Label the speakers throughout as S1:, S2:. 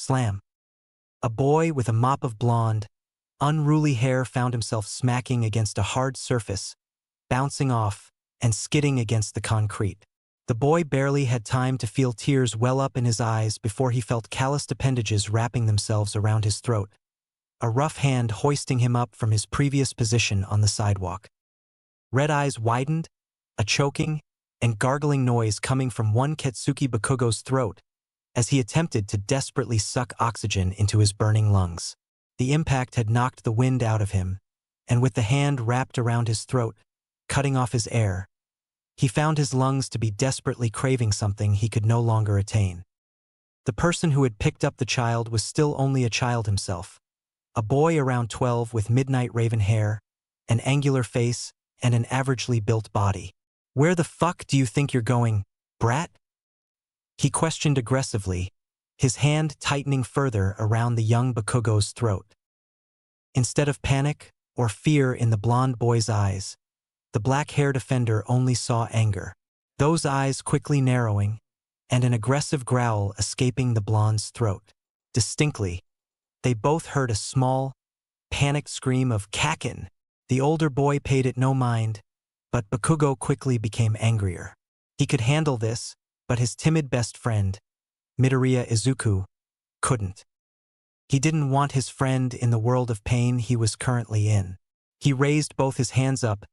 S1: Slam. A boy with a mop of blonde, unruly hair found himself smacking against a hard surface, bouncing off, and skidding against the concrete. The boy barely had time to feel tears well up in his eyes before he felt calloused appendages wrapping themselves around his throat, a rough hand hoisting him up from his previous position on the sidewalk. Red eyes widened, a choking and gargling noise coming from one Ketsuki Bakugo's throat as he attempted to desperately suck oxygen into his burning lungs. The impact had knocked the wind out of him, and with the hand wrapped around his throat, cutting off his air, he found his lungs to be desperately craving something he could no longer attain. The person who had picked up the child was still only a child himself, a boy around 12 with midnight raven hair, an angular face, and an averagely built body. "Where the fuck do you think you're going, brat?" he questioned aggressively, his hand tightening further around the young Bakugo's throat. Instead of panic or fear in the blonde boy's eyes, the black-haired offender only saw anger, those eyes quickly narrowing, and an aggressive growl escaping the blonde's throat. Distinctly, they both heard a small, panicked scream of "Kakin!" The older boy paid it no mind, but Bakugo quickly became angrier. He could handle this, but his timid best friend, Midoriya Izuku, couldn't. He didn't want his friend in the world of pain he was currently in. He raised both his hands up,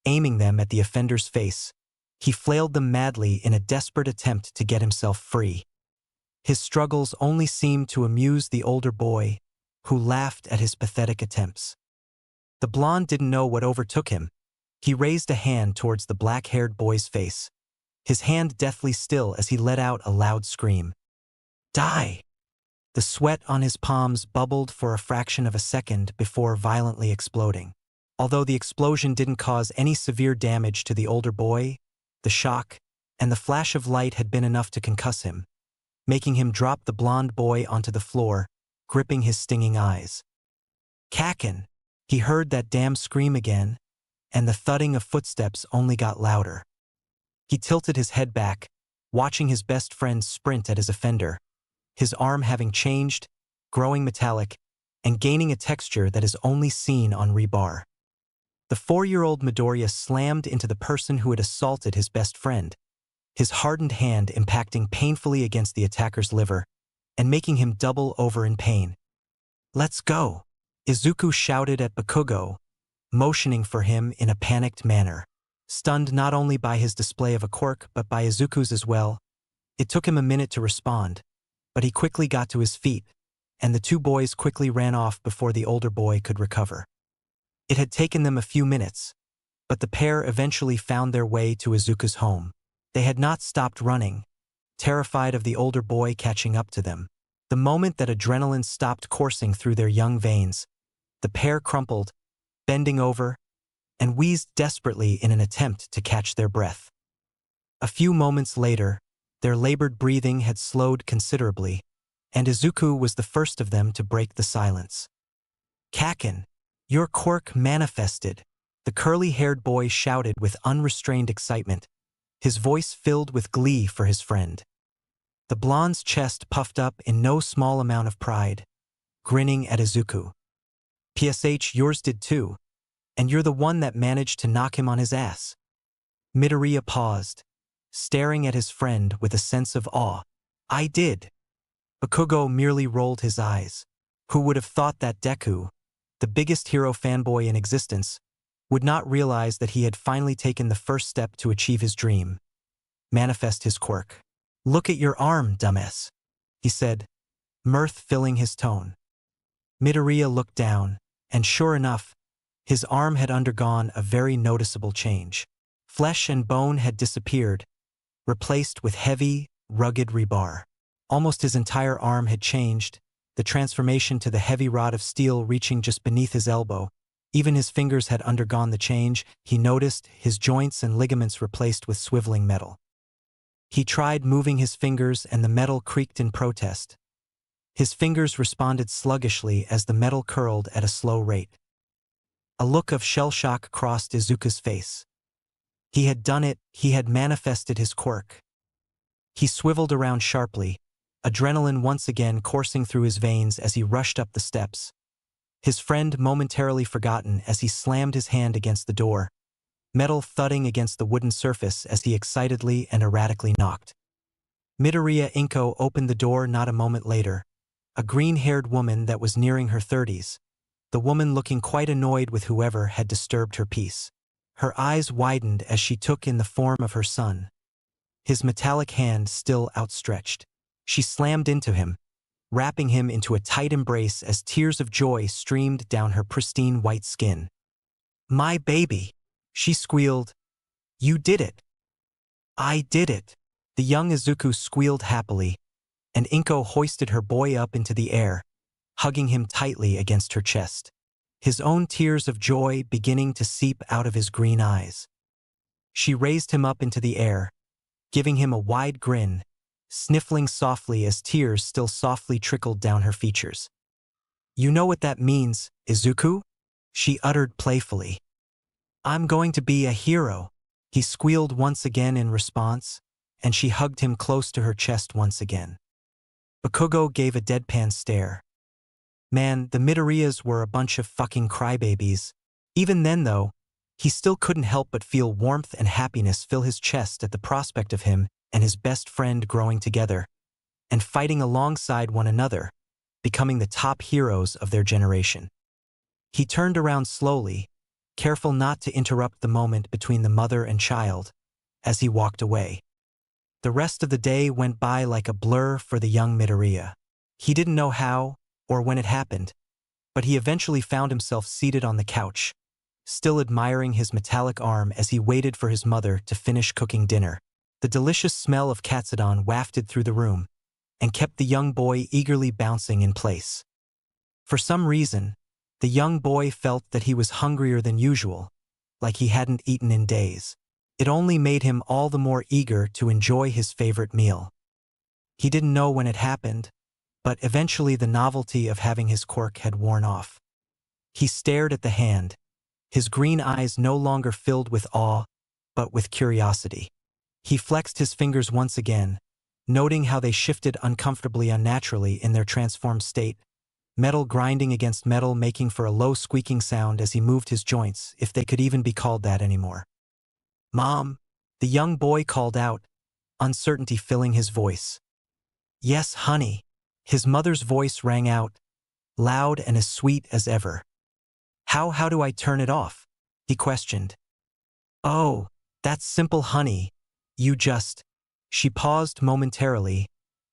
S1: aiming them at the offender's face. He flailed them madly in a desperate attempt to get himself free. His struggles only seemed to amuse the older boy, who laughed at his pathetic attempts. The blonde didn't know what overtook him. He raised a hand towards the black-haired boy's face, his hand deathly still as he let out a loud scream. "Die!" The sweat on his palms bubbled for a fraction of a second before violently exploding. Although the explosion didn't cause any severe damage to the older boy, the shock and the flash of light had been enough to concuss him, making him drop the blonde boy onto the floor, gripping his stinging eyes. "Kakin!" He heard that damn scream again, and the thudding of footsteps only got louder. He tilted his head back, watching his best friend sprint at his offender, his arm having changed, growing metallic, and gaining a texture that is only seen on rebar. The 4-year-old Midoriya slammed into the person who had assaulted his best friend, his hardened hand impacting painfully against the attacker's liver and making him double over in pain. "Let's go!" Izuku shouted at Bakugo, motioning for him in a panicked manner. Stunned not only by his display of a quirk but by Izuku's as well, it took him a minute to respond, but he quickly got to his feet, and the two boys quickly ran off before the older boy could recover. It had taken them a few minutes, but the pair eventually found their way to Izuku's home. They had not stopped running, terrified of the older boy catching up to them. The moment that adrenaline stopped coursing through their young veins, the pair crumpled, bending over, and wheezed desperately in an attempt to catch their breath. A few moments later, their labored breathing had slowed considerably, and Izuku was the first of them to break the silence. "Kakin, your quirk manifested," the curly-haired boy shouted with unrestrained excitement, his voice filled with glee for his friend. The blonde's chest puffed up in no small amount of pride, grinning at Izuku. "PSH, yours did too, and you're the one that managed to knock him on his ass." Midoriya paused, staring at his friend with a sense of awe. "I did." Bakugo merely rolled his eyes. Who would have thought that Deku, the biggest hero fanboy in existence, would not realize that he had finally taken the first step to achieve his dream, manifest his quirk. "Look at your arm, dumbass," he said, mirth filling his tone. Midoriya looked down, and sure enough, his arm had undergone a very noticeable change. Flesh and bone had disappeared, replaced with heavy, rugged rebar. Almost his entire arm had changed, the transformation to the heavy rod of steel reaching just beneath his elbow. Even his fingers had undergone the change. He noticed his joints and ligaments replaced with swiveling metal. He tried moving his fingers and the metal creaked in protest. His fingers responded sluggishly as the metal curled at a slow rate. A look of shell shock crossed Izuku's face. He had done it, he had manifested his quirk. He swiveled around sharply, adrenaline once again coursing through his veins as he rushed up the steps. His friend momentarily forgotten as he slammed his hand against the door, metal thudding against the wooden surface as he excitedly and erratically knocked. Midoriya Inko opened the door not a moment later, a green-haired woman that was nearing her 30s, the woman looking quite annoyed with whoever had disturbed her peace. Her eyes widened as she took in the form of her son, his metallic hand still outstretched. She slammed into him, wrapping him into a tight embrace as tears of joy streamed down her pristine white skin. "My baby!" she squealed. "You did it!" "I did it!" The young Izuku squealed happily, and Inko hoisted her boy up into the air, hugging him tightly against her chest, his own tears of joy beginning to seep out of his green eyes. She raised him up into the air, giving him a wide grin, sniffling softly as tears still softly trickled down her features. "You know what that means, Izuku?" she uttered playfully. "I'm going to be a hero," he squealed once again in response, and she hugged him close to her chest once again. Bakugo gave a deadpan stare. Man, the Midoriyas were a bunch of fucking crybabies. Even then, though, he still couldn't help but feel warmth and happiness fill his chest at the prospect of him and his best friend growing together, and fighting alongside one another, becoming the top heroes of their generation. He turned around slowly, careful not to interrupt the moment between the mother and child, as he walked away. The rest of the day went by like a blur for the young Midoriya. He didn't know how or when it happened, but he eventually found himself seated on the couch, still admiring his metallic arm as he waited for his mother to finish cooking dinner. The delicious smell of katsudon wafted through the room and kept the young boy eagerly bouncing in place. For some reason, the young boy felt that he was hungrier than usual, like he hadn't eaten in days. It only made him all the more eager to enjoy his favorite meal. He didn't know when it happened, but eventually the novelty of having his quirk had worn off. He stared at the hand, his green eyes no longer filled with awe, but with curiosity. He flexed his fingers once again, noting how they shifted uncomfortably unnaturally in their transformed state, metal grinding against metal making for a low squeaking sound as he moved his joints, if they could even be called that anymore. "Mom," the young boy called out, uncertainty filling his voice. "Yes, honey." His mother's voice rang out, loud and as sweet as ever. How do I turn it off?" he questioned. "Oh, that's simple, honey. You just..." She paused momentarily,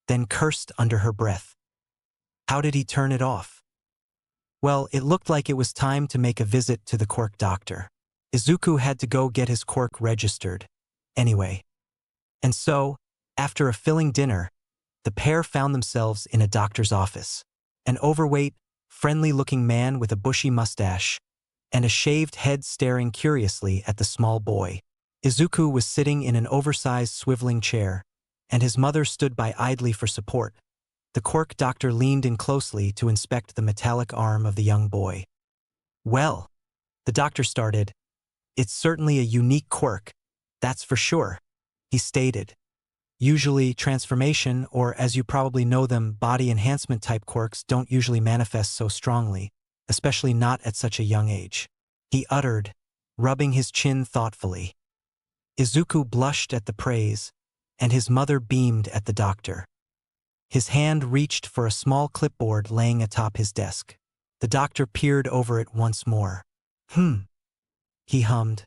S1: then cursed under her breath. How did he turn it off? Well, it looked like it was time to make a visit to the quirk doctor. Izuku had to go get his quirk registered, anyway. And so, after a filling dinner, the pair found themselves in a doctor's office. An overweight, friendly-looking man with a bushy mustache and a shaved head staring curiously at the small boy. Izuku was sitting in an oversized swiveling chair, and his mother stood by idly for support. The quirk doctor leaned in closely to inspect the metallic arm of the young boy. "Well," the doctor started, "it's certainly a unique quirk, that's for sure," he stated. Usually, transformation, or as you probably know them, body enhancement type quirks don't usually manifest so strongly, especially not at such a young age, he uttered, rubbing his chin thoughtfully. Izuku blushed at the praise, and his mother beamed at the doctor. His hand reached for a small clipboard laying atop his desk. The doctor peered over it once more. He hummed.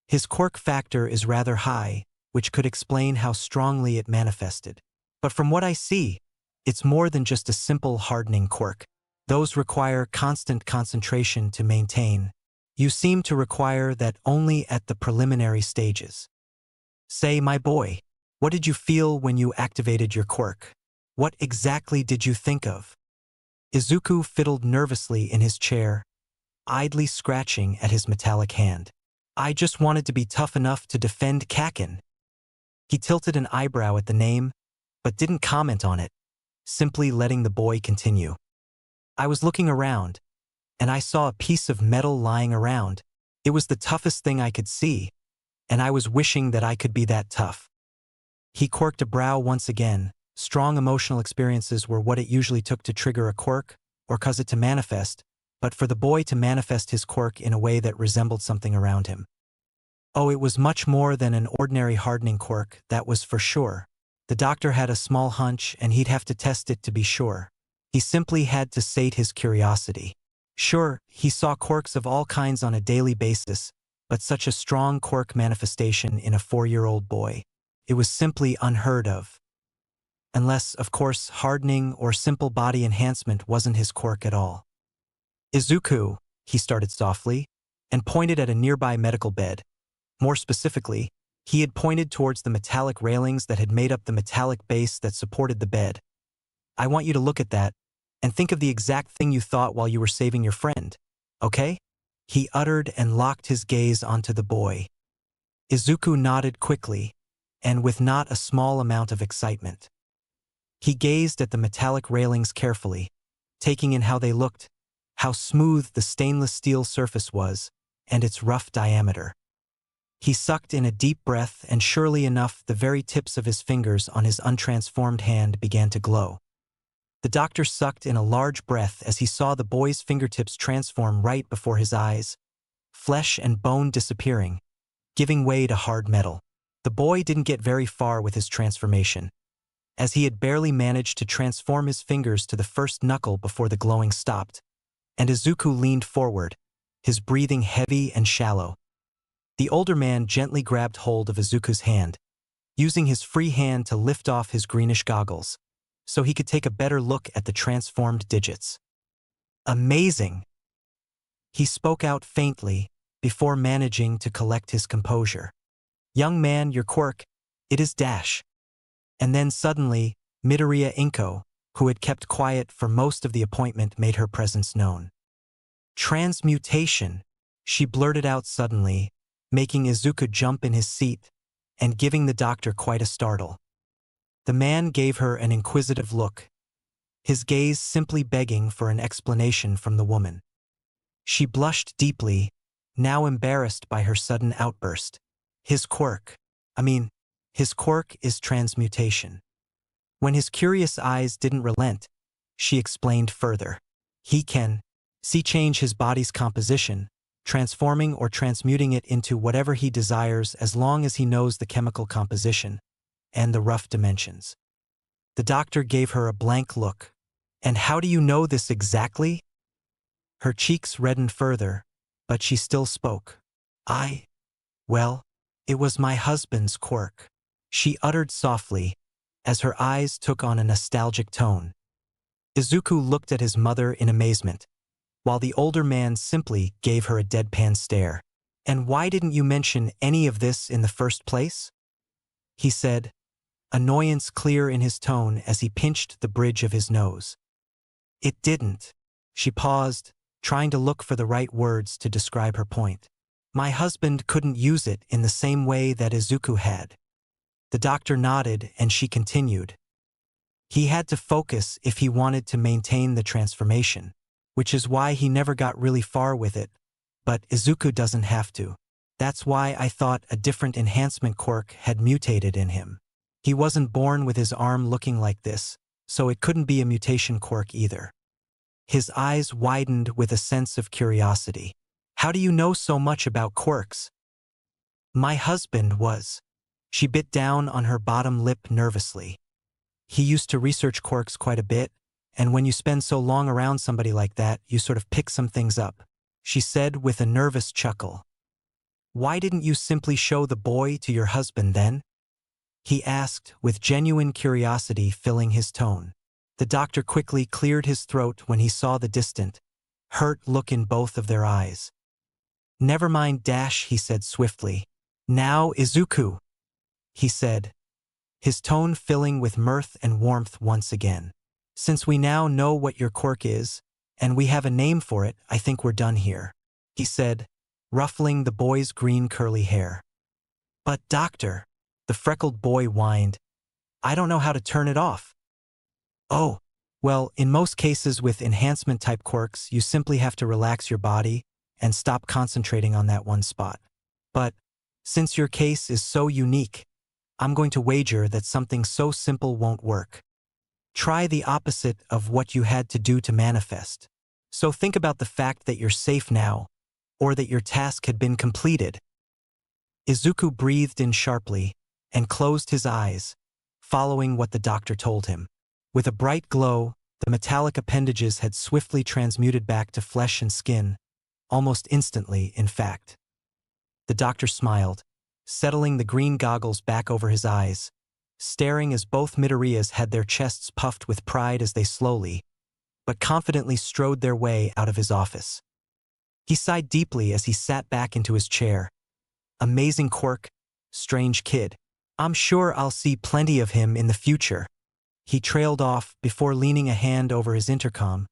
S1: "His quirk factor is rather high, which could explain how strongly it manifested. But from what I see, it's more than just a simple hardening quirk. Those require constant concentration to maintain. You seem to require that only at the preliminary stages. Say, my boy, what did you feel when you activated your quirk? What exactly did you think of?" Izuku fiddled nervously in his chair, idly scratching at his metallic hand. "I just wanted to be tough enough to defend Kakin." He tilted an eyebrow at the name, but didn't comment on it, simply letting the boy continue. "I was looking around, and I saw a piece of metal lying around. It was the toughest thing I could see, and I was wishing that I could be that tough." He quirked a brow once again, Strong emotional experiences were what it usually took to trigger a quirk, or cause it to manifest, but for the boy to manifest his quirk in a way that resembled something around him. Oh, it was much more than an ordinary hardening quirk, that was for sure. The doctor had a small hunch, and he'd have to test it to be sure. He simply had to sate his curiosity. Sure, he saw quirks of all kinds on a daily basis, but such a strong quirk manifestation in a 4-year-old boy. It was simply unheard of. Unless, of course, hardening or simple body enhancement wasn't his quirk at all. Izuku, he started softly, and pointed at a nearby medical bed. More specifically, he had pointed towards the metallic railings that had made up the metallic base that supported the bed. I want you to look at that, and think of the exact thing you thought while you were saving your friend, okay? He uttered and locked his gaze onto the boy. Izuku nodded quickly, and with not a small amount of excitement. He gazed at the metallic railings carefully, taking in how they looked, how smooth the stainless steel surface was, and its rough diameter. He sucked in a deep breath, and surely enough, the very tips of his fingers on his untransformed hand began to glow. The doctor sucked in a large breath as he saw the boy's fingertips transform right before his eyes, flesh and bone disappearing, giving way to hard metal. The boy didn't get very far with his transformation, as he had barely managed to transform his fingers to the first knuckle before the glowing stopped, and Izuku leaned forward, his breathing heavy and shallow. The older man gently grabbed hold of Izuku's hand, using his free hand to lift off his greenish goggles, so he could take a better look at the transformed digits. Amazing! He spoke out faintly, before managing to collect his composure. Young man, your quirk, it is dash. And then suddenly, Midoriya Inko, who had kept quiet for most of the appointment, made her presence known. Transmutation, she blurted out suddenly, making Izuku jump in his seat, and giving the doctor quite a startle. The man gave her an inquisitive look, his gaze simply begging for an explanation from the woman. She blushed deeply, now embarrassed by her sudden outburst. His quirk is transmutation. When his curious eyes didn't relent, she explained further. He can change his body's composition, transforming or transmuting it into whatever he desires as long as he knows the chemical composition and the rough dimensions. The doctor gave her a blank look. And how do you know this exactly? Her cheeks reddened further, but she still spoke. Well, it was my husband's quirk, she uttered softly, as her eyes took on a nostalgic tone. Izuku looked at his mother in amazement, while the older man simply gave her a deadpan stare. And why didn't you mention any of this in the first place? He said, annoyance clear in his tone as he pinched the bridge of his nose. It didn't. She paused, trying to look for the right words to describe her point. My husband couldn't use it in the same way that Izuku had. The doctor nodded and she continued. He had to focus if he wanted to maintain the transformation, which is why he never got really far with it, but Izuku doesn't have to. That's why I thought a different enhancement quirk had mutated in him. He wasn't born with his arm looking like this, so it couldn't be a mutation quirk either. His eyes widened with a sense of curiosity. How do you know so much about quirks? My husband was. She bit down on her bottom lip nervously. He used to research quirks quite a bit, and when you spend so long around somebody like that, you sort of pick some things up, she said with a nervous chuckle. Why didn't you simply show the boy to your husband then? He asked, with genuine curiosity filling his tone. The doctor quickly cleared his throat when he saw the distant, hurt look in both of their eyes. Never mind, Dash, he said swiftly. Now, Izuku, he said, his tone filling with mirth and warmth once again. Since we now know what your quirk is, and we have a name for it, I think we're done here, he said, ruffling the boy's green curly hair. But doctor, the freckled boy whined, I don't know how to turn it off. Oh, well, in most cases with enhancement-type quirks, you simply have to relax your body and stop concentrating on that one spot. But, since your case is so unique, I'm going to wager that something so simple won't work. Try the opposite of what you had to do to manifest. So think about the fact that you're safe now, or that your task had been completed. Izuku breathed in sharply and closed his eyes, following what the doctor told him. With a bright glow, the metallic appendages had swiftly transmuted back to flesh and skin, almost instantly, in fact. The doctor smiled, settling the green goggles back over his eyes, staring as both Midoriyas had their chests puffed with pride as they slowly, but confidently strode their way out of his office. He sighed deeply as he sat back into his chair. Amazing Quirk, strange kid. I'm sure I'll see plenty of him in the future. He trailed off before leaning a hand over his intercom,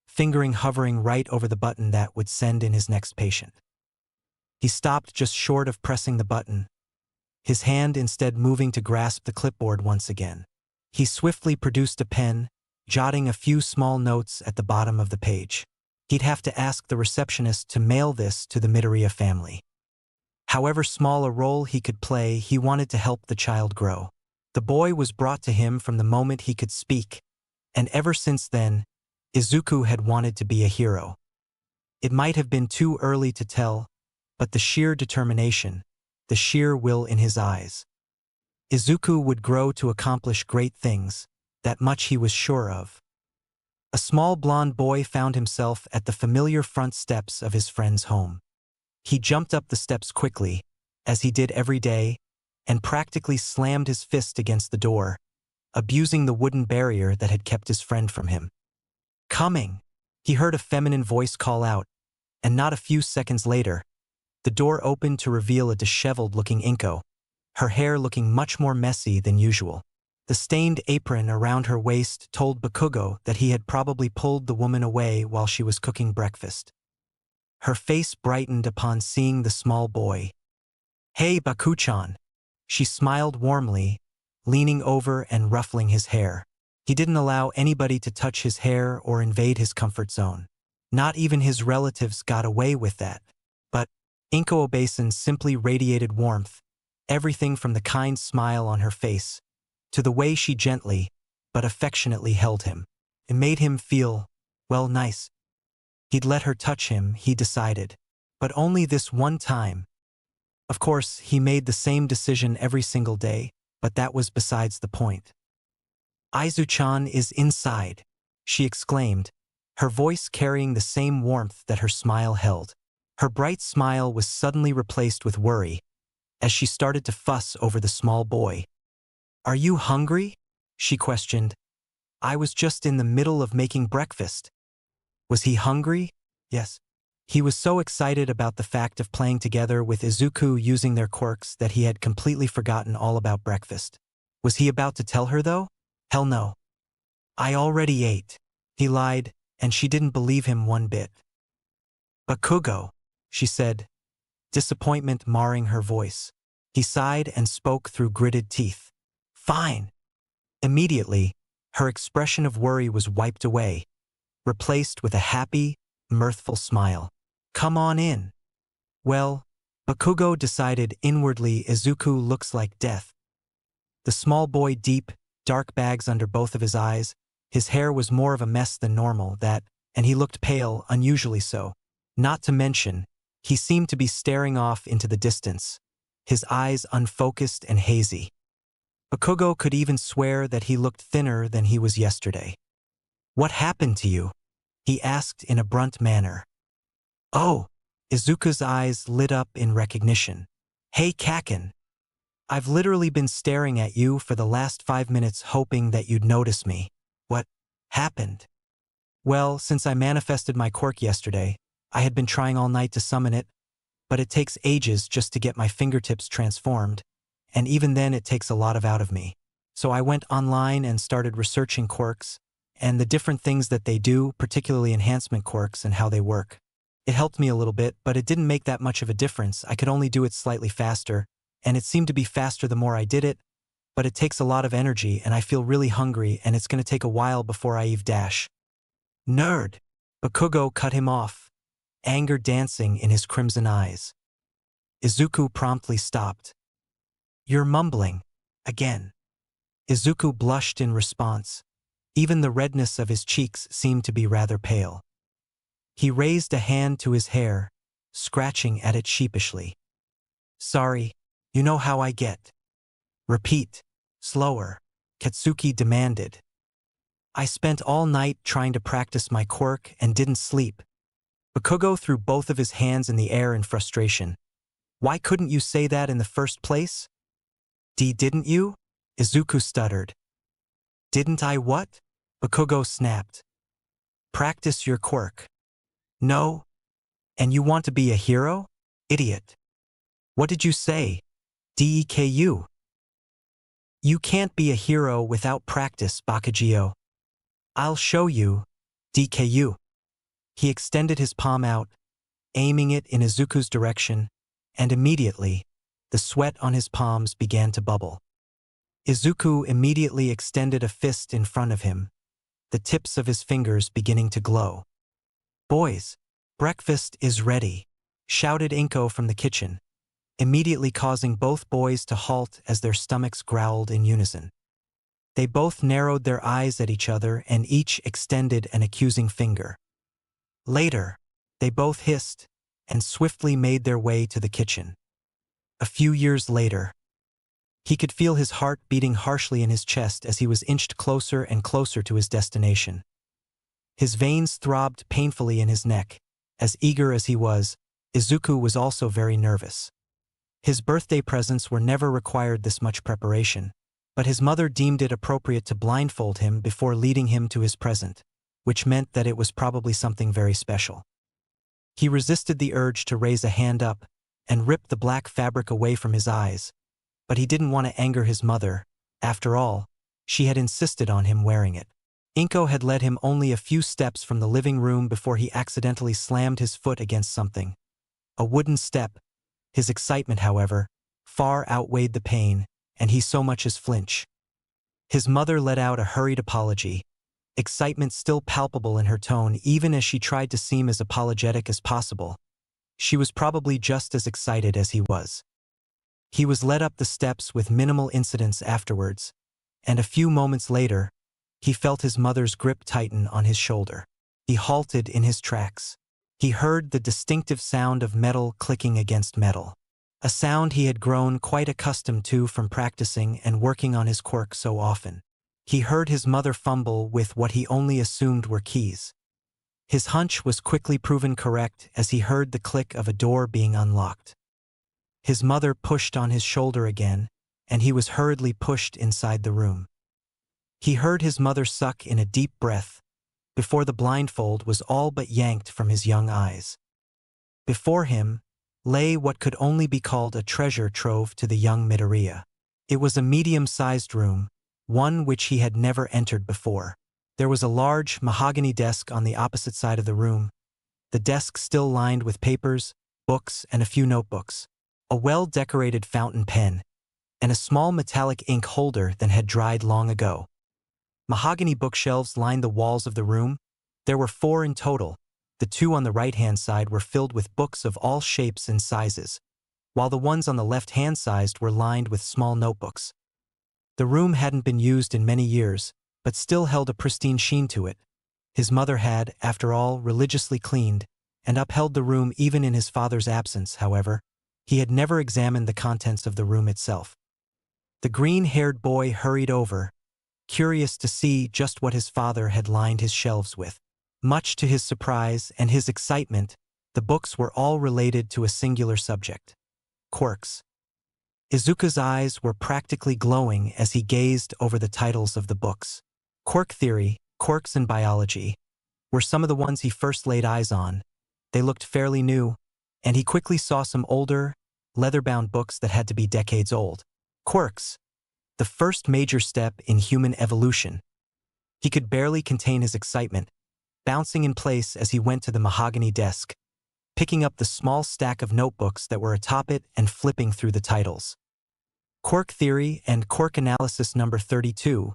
S1: fingering hovering right over the button that would send in his next patient. He stopped just short of pressing the button, his hand instead moving to grasp the clipboard once again. He swiftly produced a pen, jotting a few small notes at the bottom of the page. He'd have to ask the receptionist to mail this to the Midoriya family. However small a role he could play, he wanted to help the child grow. The boy was brought to him from the moment he could speak, and ever since then, Izuku had wanted to be a hero. It might have been too early to tell, but the sheer determination, the sheer will in his eyes. Izuku would grow to accomplish great things, that much he was sure of. A small blonde boy found himself at the familiar front steps of his friend's home. He jumped up the steps quickly, as he did every day, and practically slammed his fist against the door, abusing the wooden barrier that had kept his friend from him. "Coming!" He heard a feminine voice call out, and not a few seconds later, the door opened to reveal a disheveled-looking Inko, her hair looking much more messy than usual. The stained apron around her waist told Bakugo that he had probably pulled the woman away while she was cooking breakfast. Her face brightened upon seeing the small boy. "Hey, Baku-chan." She smiled warmly, leaning over and ruffling his hair. He didn't allow anybody to touch his hair or invade his comfort zone. Not even his relatives got away with that. But Inko Obasan simply radiated warmth, everything from the kind smile on her face to the way she gently, but affectionately held him. It made him feel, well, nice. He'd let her touch him, he decided, but only this one time. Of course, he made the same decision every single day, but that was besides the point. "Izu-chan is inside," she exclaimed, her voice carrying the same warmth that her smile held. Her bright smile was suddenly replaced with worry, as she started to fuss over the small boy. "Are you hungry?" she questioned. "I was just in the middle of making breakfast." Was he hungry? Yes. He was so excited about the fact of playing together with Izuku using their quirks that he had completely forgotten all about breakfast. Was he about to tell her, though? Hell no. "I already ate," he lied, and she didn't believe him one bit. "Bakugo," she said, disappointment marring her voice. He sighed and spoke through gritted teeth. "Fine." Immediately, her expression of worry was wiped away, replaced with a happy, mirthful smile. "Come on in." Well, Bakugo decided inwardly Izuku looks like death. The small boy deep, dark bags under both of his eyes, his hair was more of a mess than normal, and he looked pale, unusually so. Not to mention, he seemed to be staring off into the distance, his eyes unfocused and hazy. Bakugo could even swear that he looked thinner than he was yesterday. "What happened to you?" he asked in a blunt manner. "Oh," Izuku's eyes lit up in recognition. "Hey, Kaken. I've literally been staring at you for the last 5 minutes hoping that you'd notice me. What happened?" "Well, since I manifested my quirk yesterday, I had been trying all night to summon it, but it takes ages just to get my fingertips transformed, and even then it takes a lot out of me. So I went online and started researching quirks, and the different things that they do, particularly enhancement quirks and how they work. It helped me a little bit, but it didn't make that much of a difference. I could only do it slightly faster, and it seemed to be faster the more I did it, but it takes a lot of energy and I feel really hungry and it's going to take a while before I dash." "Nerd!" Bakugo cut him off, anger dancing in his crimson eyes. Izuku promptly stopped. "You're mumbling. Again." Izuku blushed in response, Even the redness of his cheeks seemed to be rather pale. He raised a hand to his hair, scratching at it sheepishly. "Sorry, you know how I get." "Repeat, slower," Katsuki demanded. "I spent all night trying to practice my quirk and didn't sleep." Bakugo threw both of his hands in the air in frustration. "Why couldn't you say that in the first place?" Didn't you?" Izuku stuttered. "Didn't I what?" Bakugo snapped. "Practice your quirk." "No? And you want to be a hero? Idiot." "What did you say? Deku?" "You can't be a hero without practice, Bakugio." "I'll show you, Deku." He extended his palm out, aiming it in Izuku's direction, and immediately, the sweat on his palms began to bubble. Izuku immediately extended a fist in front of him, the tips of his fingers beginning to glow. "Boys, breakfast is ready," shouted Inko from the kitchen, immediately causing both boys to halt as their stomachs growled in unison. They both narrowed their eyes at each other and each extended an accusing finger. Later, they both hissed and swiftly made their way to the kitchen. A few years later, he could feel his heart beating harshly in his chest as he was inched closer and closer to his destination. His veins throbbed painfully in his neck. As eager as he was, Izuku was also very nervous. His birthday presents were never required this much preparation, but his mother deemed it appropriate to blindfold him before leading him to his present, which meant that it was probably something very special. He resisted the urge to raise a hand up and rip the black fabric away from his eyes, but he didn't want to anger his mother. After all, she had insisted on him wearing it. Inko had led him only a few steps from the living room before he accidentally slammed his foot against something. A wooden step. His excitement, however, far outweighed the pain, and he so much as flinch. His mother let out a hurried apology, excitement still palpable in her tone even as she tried to seem as apologetic as possible. She was probably just as excited as he was. He was led up the steps with minimal incidents afterwards, and a few moments later, he felt his mother's grip tighten on his shoulder. He halted in his tracks. He heard the distinctive sound of metal clicking against metal, a sound he had grown quite accustomed to from practicing and working on his quirk so often. He heard his mother fumble with what he only assumed were keys. His hunch was quickly proven correct as he heard the click of a door being unlocked. His mother pushed on his shoulder again, and he was hurriedly pushed inside the room. He heard his mother suck in a deep breath before the blindfold was all but yanked from his young eyes. Before him lay what could only be called a treasure trove to the young Midoriya. It was a medium-sized room, one which he had never entered before. There was a large mahogany desk on the opposite side of the room, the desk still lined with papers, books, and a few notebooks, a well-decorated fountain pen, and a small metallic ink holder that had dried long ago. Mahogany bookshelves lined the walls of the room. There were 4 in total. The 2 on the right-hand side were filled with books of all shapes and sizes, while the ones on the left-hand side were lined with small notebooks. The room hadn't been used in many years, but still held a pristine sheen to it. His mother had, after all, religiously cleaned and upheld the room even in his father's absence. However, he had never examined the contents of the room itself. The green-haired boy hurried over, curious to see just what his father had lined his shelves with. Much to his surprise and his excitement, the books were all related to a singular subject: quirks. Izuku's eyes were practically glowing as he gazed over the titles of the books. Quirk Theory, Quirks in Biology, were some of the ones he first laid eyes on. They looked fairly new, and he quickly saw some older, leather-bound books that had to be decades old. Quirks, the first major step in human evolution. He could barely contain his excitement, bouncing in place as he went to the mahogany desk, picking up the small stack of notebooks that were atop it and flipping through the titles. Quirk Theory and Quirk Analysis number 32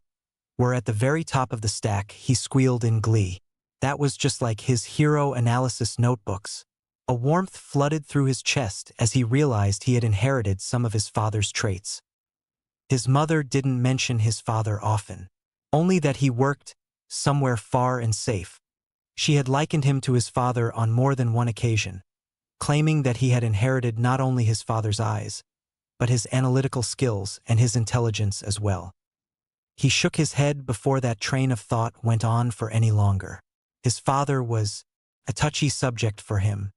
S1: were at the very top of the stack. He squealed in glee. That was just like his hero analysis notebooks. A warmth flooded through his chest as he realized he had inherited some of his father's traits. His mother didn't mention his father often, only that he worked somewhere far and safe. She had likened him to his father on more than one occasion, claiming that he had inherited not only his father's eyes, but his analytical skills and his intelligence as well. He shook his head before that train of thought went on for any longer. His father was a touchy subject for him.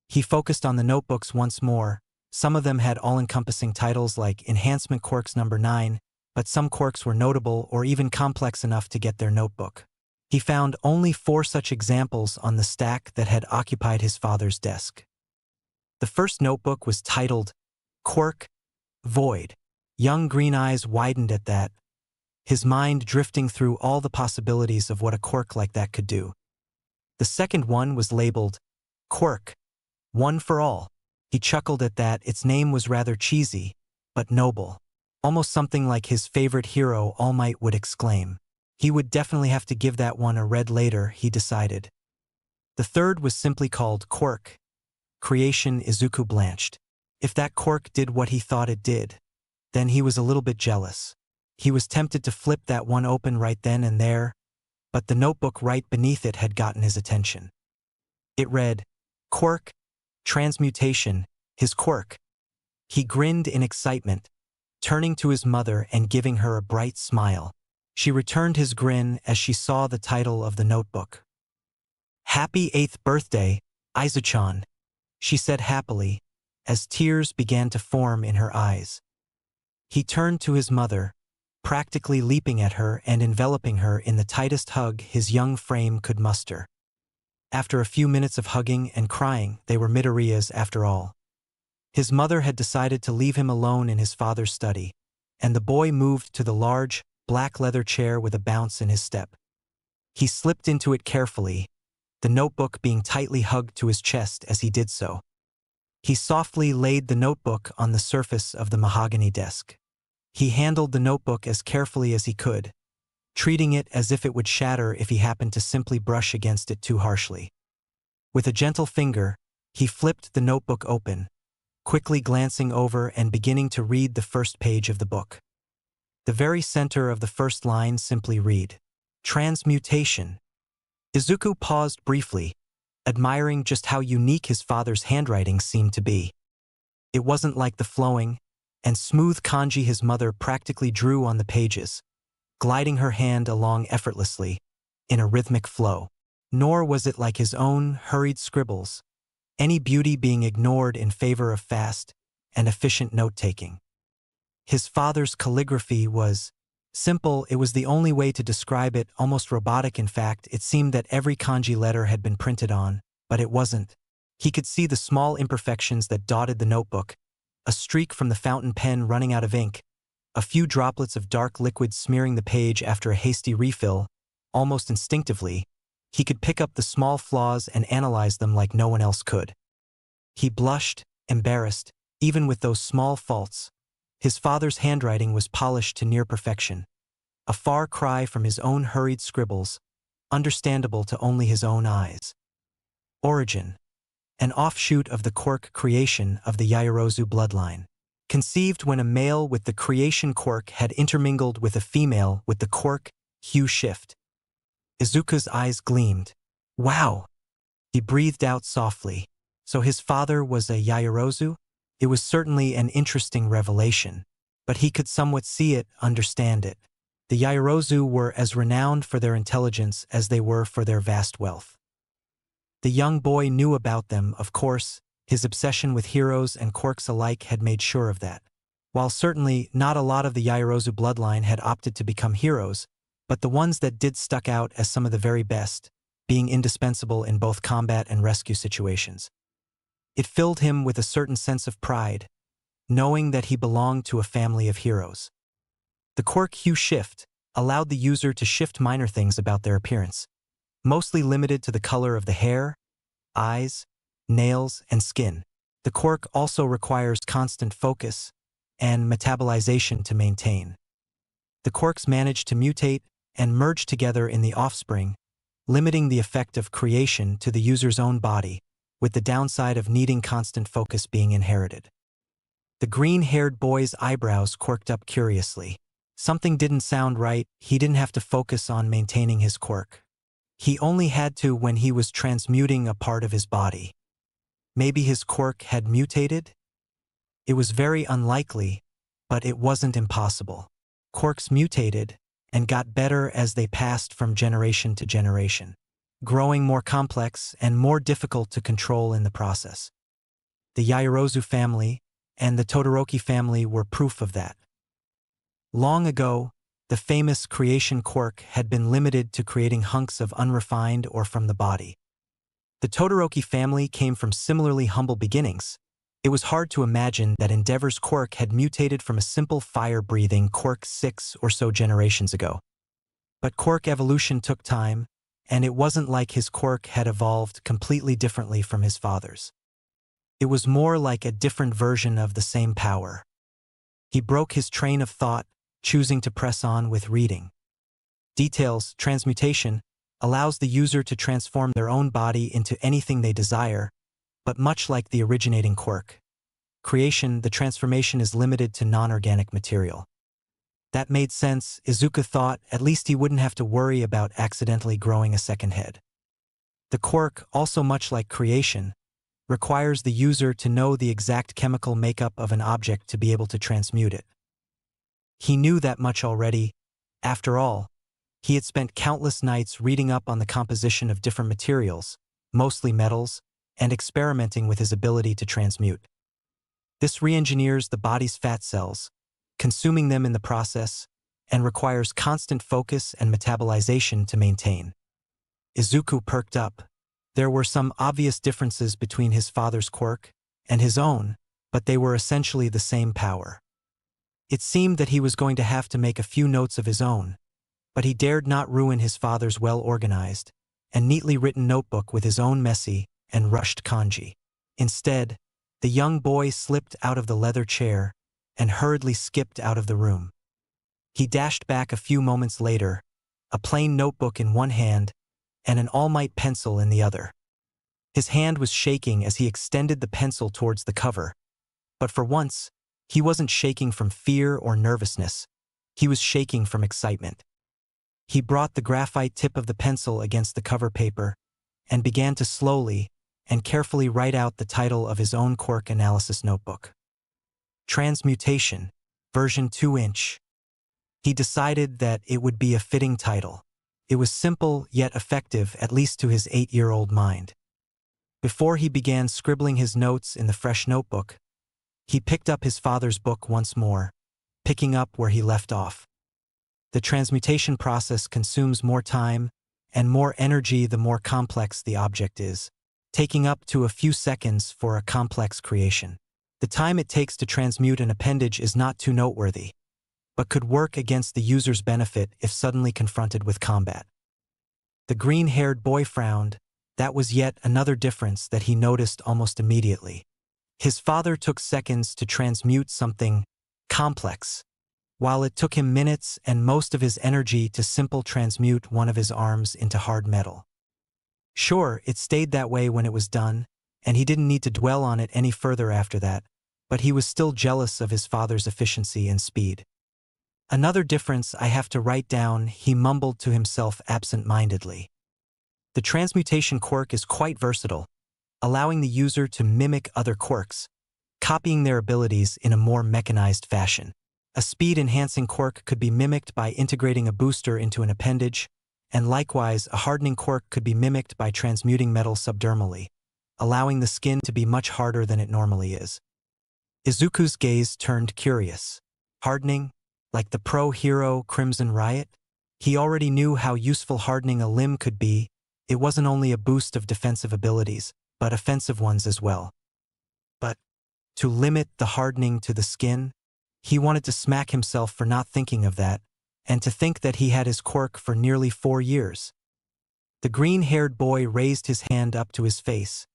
S1: He focused on the notebooks once more. Some of them had all-encompassing titles like Enhancement Quirks Number 9, but some quirks were notable or even complex enough to get their notebook. He found only 4 such examples on the stack that had occupied his father's desk. The first notebook was titled Quirk Void. Young Green Eyes widened at that, his mind drifting through all the possibilities of what a quirk like that could do. The second one was labeled Quirk One for All. He chuckled at that. Its name was rather cheesy, but noble. Almost something like his favorite hero All Might would exclaim. He would definitely have to give that one a read later, he decided. The third was simply called Quirk Creation. Izuku blanched. If that quirk did what he thought it did, then he was a little bit jealous. He was tempted to flip that one open right then and there, but the notebook right beneath it had gotten his attention. It read, Quirk Transmutation, his quirk. He grinned in excitement, turning to his mother and giving her a bright smile. She returned his grin as she saw the title of the notebook. Happy 8th birthday, Izuchan, she said happily, as tears began to form in her eyes. He turned to his mother, practically leaping at her and enveloping her in the tightest hug his young frame could muster. After a few minutes of hugging and crying, they were midoriya's after all. His mother had decided to leave him alone in his father's study, and the boy moved to the large, black leather chair with a bounce in his step. He slipped into it carefully, the notebook being tightly hugged to his chest as he did so. He softly laid the notebook on the surface of the mahogany desk. He handled the notebook as carefully as he could, treating it as if it would shatter if he happened to simply brush against it too harshly. With a gentle finger, he flipped the notebook open, quickly glancing over and beginning to read the first page of the book. The very center of the first line simply read, Transmutation. Izuku paused briefly, admiring just how unique his father's handwriting seemed to be. It wasn't like the flowing and smooth kanji his mother practically drew on the pages, gliding her hand along effortlessly, in a rhythmic flow. Nor was it like his own hurried scribbles, any beauty being ignored in favor of fast and efficient note-taking. His father's calligraphy was simple. It was the only way to describe it, almost robotic in fact. It seemed that every kanji letter had been printed on, but it wasn't. He could see the small imperfections that dotted the notebook, a streak from the fountain pen running out of ink, a few droplets of dark liquid smearing the page after a hasty refill. Almost instinctively, he could pick up the small flaws and analyze them like no one else could. He blushed, embarrassed, even with those small faults. His father's handwriting was polished to near perfection, a far cry from his own hurried scribbles, understandable to only his own eyes. Origin: an offshoot of the Quirk creation of the Yaoyorozu bloodline. Conceived when a male with the creation quirk had intermingled with a female with the quirk hue shift. Izuku's eyes gleamed. Wow! He breathed out softly. So his father was a Yaoyorozu? It was certainly an interesting revelation, but he could somewhat see it, understand it. The Yaoyorozu were as renowned for their intelligence as they were for their vast wealth. The young boy knew about them, of course. His obsession with heroes and quirks alike had made sure of that. While certainly not a lot of the Yaoyorozu bloodline had opted to become heroes, but the ones that did stuck out as some of the very best, being indispensable in both combat and rescue situations. It filled him with a certain sense of pride, knowing that he belonged to a family of heroes. The quirk hue shift allowed the user to shift minor things about their appearance, mostly limited to the color of the hair, eyes, nails, and skin. The quirk also requires constant focus and metabolization to maintain. The quirks manage to mutate and merge together in the offspring, limiting the effect of creation to the user's own body, with the downside of needing constant focus being inherited. The green-haired boy's eyebrows quirked up curiously. Something didn't sound right. He didn't have to focus on maintaining his quirk. He only had to when he was transmuting a part of his body. Maybe his quirk had mutated? It was very unlikely, but it wasn't impossible. Quirks mutated and got better as they passed from generation to generation, growing more complex and more difficult to control in the process. The Yaoyorozu family and the Todoroki family were proof of that. Long ago, the famous creation quirk had been limited to creating hunks of unrefined or from the body. The Todoroki family came from similarly humble beginnings. It was hard to imagine that Endeavor's quirk had mutated from a simple fire-breathing quirk 6 or so generations ago. But quirk evolution took time, and it wasn't like his quirk had evolved completely differently from his father's. It was more like a different version of the same power. He broke his train of thought, choosing to press on with reading. Details, transmutation, allows the user to transform their own body into anything they desire, but much like the originating quirk. Creation, the transformation is limited to non-organic material. That made sense. Izuku thought at least he wouldn't have to worry about accidentally growing a second head. The quirk, also much like creation, requires the user to know the exact chemical makeup of an object to be able to transmute it. He knew that much already. After all, he had spent countless nights reading up on the composition of different materials, mostly metals, and experimenting with his ability to transmute. This re-engineers the body's fat cells, consuming them in the process, and requires constant focus and metabolization to maintain. Izuku perked up. There were some obvious differences between his father's quirk and his own, but they were essentially the same power. It seemed that he was going to have to make a few notes of his own, but he dared not ruin his father's well-organized and neatly written notebook with his own messy and rushed kanji. Instead, the young boy slipped out of the leather chair and hurriedly skipped out of the room. He dashed back a few moments later, a plain notebook in one hand and an All Might pencil in the other. His hand was shaking as he extended the pencil towards the cover, but for once, he wasn't shaking from fear or nervousness. He was shaking from excitement. He brought the graphite tip of the pencil against the cover paper and began to slowly and carefully write out the title of his own quirk analysis notebook. Transmutation, version 2-inch. He decided that it would be a fitting title. It was simple yet effective, at least to his 8-year-old mind. Before he began scribbling his notes in the fresh notebook, he picked up his father's book once more, picking up where he left off. The transmutation process consumes more time and more energy the more complex the object is, taking up to a few seconds for a complex creation. The time it takes to transmute an appendage is not too noteworthy, but could work against the user's benefit if suddenly confronted with combat. The green-haired boy frowned. That was yet another difference that he noticed almost immediately. His father took seconds to transmute something complex, while it took him minutes and most of his energy to simply transmute one of his arms into hard metal. Sure, it stayed that way when it was done, and he didn't need to dwell on it any further after that, but he was still jealous of his father's efficiency and speed. Another difference I have to write down, he mumbled to himself absent-mindedly. The transmutation quirk is quite versatile, allowing the user to mimic other quirks, copying their abilities in a more mechanized fashion. A speed-enhancing quirk could be mimicked by integrating a booster into an appendage, and likewise a hardening quirk could be mimicked by transmuting metal subdermally, allowing the skin to be much harder than it normally is. Izuku's gaze turned curious. Hardening? Like the pro-hero Crimson Riot? He already knew how useful hardening a limb could be. It wasn't only a boost of defensive abilities, but offensive ones as well. But to limit the hardening to the skin? He wanted to smack himself for not thinking of that, and to think that he had his quirk for nearly 4 years. The green-haired boy raised his hand up to his face,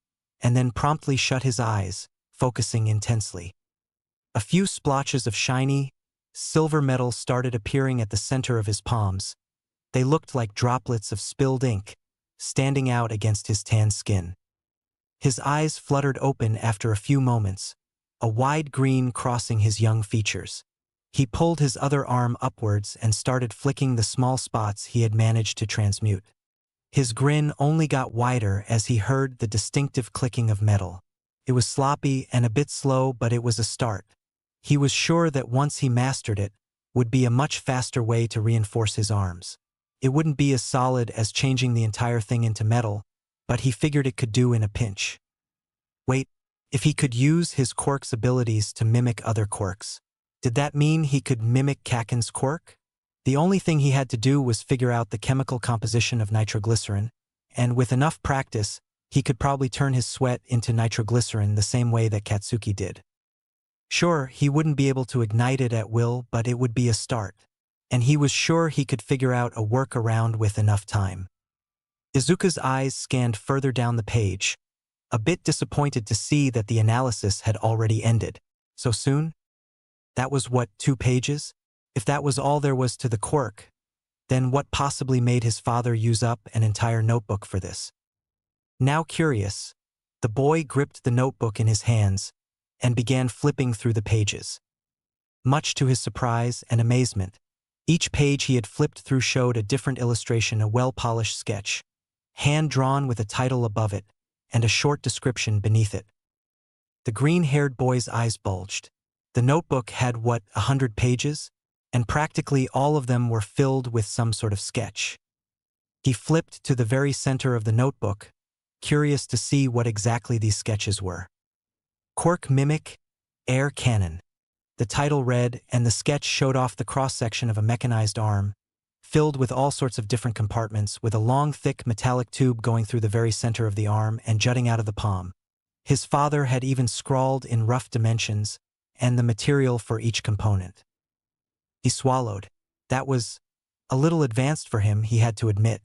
S1: and then promptly shut his eyes, focusing intensely. A few splotches of shiny, silver metal started appearing at the center of his palms. They looked like droplets of spilled ink, standing out against his tan skin. His eyes fluttered open after a few moments, a wide grin crossing his young features. He pulled his other arm upwards and started flicking the small spots he had managed to transmute. His grin only got wider as he heard the distinctive clicking of metal. It was sloppy and a bit slow, but it was a start. He was sure that once he mastered it, would be a much faster way to reinforce his arms. It wouldn't be as solid as changing the entire thing into metal, but he figured it could do in a pinch. Wait, if he could use his Quirk's abilities to mimic other Quirks, did that mean he could mimic Kaken's Quirk? The only thing he had to do was figure out the chemical composition of nitroglycerin, and with enough practice, he could probably turn his sweat into nitroglycerin the same way that Katsuki did. Sure, he wouldn't be able to ignite it at will, but it would be a start. And he was sure he could figure out a workaround with enough time. Izuku's eyes scanned further down the page, a bit disappointed to see that the analysis had already ended. So soon? That was what, 2 pages? If that was all there was to the Quirk, then what possibly made his father use up an entire notebook for this? Now curious, the boy gripped the notebook in his hands and began flipping through the pages. Much to his surprise and amazement, each page he had flipped through showed a different illustration, a well-polished sketch, hand-drawn with a title above it and a short description beneath it. The green-haired boy's eyes bulged. The notebook had, 100 pages? And practically all of them were filled with some sort of sketch. He flipped to the very center of the notebook, curious to see what exactly these sketches were. Quirk Mimic, Air Cannon. The title read, and the sketch showed off the cross-section of a mechanized arm, filled with all sorts of different compartments, with a long, thick metallic tube going through the very center of the arm and jutting out of the palm. His father had even scrawled in rough dimensions and the material for each component. He swallowed. That was a little advanced for him, he had to admit.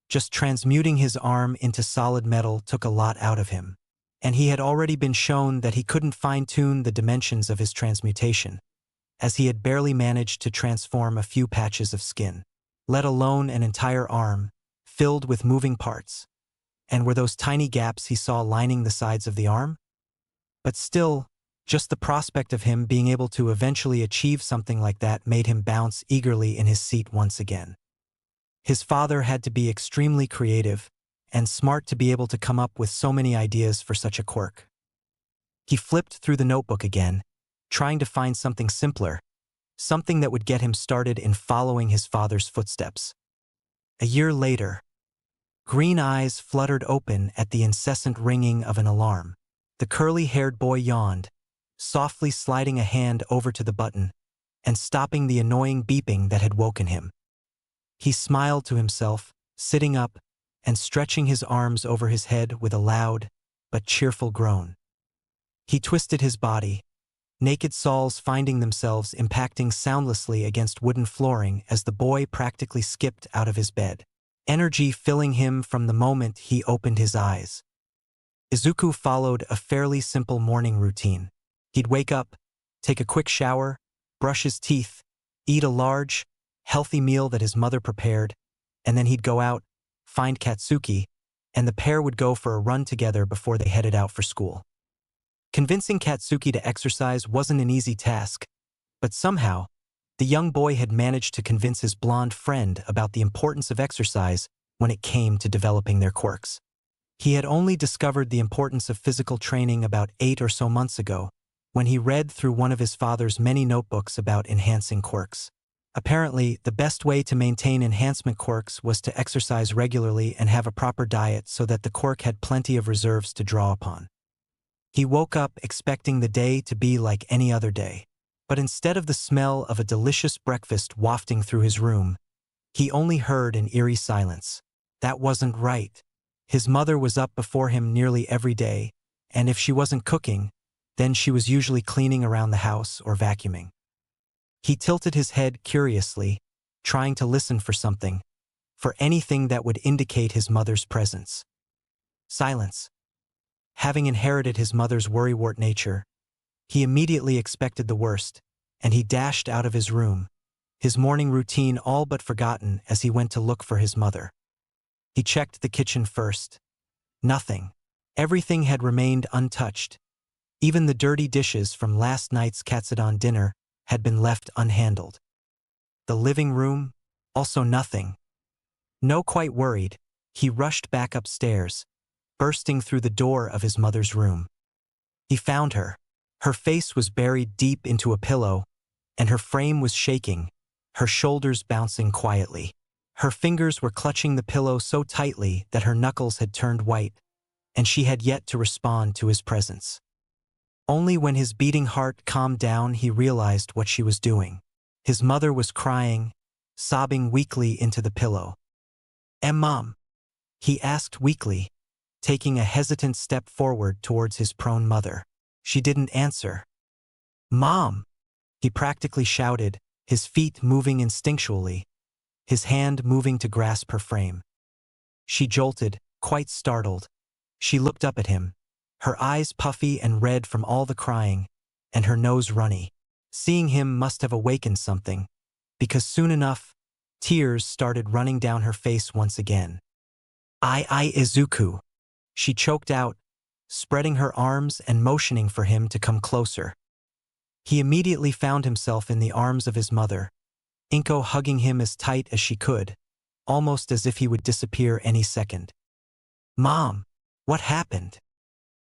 S1: Just transmuting his arm into solid metal took a lot out of him. And he had already been shown that he couldn't fine-tune the dimensions of his transmutation, as he had barely managed to transform a few patches of skin, let alone an entire arm, filled with moving parts. And were those tiny gaps he saw lining the sides of the arm? But still, just the prospect of him being able to eventually achieve something like that made him bounce eagerly in his seat once again. His father had to be extremely creative and smart to be able to come up with so many ideas for such a Quirk. He flipped through the notebook again, trying to find something simpler, something that would get him started in following his father's footsteps. A year later, green eyes fluttered open at the incessant ringing of an alarm. The curly-haired boy yawned, softly sliding a hand over to the button and stopping the annoying beeping that had woken him. He smiled to himself, sitting up and stretching his arms over his head with a loud but cheerful groan. He twisted his body, naked soles finding themselves impacting soundlessly against wooden flooring as the boy practically skipped out of his bed, energy filling him from the moment he opened his eyes. Izuku followed a fairly simple morning routine. He'd wake up, take a quick shower, brush his teeth, eat a large, healthy meal that his mother prepared, and then he'd go out, find Katsuki, and the pair would go for a run together before they headed out for school. Convincing Katsuki to exercise wasn't an easy task, but somehow, the young boy had managed to convince his blonde friend about the importance of exercise when it came to developing their quirks. He had only discovered the importance of physical training about 8 or so months ago, when he read through one of his father's many notebooks about enhancing quirks. Apparently, the best way to maintain enhancement quirks was to exercise regularly and have a proper diet so that the quirk had plenty of reserves to draw upon. He woke up expecting the day to be like any other day, but instead of the smell of a delicious breakfast wafting through his room, he only heard an eerie silence. That wasn't right. His mother was up before him nearly every day, and if she wasn't cooking, then she was usually cleaning around the house or vacuuming. He tilted his head curiously, trying to listen for something, for anything that would indicate his mother's presence. Silence. Having inherited his mother's worrywart nature, he immediately expected the worst, and he dashed out of his room, his morning routine all but forgotten as he went to look for his mother. He checked the kitchen first. Nothing. Everything had remained untouched. Even the dirty dishes from last night's katsudon dinner had been left unhandled. The living room? Also nothing. No, quite worried, he rushed back upstairs, bursting through the door of his mother's room. He found her. Her face was buried deep into a pillow, and her frame was shaking, her shoulders bouncing quietly. Her fingers were clutching the pillow so tightly that her knuckles had turned white, and she had yet to respond to his presence. Only when his beating heart calmed down he realized what she was doing. His mother was crying, sobbing weakly into the pillow. Mom?" he asked weakly, taking a hesitant step forward towards his prone mother. She didn't answer. "Mom!" he practically shouted, his feet moving instinctually, his hand moving to grasp her frame. She jolted, quite startled. She looked up at him, her eyes puffy and red from all the crying, and her nose runny. Seeing him must have awakened something, because soon enough, tears started running down her face once again. Izuku," she choked out, spreading her arms and motioning for him to come closer. He immediately found himself in the arms of his mother, Inko hugging him as tight as she could, almost as if he would disappear any second. "Mom, what happened?"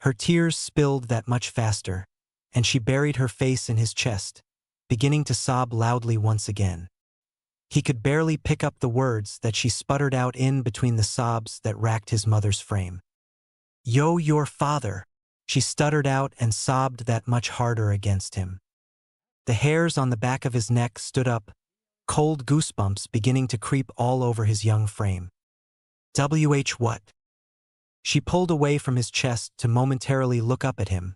S1: Her tears spilled that much faster, and she buried her face in his chest, beginning to sob loudly once again. He could barely pick up the words that she sputtered out in between the sobs that racked his mother's frame. Your father," she stuttered out and sobbed that much harder against him. The hairs on the back of his neck stood up, cold goosebumps beginning to creep all over his young frame. What? She pulled away from his chest to momentarily look up at him,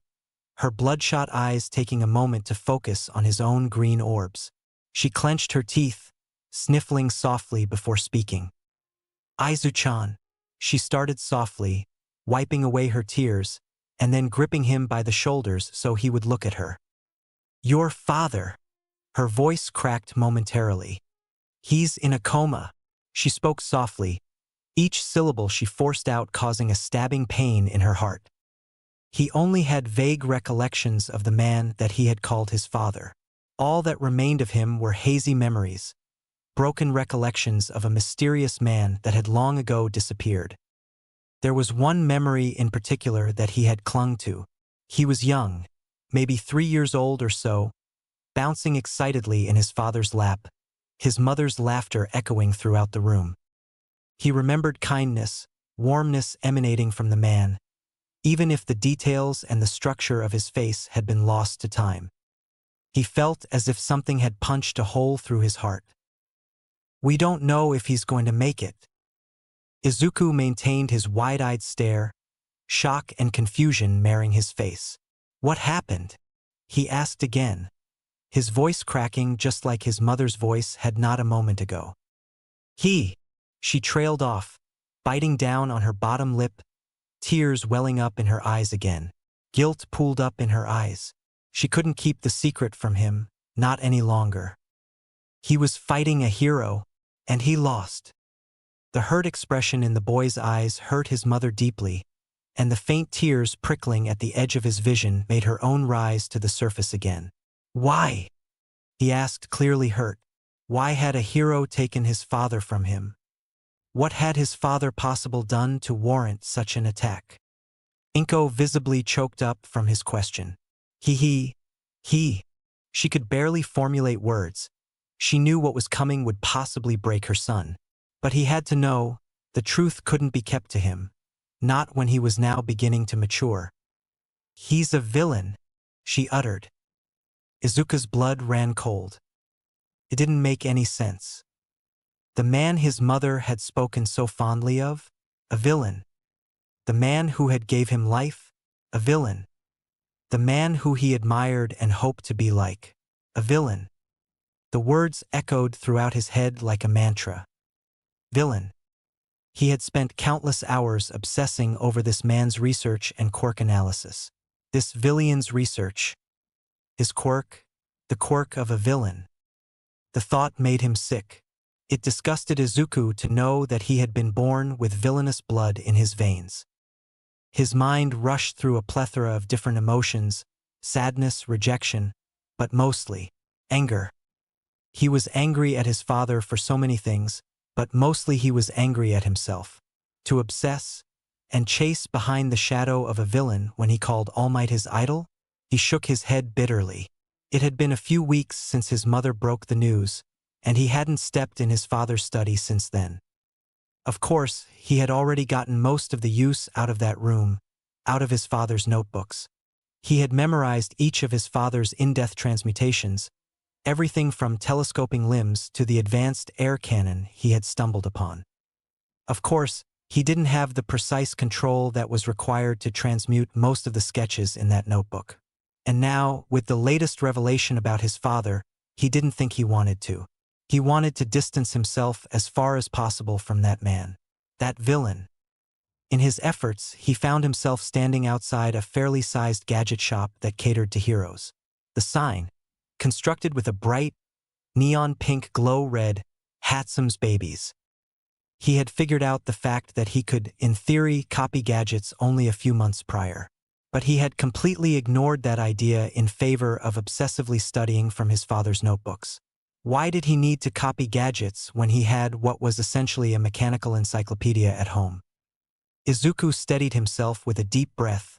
S1: her bloodshot eyes taking a moment to focus on his own green orbs. She clenched her teeth, sniffling softly before speaking. "Izu-chan," she started softly, wiping away her tears, and then gripping him by the shoulders so he would look at her. "Your father." Her voice cracked momentarily. "He's in a coma." She spoke softly, each syllable she forced out causing a stabbing pain in her heart. He only had vague recollections of the man that he had called his father. All that remained of him were hazy memories, broken recollections of a mysterious man that had long ago disappeared. There was one memory in particular that he had clung to. He was young, maybe 3 years old or so, bouncing excitedly in his father's lap, his mother's laughter echoing throughout the room. He remembered kindness, warmness emanating from the man, even if the details and the structure of his face had been lost to time. He felt as if something had punched a hole through his heart. "We don't know if he's going to make it." Izuku maintained his wide-eyed stare, shock and confusion marring his face. "What happened?" he asked again, his voice cracking just like his mother's voice had not a moment ago. She trailed off, biting down on her bottom lip, tears welling up in her eyes again. Guilt pooled up in her eyes. She couldn't keep the secret from him, not any longer. He was fighting a hero, and he lost. The hurt expression in the boy's eyes hurt his mother deeply, and the faint tears prickling at the edge of his vision made her own rise to the surface again. "Why?" he asked, clearly hurt. Why had a hero taken his father from him? What had his father possibly done to warrant such an attack? Inko visibly choked up from his question. He. She could barely formulate words. She knew what was coming would possibly break her son. But he had to know, the truth couldn't be kept to him. Not when he was now beginning to mature. "He's a villain," she uttered. Izuku's blood ran cold. It didn't make any sense. The man his mother had spoken so fondly of? A villain. The man who had gave him life? A villain. The man who he admired and hoped to be like? A villain. The words echoed throughout his head like a mantra. Villain. He had spent countless hours obsessing over this man's research and quirk analysis. This villain's research. His quirk, the quirk of a villain. The thought made him sick. It disgusted Izuku to know that he had been born with villainous blood in his veins. His mind rushed through a plethora of different emotions, sadness, rejection, but mostly Anger. He was angry at his father for so many things, but mostly he was angry at himself. To obsess and chase behind the shadow of a villain when he called All Might his idol? He shook his head bitterly. It had been a few weeks since his mother broke the news, and he hadn't stepped in his father's study since then. Of course, he had already gotten most of the use out of that room, out of his father's notebooks. He had memorized each of his father's in-depth transmutations, everything from telescoping limbs to the advanced air cannon he had stumbled upon. Of course, he didn't have the precise control that was required to transmute most of the sketches in that notebook. And now, with the latest revelation about his father, he didn't think he wanted to. He wanted to distance himself as far as possible from that man, that villain. In his efforts, he found himself standing outside a fairly sized gadget shop that catered to heroes. The sign, constructed with a bright, neon pink glow-red, Hatsum's babies. He had figured out the fact that he could, in theory, copy gadgets only a few months prior. But he had completely ignored that idea in favor of obsessively studying from his father's notebooks. Why did he need to copy gadgets when he had what was essentially a mechanical encyclopedia at home? Izuku steadied himself with a deep breath,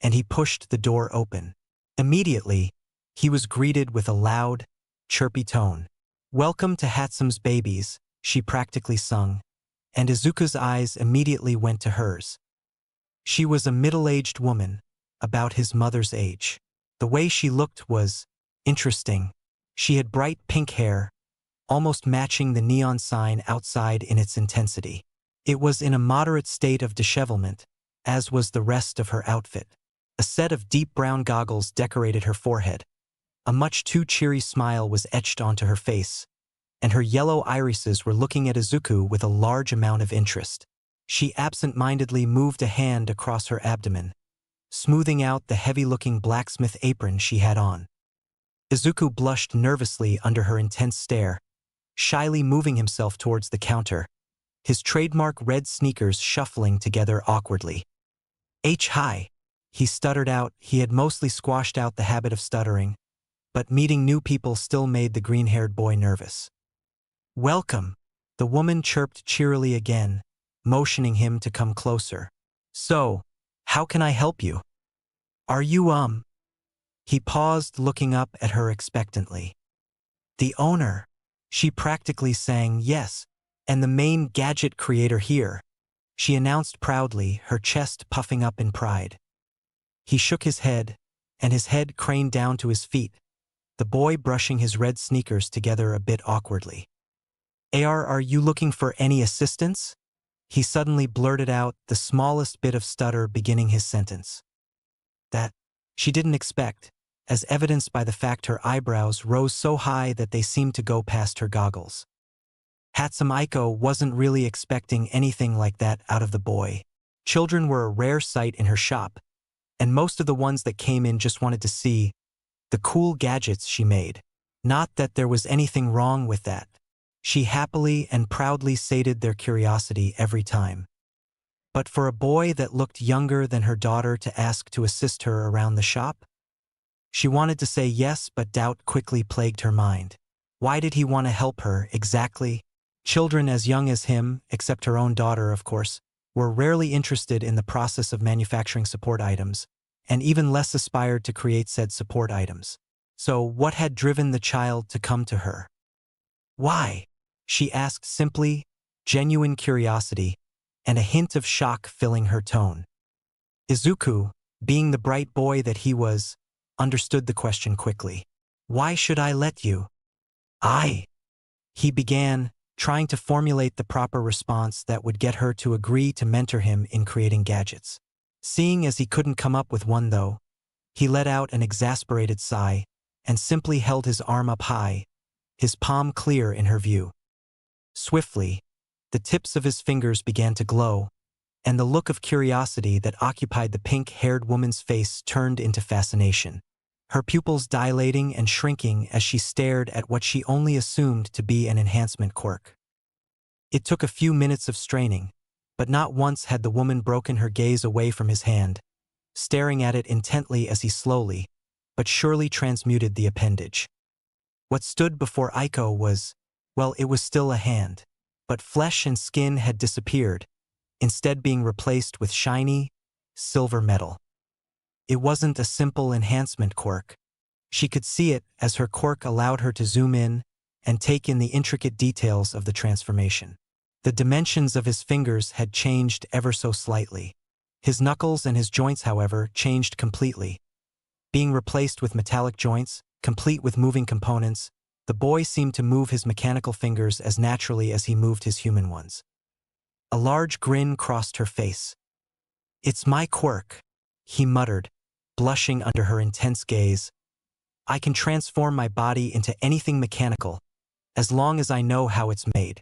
S1: and he pushed the door open. Immediately, he was greeted with a loud, chirpy tone. "Welcome to Hatsum's babies," she practically sung, and Izuku's eyes immediately went to hers. She was a middle-aged woman, about his mother's age. The way she looked was interesting. She had bright pink hair, almost matching the neon sign outside in its intensity. It was in a moderate state of dishevelment, as was the rest of her outfit. A set of deep brown goggles decorated her forehead. A much too cheery smile was etched onto her face, and her yellow irises were looking at Izuku with a large amount of interest. She absent-mindedly moved a hand across her abdomen, smoothing out the heavy-looking blacksmith apron she had on. Izuku blushed nervously under her intense stare, shyly moving himself towards the counter, his trademark red sneakers shuffling together awkwardly. Hi, he stuttered out. He had mostly squashed out the habit of stuttering, but meeting new people still made the green-haired boy nervous. "Welcome," the woman chirped cheerily again, motioning him to come closer. "So, how can I help you? Are you, He paused, looking up at her expectantly. "The owner," she practically sang. "Yes, and the main gadget creator here," she announced proudly, her chest puffing up in pride. He shook his head, and his head craned down to his feet, the boy brushing his red sneakers together a bit awkwardly. Are you looking for any assistance?" He suddenly blurted out, the smallest bit of stutter beginning his sentence. That she didn't expect, as evidenced by the fact her eyebrows rose so high that they seemed to go past her goggles. Hatsum Aiko wasn't really expecting anything like that out of the boy. Children were a rare sight in her shop, and most of the ones that came in just wanted to see the cool gadgets she made. Not that there was anything wrong with that. She happily and proudly sated their curiosity every time. But for a boy that looked younger than her daughter to ask to assist her around the shop? She wanted to say yes, but doubt quickly plagued her mind. Why did he want to help her, exactly? Children as young as him, except her own daughter, of course, were rarely interested in the process of manufacturing support items, and even less aspired to create said support items. So what had driven the child to come to her? "Why?" she asked simply, genuine curiosity, and a hint of shock filling her tone. Izuku, being the bright boy that he was, understood the question quickly. "Why should I let you?" He began, trying to formulate the proper response that would get her to agree to mentor him in creating gadgets. Seeing as he couldn't come up with one though, he let out an exasperated sigh and simply held his arm up high, his palm clear in her view. Swiftly, the tips of his fingers began to glow, and the look of curiosity that occupied the pink-haired woman's face turned into fascination, her pupils dilating and shrinking as she stared at what she only assumed to be an enhancement quirk. It took a few minutes of straining, but not once had the woman broken her gaze away from his hand, staring at it intently as he slowly, but surely transmuted the appendage. What stood before Aiko was, well, it was still a hand. But flesh and skin had disappeared, instead being replaced with shiny, silver metal. It wasn't a simple enhancement quirk. She could see it as her quirk allowed her to zoom in and take in the intricate details of the transformation. The dimensions of his fingers had changed ever so slightly. His knuckles and his joints, however, changed completely. Being replaced with metallic joints, complete with moving components, the boy seemed to move his mechanical fingers as naturally as he moved his human ones. A large grin crossed her face. "It's my quirk," he muttered, blushing under her intense gaze. "I can transform my body into anything mechanical, as long as I know how it's made."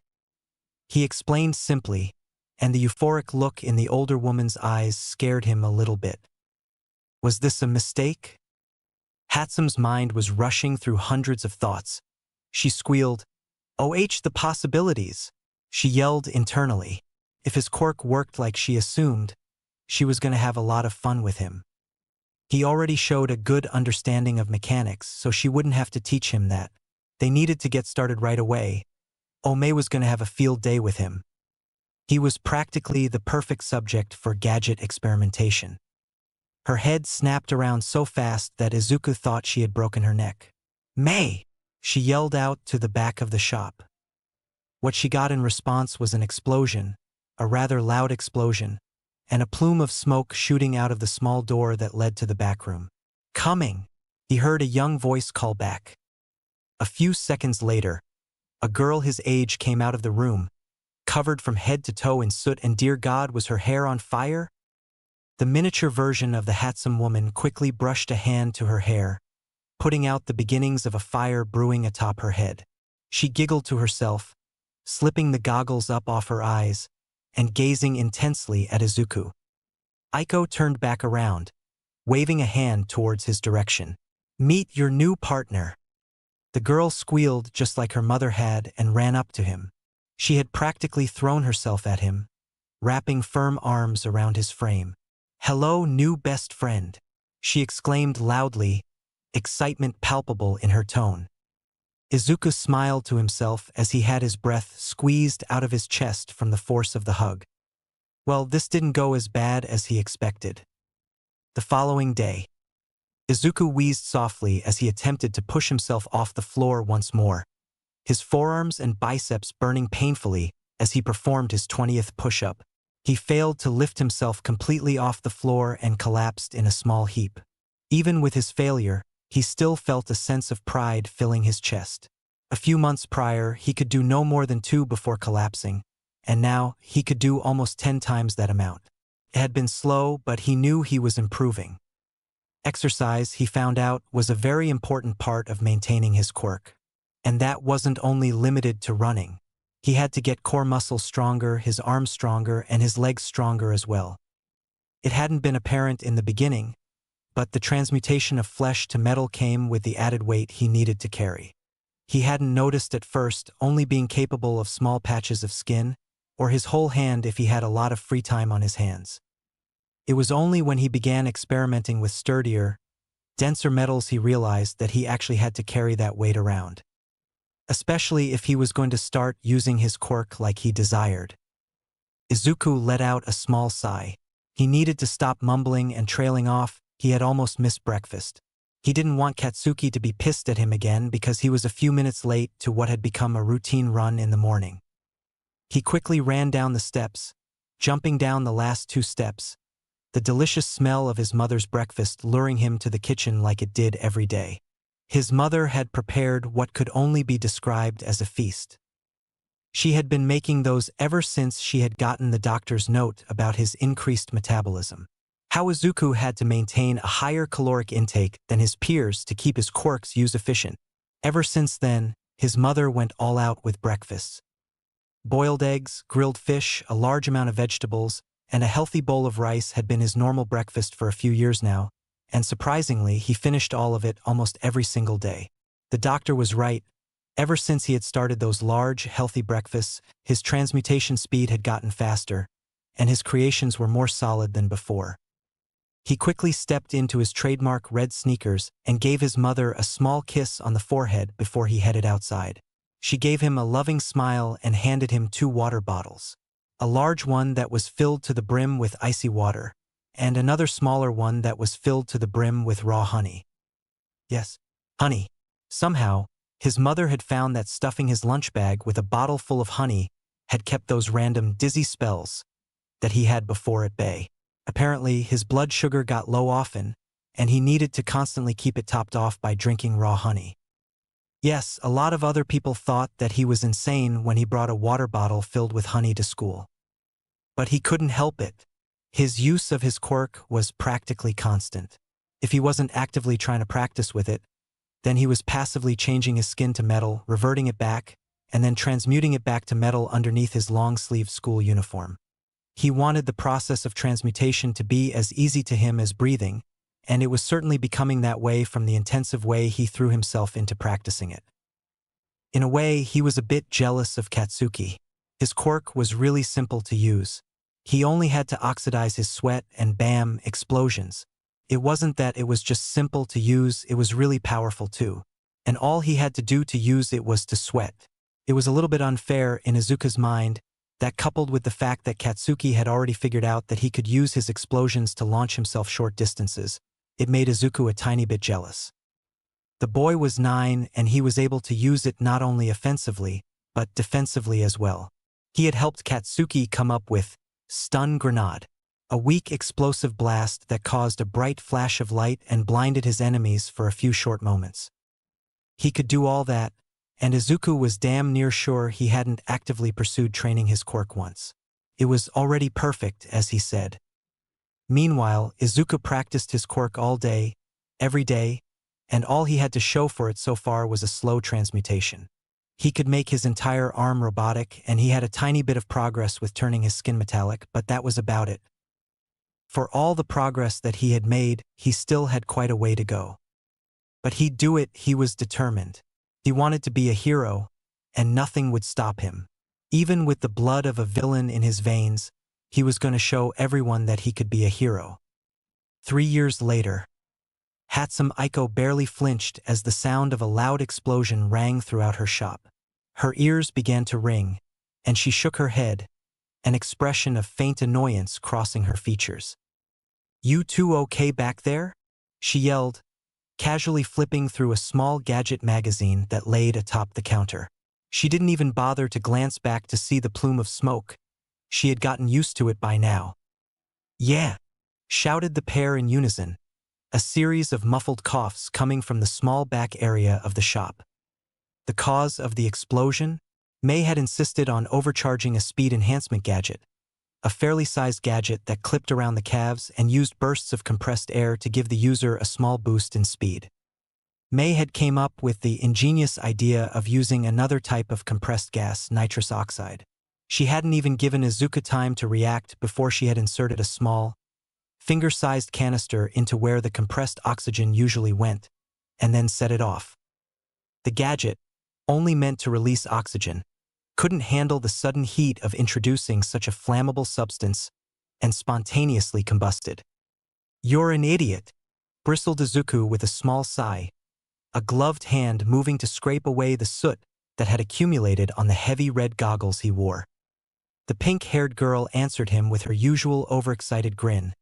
S1: He explained simply, and the euphoric look in the older woman's eyes scared him a little bit. Was this a mistake? Hatsam's mind was rushing through hundreds of thoughts. She squealed, "Oh, the possibilities!" She yelled internally. If his quirk worked like she assumed, she was going to have a lot of fun with him. He already showed a good understanding of mechanics, so she wouldn't have to teach him that. They needed to get started right away. Ome was going to have a field day with him. He was practically the perfect subject for gadget experimentation. Her head snapped around so fast that Izuku thought she had broken her neck. "May!" she yelled out to the back of the shop. What she got in response was an explosion, a rather loud explosion, and a plume of smoke shooting out of the small door that led to the back room. "Coming!" he heard a young voice call back. A few seconds later, a girl his age came out of the room, covered from head to toe in soot, and dear God, was her hair on fire? The miniature version of the handsome woman quickly brushed a hand to her hair, putting out the beginnings of a fire brewing atop her head. She giggled to herself, slipping the goggles up off her eyes, and gazing intensely at Izuku. Aiko turned back around, waving a hand towards his direction. "Meet your new partner." The girl squealed just like her mother had and ran up to him. She had practically thrown herself at him, wrapping firm arms around his frame. "Hello, new best friend," she exclaimed loudly, excitement palpable in her tone. Izuku smiled to himself as he had his breath squeezed out of his chest from the force of the hug. Well, this didn't go as bad as he expected. The following day, Izuku wheezed softly as he attempted to push himself off the floor once more, his forearms and biceps burning painfully as he performed his 20th push-up. He failed to lift himself completely off the floor and collapsed in a small heap. Even with his failure, he still felt a sense of pride filling his chest. A few months prior, he could do no more than 2 before collapsing, and now he could do almost 10 times that amount. It had been slow, but he knew he was improving. Exercise, he found out, was a very important part of maintaining his quirk. And that wasn't only limited to running. He had to get core muscles stronger, his arms stronger, and his legs stronger as well. It hadn't been apparent in the beginning, but the transmutation of flesh to metal came with the added weight he needed to carry. He hadn't noticed at first, only being capable of small patches of skin, or his whole hand if he had a lot of free time on his hands. It was only when he began experimenting with sturdier, denser metals he realized that he actually had to carry that weight around. Especially if he was going to start using his quirk like he desired. Izuku let out a small sigh. He needed to stop mumbling and trailing off. He had almost missed breakfast. He didn't want Katsuki to be pissed at him again because he was a few minutes late to what had become a routine run in the morning. He quickly ran down the steps, jumping down the last 2 steps, the delicious smell of his mother's breakfast luring him to the kitchen like it did every day. His mother had prepared what could only be described as a feast. She had been making those ever since she had gotten the doctor's note about his increased metabolism. How Izuku had to maintain a higher caloric intake than his peers to keep his quirks use efficient. Ever since then, his mother went all out with breakfasts. Boiled eggs, grilled fish, a large amount of vegetables, and a healthy bowl of rice had been his normal breakfast for a few years now, and surprisingly, he finished all of it almost every single day. The doctor was right. Ever since he had started those large, healthy breakfasts, his transmutation speed had gotten faster, and his creations were more solid than before. He quickly stepped into his trademark red sneakers and gave his mother a small kiss on the forehead before he headed outside. She gave him a loving smile and handed him 2 water bottles. A large one that was filled to the brim with icy water, and another smaller one that was filled to the brim with raw honey. Yes, honey. Somehow, his mother had found that stuffing his lunch bag with a bottle full of honey had kept those random dizzy spells that he had before at bay. Apparently, his blood sugar got low often, and he needed to constantly keep it topped off by drinking raw honey. Yes, a lot of other people thought that he was insane when he brought a water bottle filled with honey to school. But he couldn't help it. His use of his quirk was practically constant. If he wasn't actively trying to practice with it, then he was passively changing his skin to metal, reverting it back, and then transmuting it back to metal underneath his long-sleeved school uniform. He wanted the process of transmutation to be as easy to him as breathing, and it was certainly becoming that way from the intensive way he threw himself into practicing it. In a way, he was a bit jealous of Katsuki. His quirk was really simple to use. He only had to oxidize his sweat and bam, explosions. It wasn't that it was just simple to use, it was really powerful too. And all he had to do to use it was to sweat. It was a little bit unfair in Izuku's mind, that coupled with the fact that Katsuki had already figured out that he could use his explosions to launch himself short distances, it made Izuku a tiny bit jealous. The boy was 9 and he was able to use it not only offensively, but defensively as well. He had helped Katsuki come up with Stun Grenade, a weak explosive blast that caused a bright flash of light and blinded his enemies for a few short moments. He could do all that, and Izuku was damn near sure he hadn't actively pursued training his quirk once. It was already perfect, as he said. Meanwhile, Izuku practiced his quirk all day, every day, and all he had to show for it so far was a slow transmutation. He could make his entire arm robotic, and he had a tiny bit of progress with turning his skin metallic, but that was about it. For all the progress that he had made, he still had quite a way to go. But he'd do it, he was determined. He wanted to be a hero, and nothing would stop him. Even with the blood of a villain in his veins, he was going to show everyone that he could be a hero. 3 years later, Hatsum Aiko barely flinched as the sound of a loud explosion rang throughout her shop. Her ears began to ring, and she shook her head, an expression of faint annoyance crossing her features. "You two okay back there?" she yelled, casually flipping through a small gadget magazine that laid atop the counter. She didn't even bother to glance back to see the plume of smoke. She had gotten used to it by now. "Yeah!" shouted the pair in unison, a series of muffled coughs coming from the small back area of the shop. The cause of the explosion? May had insisted on overcharging a speed enhancement gadget, a fairly sized gadget that clipped around the calves and used bursts of compressed air to give the user a small boost in speed. May had came up with the ingenious idea of using another type of compressed gas, nitrous oxide. She hadn't even given Izuku time to react before she had inserted a small, finger-sized canister into where the compressed oxygen usually went, and then set it off. The gadget, only meant to release oxygen, couldn't handle the sudden heat of introducing such a flammable substance and spontaneously combusted. "You're an idiot," bristled Izuku with a small sigh, a gloved hand moving to scrape away the soot that had accumulated on the heavy red goggles he wore. The pink-haired girl answered him with her usual overexcited grin,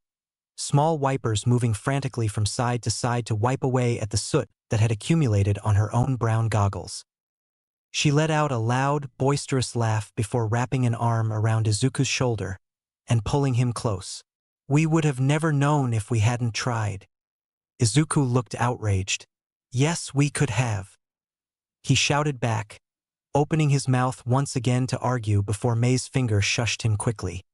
S1: small wipers moving frantically from side to side to wipe away at the soot that had accumulated on her own brown goggles. She let out a loud, boisterous laugh before wrapping an arm around Izuku's shoulder and pulling him close. "We would have never known if we hadn't tried." Izuku looked outraged. "Yes, we could have," he shouted back, opening his mouth once again to argue before May's finger shushed him quickly.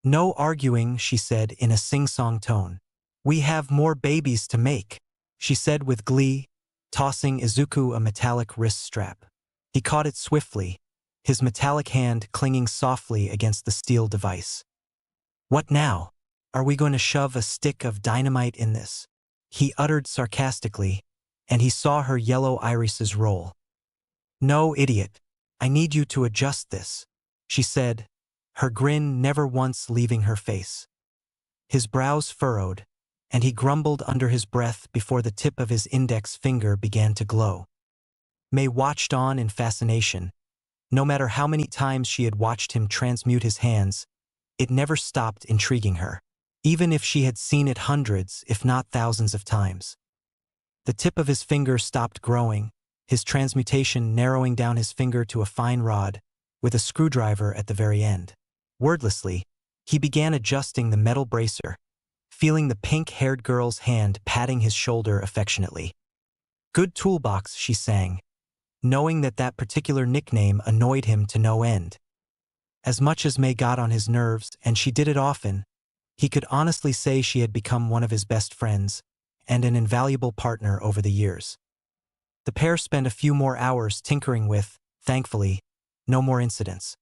S1: "No arguing," she said in a sing-song tone. "We have more babies to make," she said with glee, tossing Izuku a metallic wrist strap. He caught it swiftly, his metallic hand clinging softly against the steel device. "What now? Are we going to shove a stick of dynamite in this?" he uttered sarcastically, and he saw her yellow irises roll. "No, idiot. I need you to adjust this," she said, her grin never once leaving her face. His brows furrowed, and he grumbled under his breath before the tip of his index finger began to glow. May watched on in fascination. No matter how many times she had watched him transmute his hands, it never stopped intriguing her, even if she had seen it hundreds, if not thousands of times. The tip of his finger stopped growing, his transmutation narrowing down his finger to a fine rod, with a screwdriver at the very end. Wordlessly, he began adjusting the metal bracer, feeling the pink-haired girl's hand patting his shoulder affectionately. "Good toolbox," she sang, knowing that that particular nickname annoyed him to no end. As much as May got on his nerves, and she did it often, he could honestly say she had become one of his best friends, and an invaluable partner over the years. The pair spent a few more hours tinkering with, thankfully, no more incidents.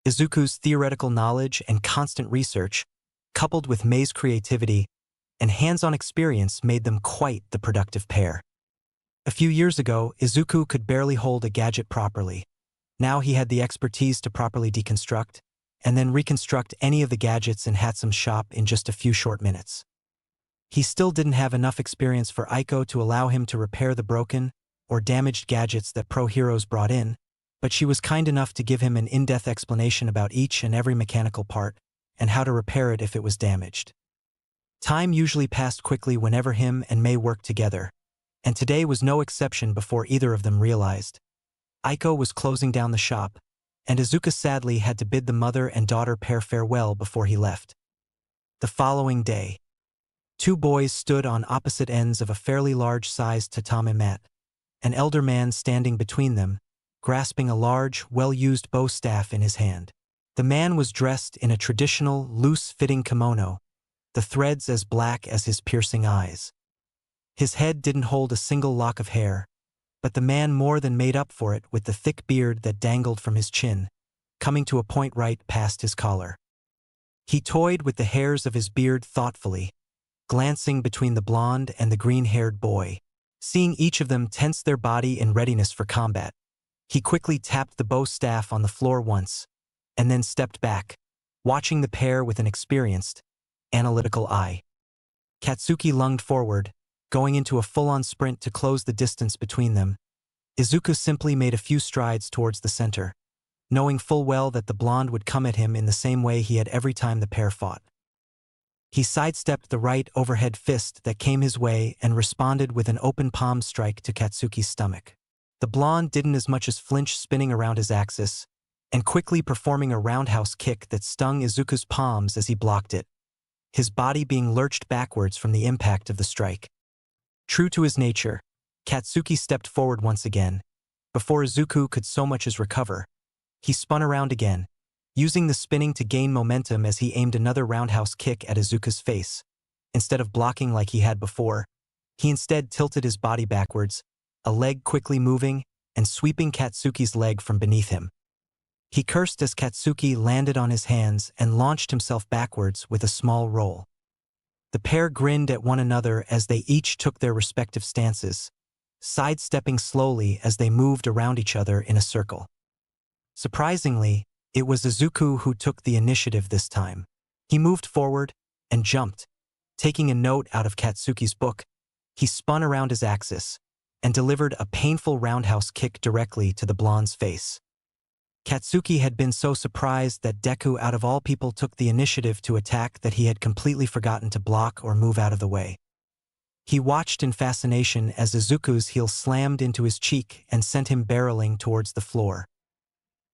S1: Izuku's theoretical knowledge and constant research, coupled with May's creativity and hands-on experience, made them quite the productive pair. A few years ago, Izuku could barely hold a gadget properly. Now he had the expertise to properly deconstruct and then reconstruct any of the gadgets in Hatsam's shop in just a few short minutes. He still didn't have enough experience for Aiko to allow him to repair the broken or damaged gadgets that pro heroes brought in, but she was kind enough to give him an in-depth explanation about each and every mechanical part and how to repair it if it was damaged. Time usually passed quickly whenever him and May worked together, and today was no exception before either of them realized. Aiko was closing down the shop, and Izuku sadly had to bid the mother and daughter pair farewell before he left. The following day, two boys stood on opposite ends of a fairly large-sized tatami mat, an elder man standing between them, grasping a large, well-used bow staff in his hand. The man was dressed in a traditional, loose-fitting kimono, the threads as black as his piercing eyes. His head didn't hold a single lock of hair, but the man more than made up for it with the thick beard that dangled from his chin, coming to a point right past his collar. He toyed with the hairs of his beard thoughtfully, glancing between the blonde and the green-haired boy. Seeing each of them tense their body in readiness for combat, he quickly tapped the bow staff on the floor once, and then stepped back, watching the pair with an experienced, analytical eye. Katsuki lunged forward, going into a full-on sprint to close the distance between them. Izuku simply made a few strides towards the center, knowing full well that the blonde would come at him in the same way he had every time the pair fought. He sidestepped the right overhead fist that came his way and responded with an open palm strike to Katsuki's stomach. The blonde didn't as much as flinch, spinning around his axis, and quickly performing a roundhouse kick that stung Izuku's palms as he blocked it, his body being lurched backwards from the impact of the strike. True to his nature, Katsuki stepped forward once again. Before Izuku could so much as recover, he spun around again, using the spinning to gain momentum as he aimed another roundhouse kick at Izuku's face. Instead of blocking like he had before, he instead tilted his body backwards, a leg quickly moving and sweeping Katsuki's leg from beneath him. He cursed as Katsuki landed on his hands and launched himself backwards with a small roll. The pair grinned at one another as they each took their respective stances, sidestepping slowly as they moved around each other in a circle. Surprisingly, it was Izuku who took the initiative this time. He moved forward and jumped. Taking a note out of Katsuki's book, he spun around his axis and delivered a painful roundhouse kick directly to the blonde's face. Katsuki had been so surprised that Deku out of all people took the initiative to attack that he had completely forgotten to block or move out of the way. He watched in fascination as Izuku's heel slammed into his cheek and sent him barreling towards the floor.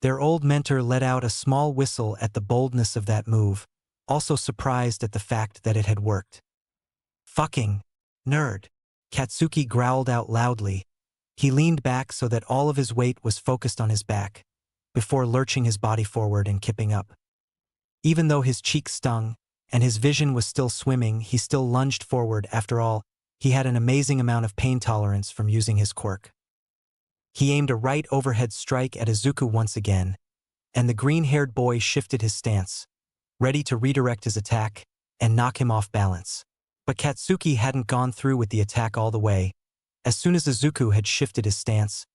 S1: Their old mentor let out a small whistle at the boldness of that move, also surprised at the fact that it had worked. "Fucking nerd," Katsuki growled out loudly. He leaned back so that all of his weight was focused on his back, before lurching his body forward and kipping up. Even though his cheek stung and his vision was still swimming, he still lunged forward. After all, he had an amazing amount of pain tolerance from using his quirk. He aimed a right overhead strike at Izuku once again, and the green-haired boy shifted his stance, ready to redirect his attack and knock him off balance. But Katsuki hadn't gone through with the attack all the way. As soon as Izuku had shifted his stance,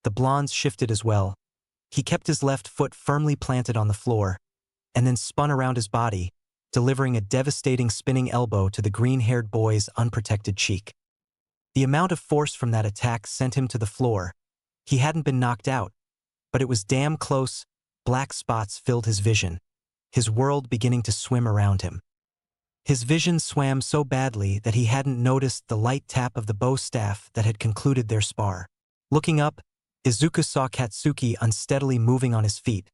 S1: the blonde's shifted as well. He kept his left foot firmly planted on the floor, and then spun around his body, delivering a devastating spinning elbow to the green-haired boy's unprotected cheek. The amount of force from that attack sent him to the floor. He hadn't been knocked out, but it was damn close. Black spots filled his vision, his world beginning to swim around him. His vision swam so badly that he hadn't noticed the light tap of the bow staff that had concluded their spar. Looking up, Izuku saw Katsuki unsteadily moving on his feet,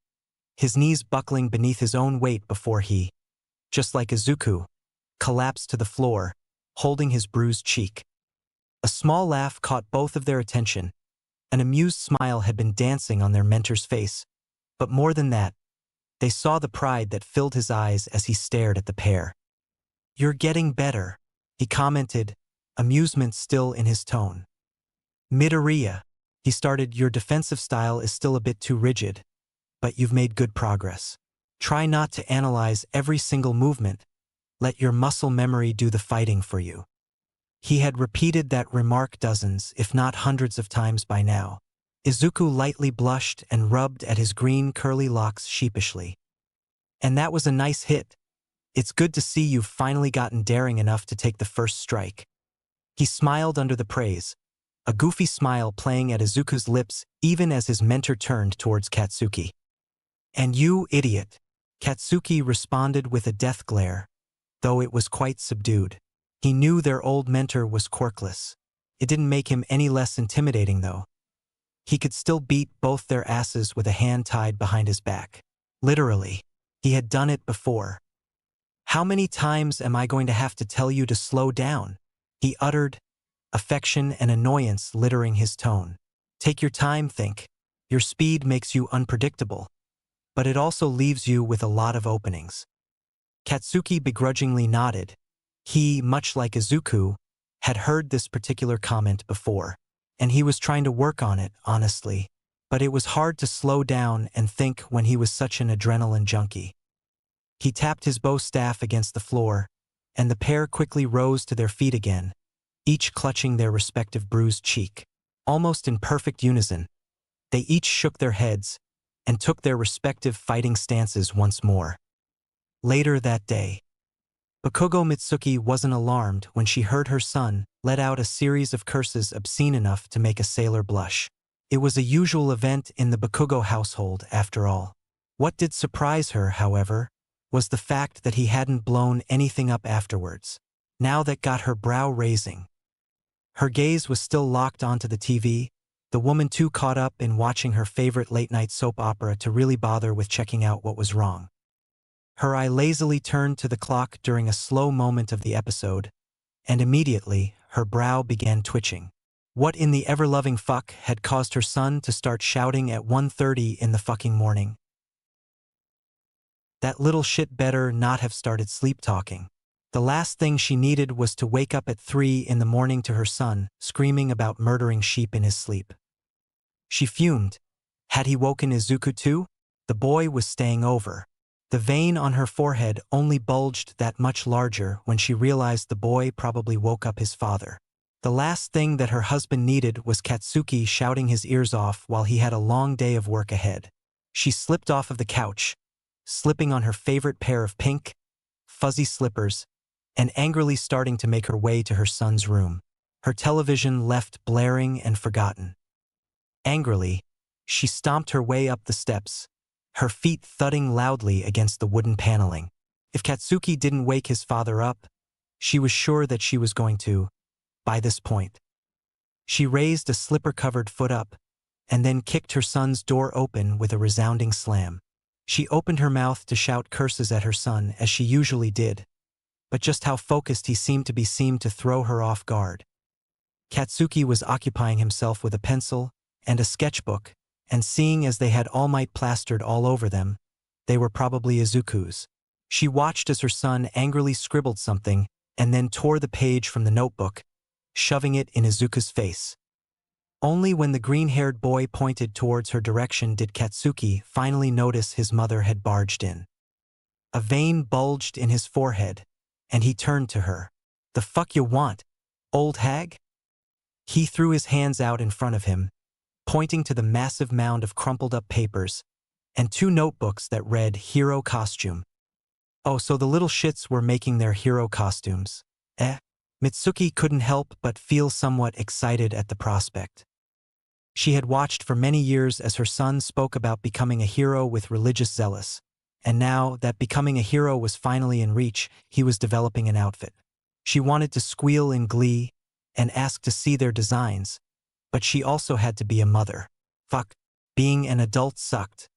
S1: his knees buckling beneath his own weight before he, just like Izuku, collapsed to the floor, holding his bruised cheek. A small laugh caught both of their attention. An amused smile had been dancing on their mentor's face, but more than that, they saw the pride that filled his eyes as he stared at the pair. "You're getting better," he commented, amusement still in his tone. "Midoriya," he started, "your defensive style is still a bit too rigid, but you've made good progress. Try not to analyze every single movement. Let your muscle memory do the fighting for you." He had repeated that remark dozens, if not hundreds of times by now. Izuku lightly blushed and rubbed at his green curly locks sheepishly. "And that was a nice hit. It's good to see you've finally gotten daring enough to take the first strike." He smiled under the praise, a goofy smile playing at Izuku's lips even as his mentor turned towards Katsuki. "And you, idiot," Katsuki responded with a death glare, though it was quite subdued. He knew their old mentor was quirkless. It didn't make him any less intimidating, though. He could still beat both their asses with a hand tied behind his back. Literally, he had done it before. "How many times am I going to have to tell you to slow down?" he uttered, affection and annoyance littering his tone. "Take your time, think. Your speed makes you unpredictable, but it also leaves you with a lot of openings." Katsuki begrudgingly nodded. He, much like Izuku, had heard this particular comment before, and he was trying to work on it, honestly, but it was hard to slow down and think when he was such an adrenaline junkie. He tapped his bow staff against the floor, and the pair quickly rose to their feet again, each clutching their respective bruised cheek. Almost in perfect unison, they each shook their heads and took their respective fighting stances once more. Later that day, Bakugo Mitsuki wasn't alarmed when she heard her son let out a series of curses obscene enough to make a sailor blush. It was a usual event in the Bakugo household, after all. What did surprise her, however, was the fact that he hadn't blown anything up afterwards. Now that got her brow raising. Her gaze was still locked onto the TV, the woman too caught up in watching her favorite late-night soap opera to really bother with checking out what was wrong. Her eye lazily turned to the clock during a slow moment of the episode, and immediately her brow began twitching. What in the ever-loving fuck had caused her son to start shouting at 1:30 in the fucking morning? That little shit better not have started sleep-talking. The last thing she needed was to wake up at 3 in the morning to her son screaming about murdering sheep in his sleep. She fumed. Had he woken Izuku too? The boy was staying over. The vein on her forehead only bulged that much larger when she realized the boy probably woke up his father. The last thing that her husband needed was Katsuki shouting his ears off while he had a long day of work ahead. She slipped off of the couch, slipping on her favorite pair of pink, fuzzy slippers, and angrily starting to make her way to her son's room. Her television left blaring and forgotten. Angrily, she stomped her way up the steps, her feet thudding loudly against the wooden paneling. If Katsuki didn't wake his father up, she was sure that she was going to, by this point. She raised a slipper-covered foot up, and then kicked her son's door open with a resounding slam. She opened her mouth to shout curses at her son as she usually did, but just how focused he seemed to throw her off guard. Katsuki was occupying himself with a pencil and a sketchbook, and seeing as they had All Might plastered all over them, they were probably Izuku's. She watched as her son angrily scribbled something and then tore the page from the notebook, shoving it in Izuku's face. Only when the green-haired boy pointed towards her direction did Katsuki finally notice his mother had barged in. A vein bulged in his forehead, and he turned to her. "The fuck you want, old hag?" He threw his hands out in front of him, pointing to the massive mound of crumpled-up papers and 2 notebooks that read Hero Costume. Oh, so the little shits were making their hero costumes. Eh? Mitsuki couldn't help but feel somewhat excited at the prospect. She had watched for many years as her son spoke about becoming a hero with religious zealous, and now that becoming a hero was finally in reach, he was developing an outfit. She wanted to squeal in glee and ask to see their designs, but she also had to be a mother. Fuck, being an adult sucked.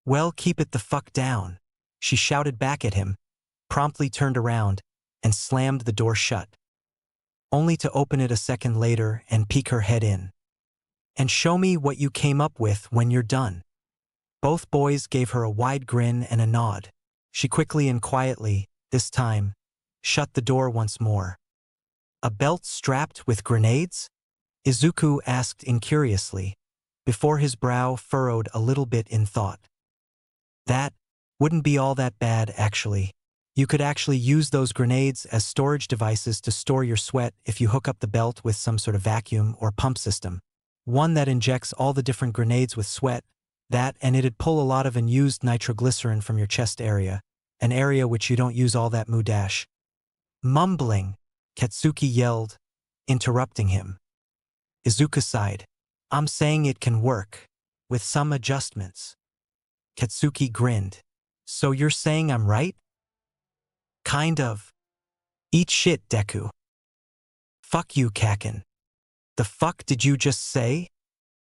S1: Well, keep it the fuck down, she shouted back at him, promptly turned around, and slammed the door shut, only to open it a second later and peek her head in. And show me what you came up with when you're done. Both boys gave her a wide grin and a nod. She quickly and quietly, this time, shut the door once more. A belt strapped with grenades? Izuku asked incuriously, before his brow furrowed a little bit in thought. That wouldn't be all that bad, actually. You could actually use those grenades as storage devices to store your sweat if you hook up the belt with some sort of vacuum or pump system. One that injects all the different grenades with sweat, and it'd pull a lot of unused nitroglycerin from your chest area, an area which you don't use all that dash. Mumbling, Katsuki yelled, interrupting him. Izuku sighed. I'm saying it can work, with some adjustments. Katsuki grinned. So you're saying I'm right? Kind of. Eat shit, Deku. Fuck you, Kaken. The fuck did you just say?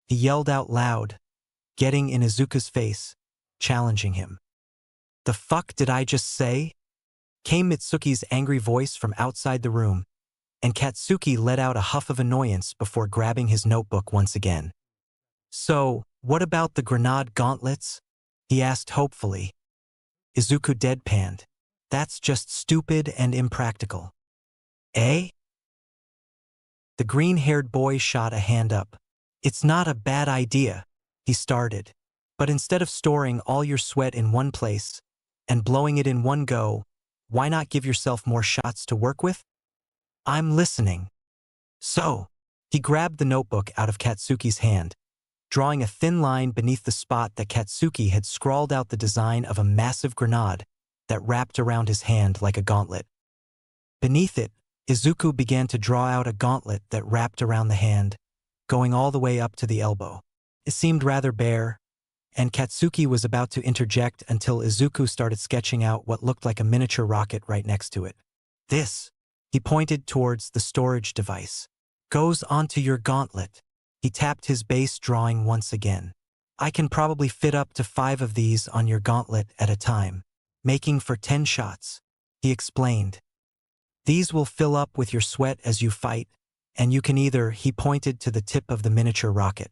S1: He yelled out loud, getting in Izuku's face, challenging him. The fuck did I just say? Came Mitsuki's angry voice from outside the room, and Katsuki let out a huff of annoyance before grabbing his notebook once again. So, what about the grenade gauntlets? He asked hopefully. Izuku deadpanned. That's just stupid and impractical. Eh? The green-haired boy shot a hand up. It's not a bad idea, he started. But instead of storing all your sweat in one place and blowing it in one go, why not give yourself more shots to work with? I'm listening. So, he grabbed the notebook out of Katsuki's hand, drawing a thin line beneath the spot that Katsuki had scrawled out the design of a massive grenade that wrapped around his hand like a gauntlet. Beneath it, Izuku began to draw out a gauntlet that wrapped around the hand, going all the way up to the elbow. It seemed rather bare, and Katsuki was about to interject until Izuku started sketching out what looked like a miniature rocket right next to it. This, he pointed towards the storage device, goes onto your gauntlet. He tapped his base drawing once again. I can probably fit up to 5 of these on your gauntlet at a time, making for 10 shots, he explained. These will fill up with your sweat as you fight, and you can either, he pointed to the tip of the miniature rocket,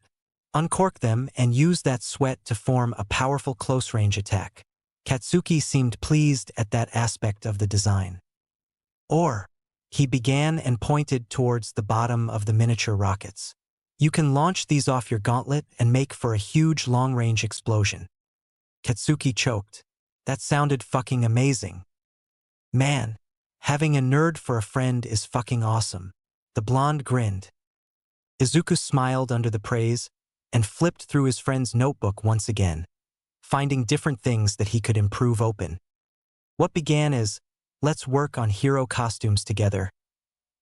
S1: uncork them and use that sweat to form a powerful close-range attack. Katsuki seemed pleased at that aspect of the design. Or, he began and pointed towards the bottom of the miniature rockets. You can launch these off your gauntlet and make for a huge long-range explosion. Katsuki choked. That sounded fucking amazing. Man, having a nerd for a friend is fucking awesome. The blonde grinned. Izuku smiled under the praise and flipped through his friend's notebook once again, finding different things that he could improve open. What began as, let's work on hero costumes together,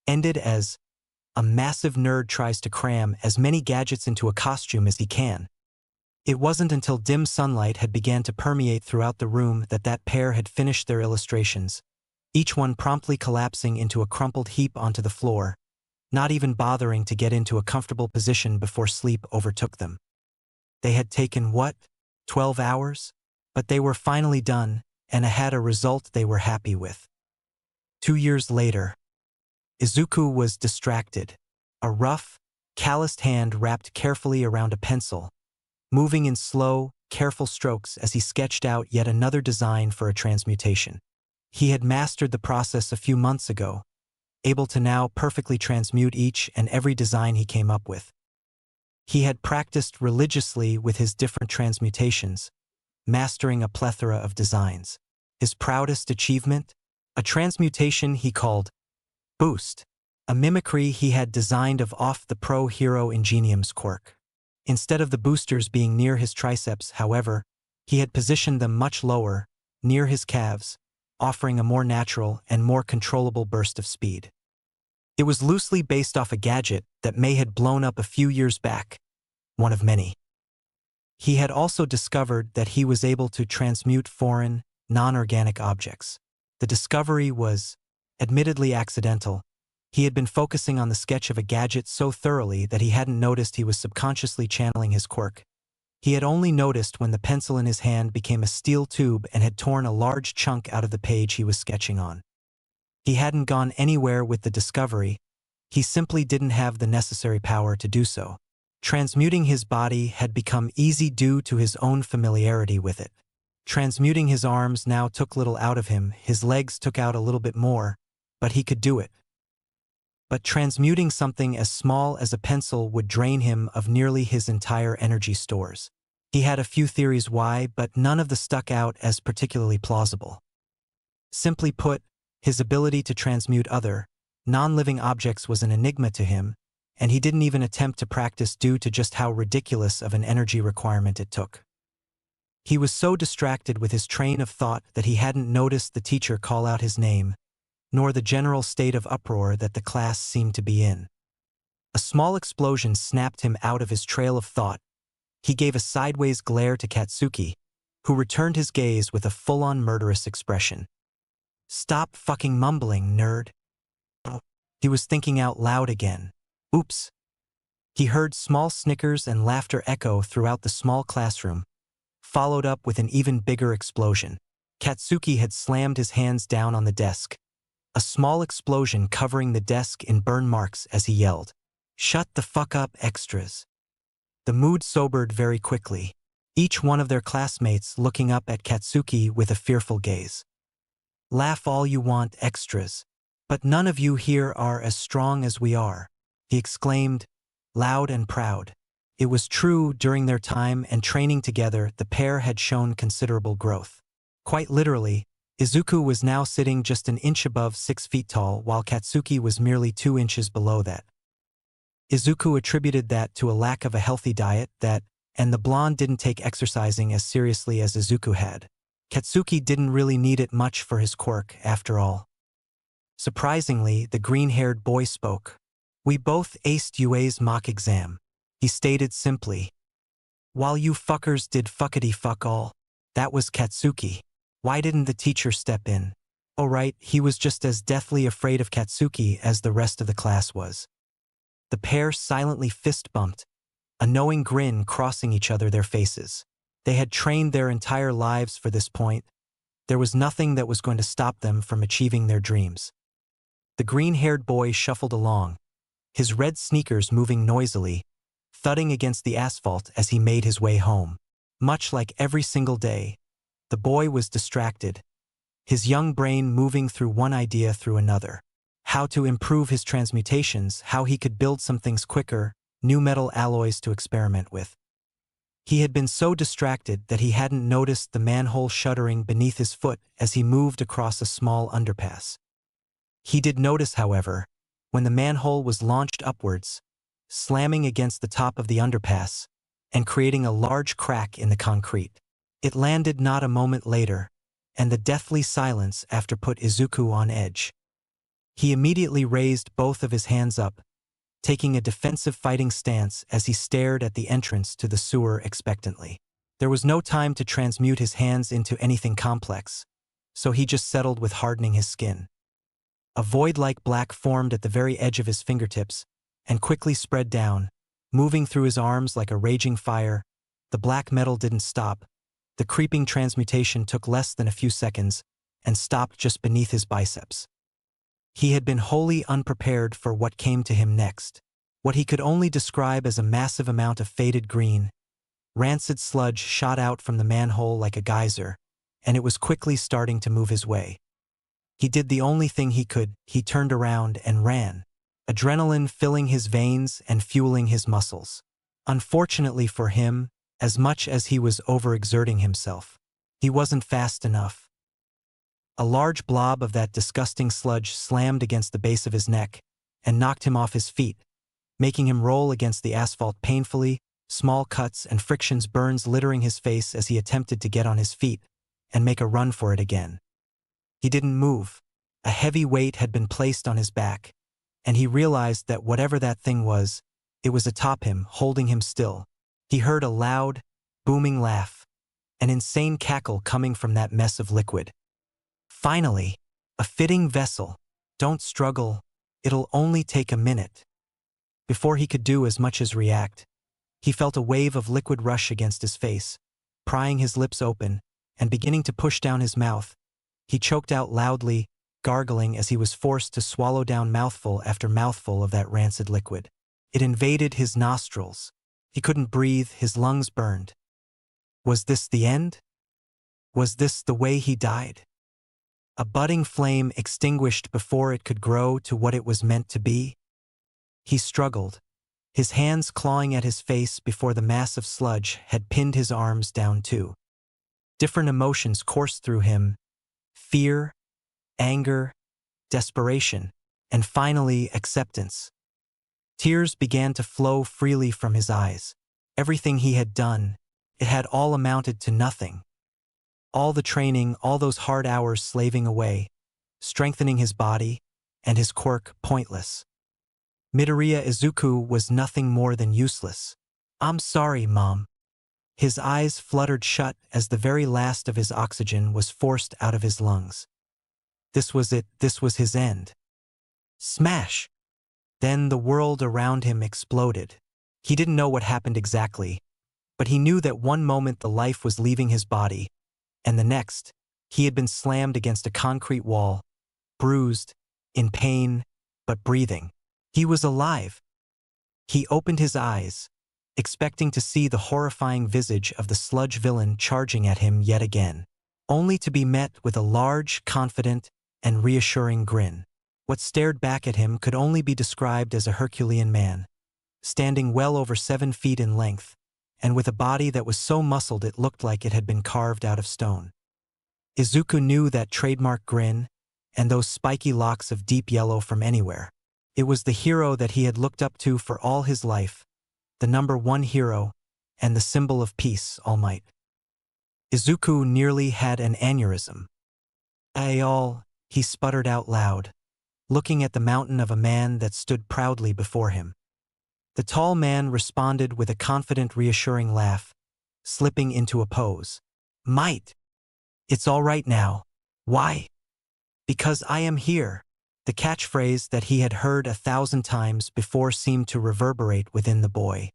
S1: ended as, a massive nerd tries to cram as many gadgets into a costume as he can. It wasn't until dim sunlight had begun to permeate throughout the room that pair had finished their illustrations, each one promptly collapsing into a crumpled heap onto the floor, not even bothering to get into a comfortable position before sleep overtook them. They had taken, 12 hours? But they were finally done, and had a result they were happy with. 2 years later, Izuku was distracted, a rough, calloused hand wrapped carefully around a pencil, moving in slow, careful strokes as he sketched out yet another design for a transmutation. He had mastered the process a few months ago, able to now perfectly transmute each and every design he came up with. He had practiced religiously with his different transmutations, mastering a plethora of designs. His proudest achievement? A transmutation he called Boost, a mimicry he had designed of the pro hero Ingenium's Quirk. Instead of the boosters being near his triceps, however, he had positioned them much lower, near his calves, offering a more natural and more controllable burst of speed. It was loosely based off a gadget that May had blown up a few years back, one of many. He had also discovered that he was able to transmute foreign, non-organic objects. The discovery was, admittedly accidental. He had been focusing on the sketch of a gadget so thoroughly that he hadn't noticed he was subconsciously channeling his quirk. He had only noticed when the pencil in his hand became a steel tube and had torn a large chunk out of the page he was sketching on. He hadn't gone anywhere with the discovery. He simply didn't have the necessary power to do so. Transmuting his body had become easy due to his own familiarity with it. Transmuting his arms now took little out of him, his legs took out a little bit more, but he could do it. But transmuting something as small as a pencil would drain him of nearly his entire energy stores. He had a few theories why, but none of them stuck out as particularly plausible. Simply put, his ability to transmute other, non-living objects was an enigma to him, and he didn't even attempt to practice due to just how ridiculous of an energy requirement it took. He was so distracted with his train of thought that he hadn't noticed the teacher call out his name, nor the general state of uproar that the class seemed to be in. A small explosion snapped him out of his trail of thought. He gave a sideways glare to Katsuki, who returned his gaze with a full-on murderous expression. "Stop fucking mumbling, nerd." He was thinking out loud again. Oops. He heard small snickers and laughter echo throughout the small classroom, followed up with an even bigger explosion. Katsuki had slammed his hands down on the desk, a small explosion covering the desk in burn marks as he yelled, "Shut the fuck up, extras." The mood sobered very quickly, each one of their classmates looking up at Katsuki with a fearful gaze. "Laugh all you want, extras, but none of you here are as strong as we are," he exclaimed, loud and proud. It was true, during their time and training together, the pair had shown considerable growth. Quite literally, Izuku was now sitting just an inch above 6 feet tall, while Katsuki was merely 2 inches below that. Izuku attributed that to a lack of a healthy diet, and the blonde didn't take exercising as seriously as Izuku had. Katsuki didn't really need it much for his quirk, after all. Surprisingly, the green-haired boy spoke. "We both aced UA's mock exam," he stated simply. "While you fuckers did fuckity fuck all." That was Katsuki. Why didn't the teacher step in? Oh right, he was just as deathly afraid of Katsuki as the rest of the class was. The pair silently fist-bumped, a knowing grin crossing each other their faces. They had trained their entire lives for this point. There was nothing that was going to stop them from achieving their dreams. The green-haired boy shuffled along, his red sneakers moving noisily, thudding against the asphalt as he made his way home. Much like every single day, the boy was distracted, his young brain moving through one idea through another. How to improve his transmutations, how he could build some things quicker, new metal alloys to experiment with. He had been so distracted that he hadn't noticed the manhole shuddering beneath his foot as he moved across a small underpass. He did notice, however, when the manhole was launched upwards, slamming against the top of the underpass and creating a large crack in the concrete. It landed not a moment later, and the deathly silence after put Izuku on edge. He immediately raised both of his hands up, taking a defensive fighting stance as he stared at the entrance to the sewer expectantly. There was no time to transmute his hands into anything complex, so he just settled with hardening his skin. A void-like black formed at the very edge of his fingertips and quickly spread down, moving through his arms like a raging fire. The black metal didn't stop. The creeping transmutation took less than a few seconds and stopped just beneath his biceps. He had been wholly unprepared for what came to him next. What he could only describe as a massive amount of faded green, rancid sludge shot out from the manhole like a geyser, and it was quickly starting to move his way. He did the only thing he could. He turned around and ran, adrenaline filling his veins and fueling his muscles. Unfortunately for him, as much as he was overexerting himself, he wasn't fast enough. A large blob of that disgusting sludge slammed against the base of his neck and knocked him off his feet, making him roll against the asphalt painfully, small cuts and frictions burns littering his face as he attempted to get on his feet and make a run for it again. He didn't move. A heavy weight had been placed on his back, and he realized that whatever that thing was, it was atop him, holding him still. He heard a loud, booming laugh, an insane cackle coming from that mess of liquid. Finally, a fitting vessel. Don't struggle, it'll only take a minute. Before he could do as much as react, he felt a wave of liquid rush against his face, prying his lips open and beginning to push down his mouth. He choked out loudly, gargling as he was forced to swallow down mouthful after mouthful of that rancid liquid. It invaded his nostrils. He couldn't breathe, his lungs burned. Was this the end? Was this the way he died? A budding flame extinguished before it could grow to what it was meant to be? He struggled, his hands clawing at his face before the mass of sludge had pinned his arms down too. Different emotions coursed through him: fear, anger, desperation, and finally acceptance. Tears began to flow freely from his eyes. Everything he had done, it had all amounted to nothing. All the training, all those hard hours slaving away, strengthening his body, and his quirk pointless. Midoriya Izuku was nothing more than useless. "I'm sorry, Mom." His eyes fluttered shut as the very last of his oxygen was forced out of his lungs. This was it, this was his end. Smash! Then the world around him exploded. He didn't know what happened exactly, but he knew that one moment the life was leaving his body, and the next, he had been slammed against a concrete wall, bruised, in pain, but breathing. He was alive. He opened his eyes, expecting to see the horrifying visage of the sludge villain charging at him yet again, only to be met with a large, confident, and reassuring grin. What stared back at him could only be described as a Herculean man, standing well over 7 feet in length, and with a body that was so muscled it looked like it had been carved out of stone. Izuku knew that trademark grin, and those spiky locks of deep yellow from anywhere. It was the hero that he had looked up to for all his life, the #1 hero, and the symbol of peace, All Might. Izuku nearly had an aneurysm. "Ayol," he sputtered out loud, looking at the mountain of a man that stood proudly before him. The tall man responded with a confident, reassuring laugh, slipping into a pose. "Might. It's all right now. Why? Because I am here." The catchphrase that he had heard 1,000 times before seemed to reverberate within the boy.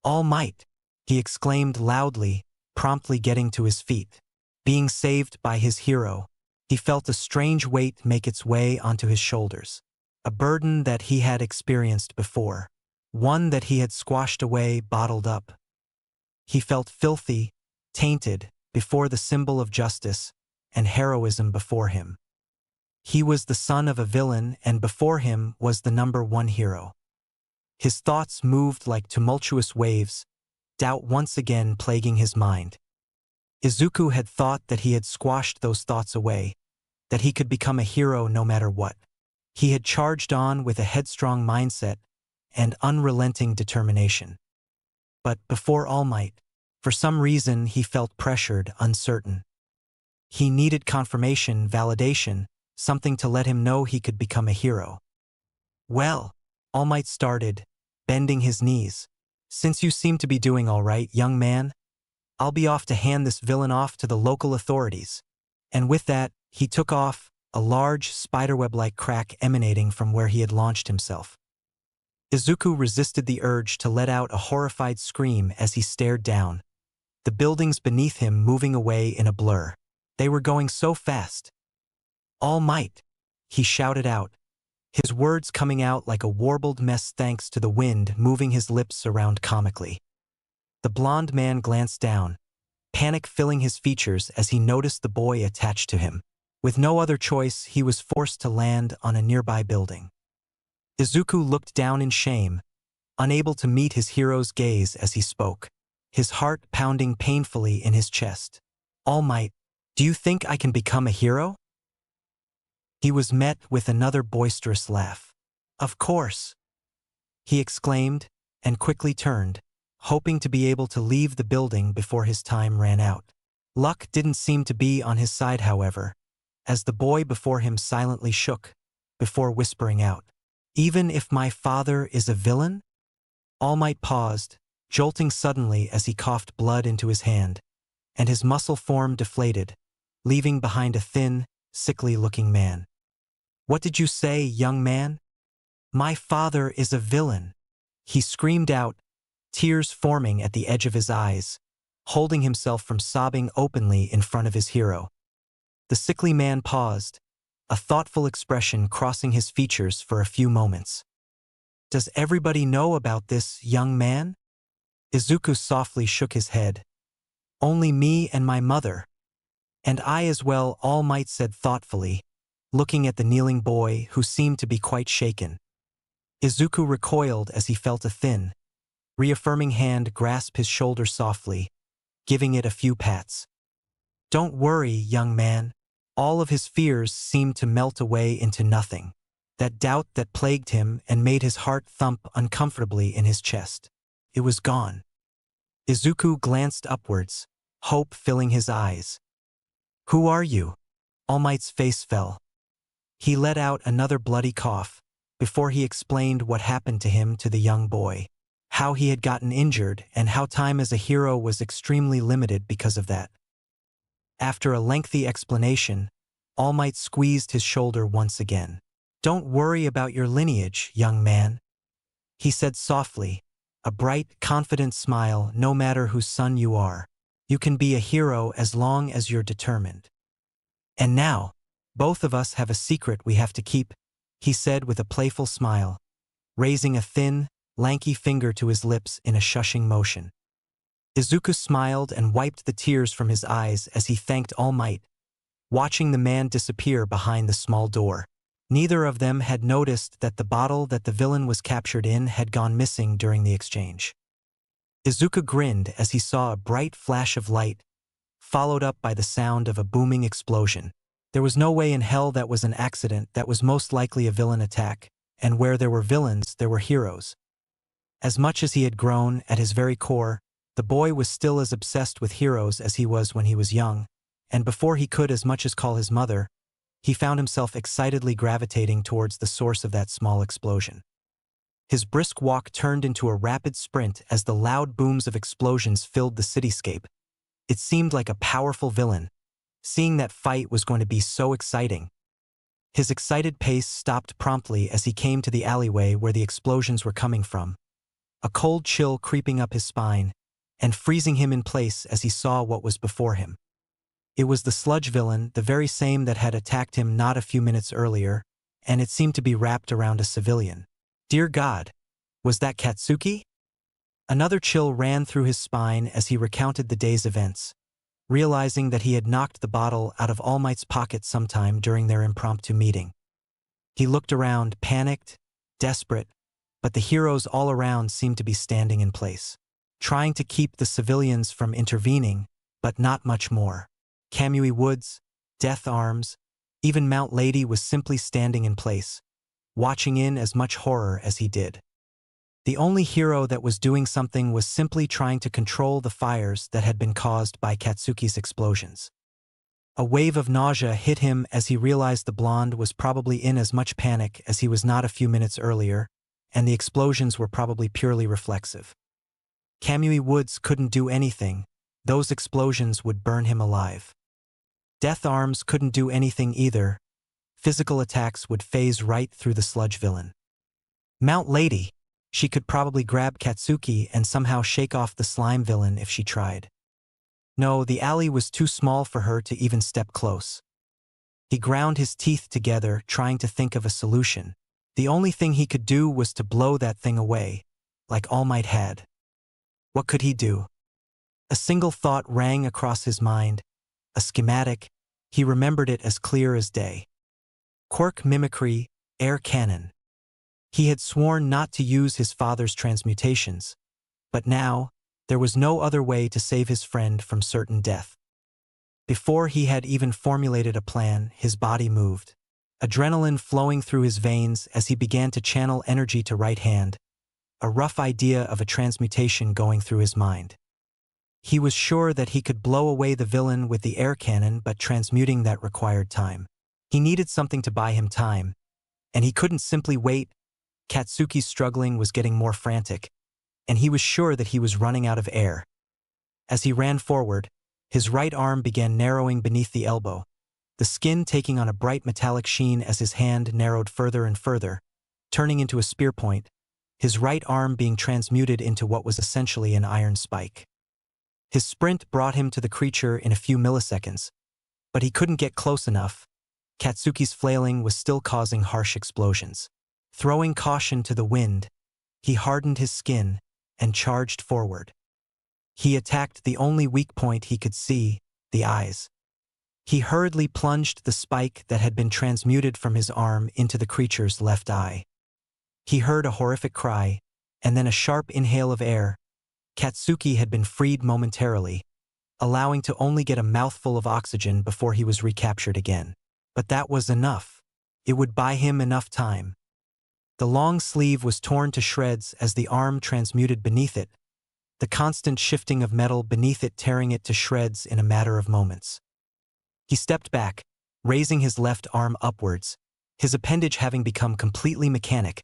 S1: "All Might," he exclaimed loudly, promptly getting to his feet. Being saved by his hero, he felt a strange weight make its way onto his shoulders. A burden that he had experienced before. One that he had squashed away, bottled up. He felt filthy, tainted, before the symbol of justice and heroism before him. He was the son of a villain, and before him was the #1 hero. His thoughts moved like tumultuous waves, doubt once again plaguing his mind. Izuku had thought that he had squashed those thoughts away, that he could become a hero no matter what. He had charged on with a headstrong mindset and unrelenting determination. But before All Might, for some reason he felt pressured, uncertain. He needed confirmation, validation, something to let him know he could become a hero. "Well," All Might started, bending his knees, "since you seem to be doing all right, young man, I'll be off to hand this villain off to the local authorities." And with that, he took off, a large spiderweb-like crack emanating from where he had launched himself. Izuku resisted the urge to let out a horrified scream as he stared down, the buildings beneath him moving away in a blur. They were going so fast. "All Might," he shouted out, his words coming out like a warbled mess thanks to the wind moving his lips around comically. The blond man glanced down, panic filling his features as he noticed the boy attached to him. With no other choice, he was forced to land on a nearby building. Izuku looked down in shame, unable to meet his hero's gaze as he spoke, his heart pounding painfully in his chest. "All Might, do you think I can become a hero?" He was met with another boisterous laugh. "Of course," he exclaimed, and quickly turned, hoping to be able to leave the building before his time ran out. Luck didn't seem to be on his side, however, as the boy before him silently shook, before whispering out, "Even if my father is a villain?" All Might paused, jolting suddenly as he coughed blood into his hand, and his muscle form deflated, leaving behind a thin, sickly-looking man. "What did you say, young man?" "My father is a villain," he screamed out, tears forming at the edge of his eyes, holding himself from sobbing openly in front of his hero. The sickly man paused, a thoughtful expression crossing his features for a few moments. "Does everybody know about this, young man?" Izuku softly shook his head. "Only me and my mother." "And I as well," All Might said thoughtfully, looking at the kneeling boy who seemed to be quite shaken. Izuku recoiled as he felt a thin, reaffirming hand grasp his shoulder softly, giving it a few pats. "Don't worry, young man." All of his fears seemed to melt away into nothing. That doubt that plagued him and made his heart thump uncomfortably in his chest. It was gone. Izuku glanced upwards, hope filling his eyes. "Who are you?" All Might's face fell. He let out another bloody cough, before he explained what happened to him to the young boy, how he had gotten injured and how time as a hero was extremely limited because of that. After a lengthy explanation, All Might squeezed his shoulder once again. "Don't worry about your lineage, young man," he said softly, a bright, confident smile. "No matter whose son you are, you can be a hero as long as you're determined. And now, both of us have a secret we have to keep," he said with a playful smile, raising a thin, lanky finger to his lips in a shushing motion. Izuku smiled and wiped the tears from his eyes as he thanked All Might, watching the man disappear behind the small door. Neither of them had noticed that the bottle that the villain was captured in had gone missing during the exchange. Izuku grinned as he saw a bright flash of light, followed up by the sound of a booming explosion. There was no way in hell that was an accident. That was most likely a villain attack, and where there were villains, there were heroes. As much as he had grown, at his very core, the boy was still as obsessed with heroes as he was when he was young, and before he could as much as call his mother, he found himself excitedly gravitating towards the source of that small explosion. His brisk walk turned into a rapid sprint as the loud booms of explosions filled the cityscape. It seemed like a powerful villain. Seeing that fight was going to be so exciting. His excited pace stopped promptly as he came to the alleyway where the explosions were coming from, a cold chill creeping up his spine and freezing him in place as he saw what was before him. It was the sludge villain, the very same that had attacked him not a few minutes earlier, and it seemed to be wrapped around a civilian. Dear God, was that Katsuki? Another chill ran through his spine as he recounted the day's events, realizing that he had knocked the bottle out of All Might's pocket sometime during their impromptu meeting. He looked around, panicked, desperate, but the heroes all around seemed to be standing in place, trying to keep the civilians from intervening, but not much more. Kamui Woods, Death Arms, even Mount Lady was simply standing in place, watching in as much horror as he did. The only hero that was doing something was simply trying to control the fires that had been caused by Katsuki's explosions. A wave of nausea hit him as he realized the blonde was probably in as much panic as he was not a few minutes earlier, and the explosions were probably purely reflexive. Kamui Woods couldn't do anything. Those explosions would burn him alive. Death Arms couldn't do anything either. Physical attacks would phase right through the sludge villain. Mount Lady, she could probably grab Katsuki and somehow shake off the slime villain if she tried. No, the alley was too small for her to even step close. He ground his teeth together, trying to think of a solution. The only thing he could do was to blow that thing away, like All Might had. What could he do? A single thought rang across his mind, a schematic. He remembered it as clear as day. Quirk mimicry, air cannon. He had sworn not to use his father's transmutations, but now, there was no other way to save his friend from certain death. Before he had even formulated a plan, his body moved, adrenaline flowing through his veins as he began to channel energy to right hand, a rough idea of a transmutation going through his mind. He was sure that he could blow away the villain with the air cannon, but transmuting that required time. He needed something to buy him time, and he couldn't simply wait. Katsuki's struggling was getting more frantic, and he was sure that he was running out of air. As he ran forward, his right arm began narrowing beneath the elbow, the skin taking on a bright metallic sheen as his hand narrowed further and further, turning into a spear point, his right arm being transmuted into what was essentially an iron spike. His sprint brought him to the creature in a few milliseconds, but he couldn't get close enough. Katsuki's flailing was still causing harsh explosions. Throwing caution to the wind, he hardened his skin and charged forward. He attacked the only weak point he could see, the eyes. He hurriedly plunged the spike that had been transmuted from his arm into the creature's left eye. He heard a horrific cry, and then a sharp inhale of air. Katsuki had been freed momentarily, allowing to only get a mouthful of oxygen before he was recaptured again. But that was enough. It would buy him enough time. The long sleeve was torn to shreds as the arm transmuted beneath it, the constant shifting of metal beneath it tearing it to shreds in a matter of moments. He stepped back, raising his left arm upwards, his appendage having become completely mechanic,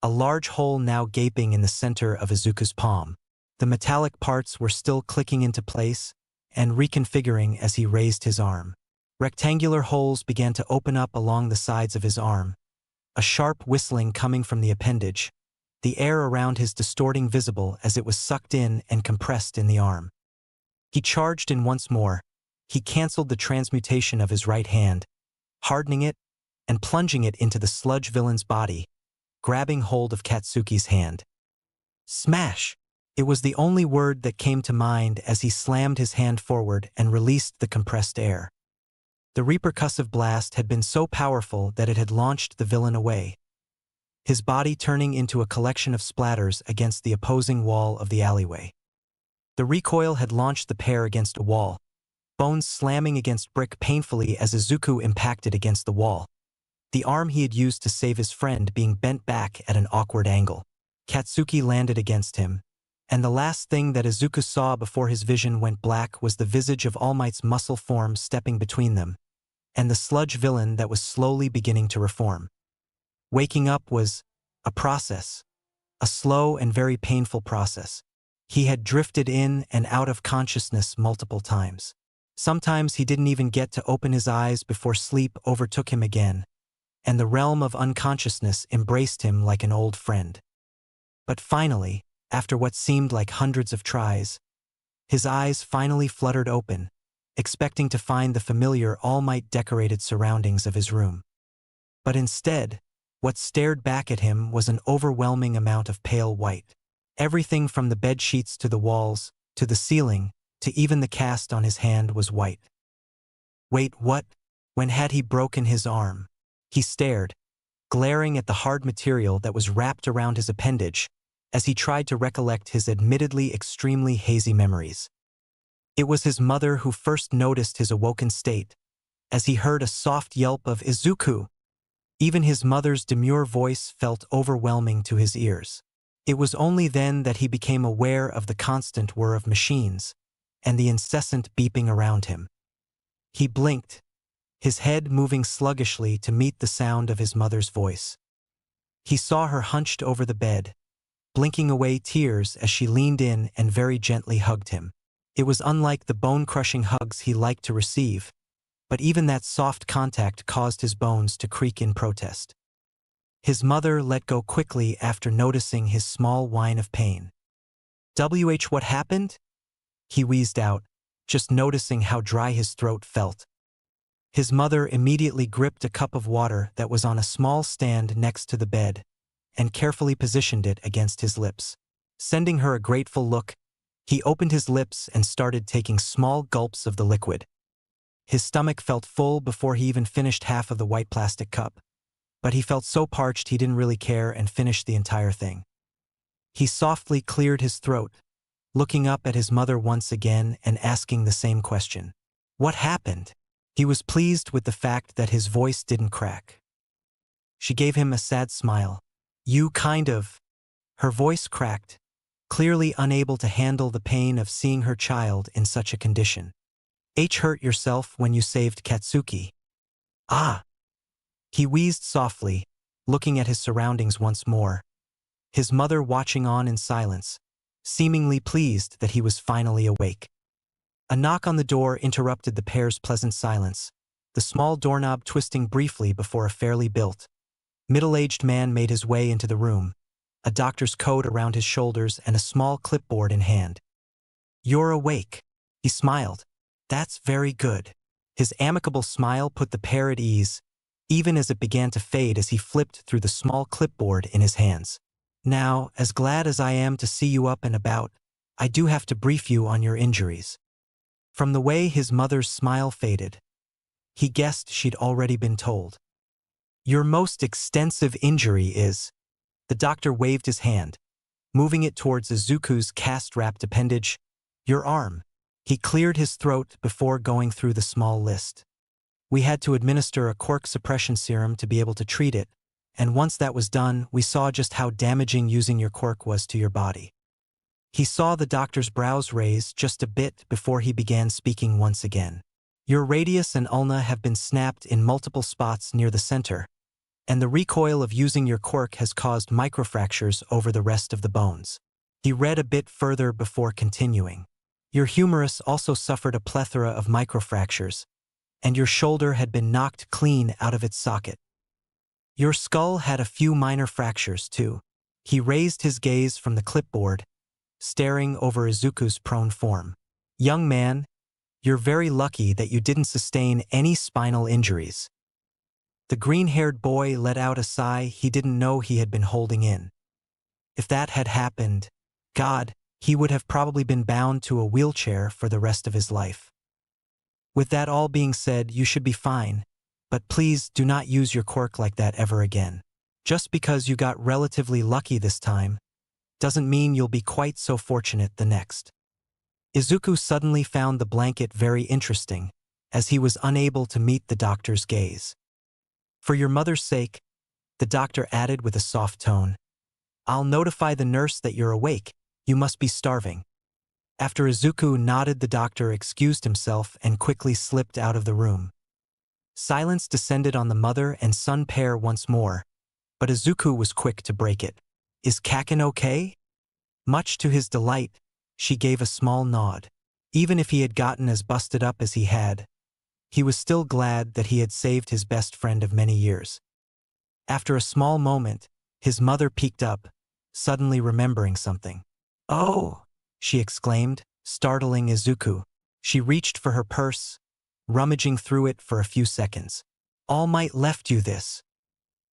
S1: a large hole now gaping in the center of Izuku's palm. The metallic parts were still clicking into place and reconfiguring as he raised his arm. Rectangular holes began to open up along the sides of his arm, a sharp whistling coming from the appendage, the air around his distorting visible as it was sucked in and compressed in the arm. He charged in once more. He canceled the transmutation of his right hand, hardening it and plunging it into the sludge villain's body, grabbing hold of Katsuki's hand. Smash! It was the only word that came to mind as he slammed his hand forward and released the compressed air. The repercussive blast had been so powerful that it had launched the villain away, his body turning into a collection of splatters against the opposing wall of the alleyway. The recoil had launched the pair against a wall, bones slamming against brick painfully as Izuku impacted against the wall, the arm he had used to save his friend being bent back at an awkward angle. Katsuki landed against him, and the last thing that Izuku saw before his vision went black was the visage of All Might's muscle form stepping between them, and the sludge villain that was slowly beginning to reform. Waking up was a process, a slow and very painful process. He had drifted in and out of consciousness multiple times. Sometimes he didn't even get to open his eyes before sleep overtook him again, and the realm of unconsciousness embraced him like an old friend. But finally, after what seemed like hundreds of tries, his eyes finally fluttered open, expecting to find the familiar All Might decorated surroundings of his room. But instead, what stared back at him was an overwhelming amount of pale white. Everything from the bed sheets to the walls, to the ceiling, to even the cast on his hand was white. Wait, what? When had he broken his arm? He stared, glaring at the hard material that was wrapped around his appendage, as he tried to recollect his admittedly extremely hazy memories. It was his mother who first noticed his awoken state, as he heard a soft yelp of Izuku. Even his mother's demure voice felt overwhelming to his ears. It was only then that he became aware of the constant whir of machines and the incessant beeping around him. He blinked, his head moving sluggishly to meet the sound of his mother's voice. He saw her hunched over the bed, blinking away tears as she leaned in and very gently hugged him. It was unlike the bone-crushing hugs he liked to receive, but even that soft contact caused his bones to creak in protest. His mother let go quickly after noticing his small whine of pain. What happened? He wheezed out, just noticing how dry his throat felt. His mother immediately gripped a cup of water that was on a small stand next to the bed and carefully positioned it against his lips. Sending her a grateful look, he opened his lips and started taking small gulps of the liquid. His stomach felt full before he even finished half of the white plastic cup, but he felt so parched he didn't really care and finished the entire thing. He softly cleared his throat, looking up at his mother once again and asking the same question. What happened? He was pleased with the fact that his voice didn't crack. She gave him a sad smile. You kind of... Her voice cracked, clearly unable to handle the pain of seeing her child in such a condition. Hurt yourself when you saved Katsuki. Ah, He wheezed softly, looking at his surroundings once more, his mother watching on in silence, seemingly pleased that he was finally awake. A knock on the door interrupted the pair's pleasant silence, the small doorknob twisting briefly before a fairly built, middle-aged man made his way into the room, a doctor's coat around his shoulders and a small clipboard in hand. "You're awake," he smiled. "That's very good." His amicable smile put the pair at ease, even as it began to fade as he flipped through the small clipboard in his hands. "Now, as glad as I am to see you up and about, I do have to brief you on your injuries." From the way his mother's smile faded, he guessed she'd already been told. "Your most extensive injury is—" The doctor waved his hand, moving it towards Izuku's cast-wrapped appendage. "Your arm." He cleared his throat before going through the small list. "We had to administer a Quirk suppression serum to be able to treat it, and once that was done, we saw just how damaging using your Quirk was to your body." He saw the doctor's brows raise just a bit before he began speaking once again. "Your radius and ulna have been snapped in multiple spots near the center, and the recoil of using your Quirk has caused microfractures over the rest of the bones." He read a bit further before continuing. "Your humerus also suffered a plethora of microfractures, and your shoulder had been knocked clean out of its socket. Your skull had a few minor fractures, too." He raised his gaze from the clipboard, staring over Izuku's prone form. "Young man, you're very lucky that you didn't sustain any spinal injuries." The green-haired boy let out a sigh he didn't know he had been holding in. If that had happened, God, he would have probably been bound to a wheelchair for the rest of his life. "With that all being said, you should be fine, but please do not use your Quirk like that ever again. Just because you got relatively lucky this time, doesn't mean you'll be quite so fortunate the next." Izuku suddenly found the blanket very interesting, as he was unable to meet the doctor's gaze. "For your mother's sake," the doctor added with a soft tone, "I'll notify the nurse that you're awake. You must be starving." After Izuku nodded, the doctor excused himself and quickly slipped out of the room. Silence descended on the mother and son pair once more, but Izuku was quick to break it. "Is Kaken okay?" Much to his delight, she gave a small nod. Even if he had gotten as busted up as he had, he was still glad that he had saved his best friend of many years. After a small moment, his mother peeked up, suddenly remembering something. "Oh!" she exclaimed, startling Izuku. She reached for her purse, rummaging through it for a few seconds. "All Might left you this."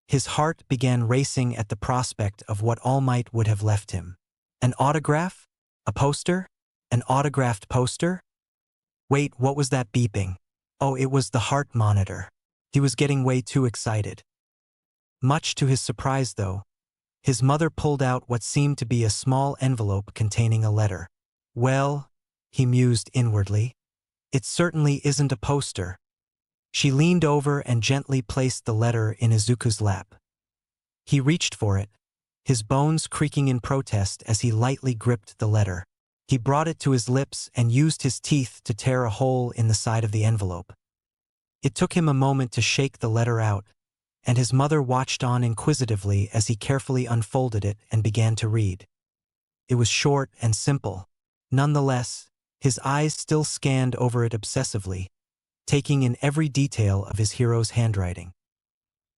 S1: His heart began racing at the prospect of what All Might would have left him. An autograph? A poster? An autographed poster? Wait, what was that beeping? Oh, it was the heart monitor. He was getting way too excited. Much to his surprise, though, his mother pulled out what seemed to be a small envelope containing a letter. "Well," he mused inwardly, "it certainly isn't a poster." She leaned over and gently placed the letter in Izuku's lap. He reached for it, his bones creaking in protest as he lightly gripped the letter. He brought it to his lips and used his teeth to tear a hole in the side of the envelope. It took him a moment to shake the letter out, and his mother watched on inquisitively as he carefully unfolded it and began to read. It was short and simple. Nonetheless, his eyes still scanned over it obsessively, taking in every detail of his hero's handwriting.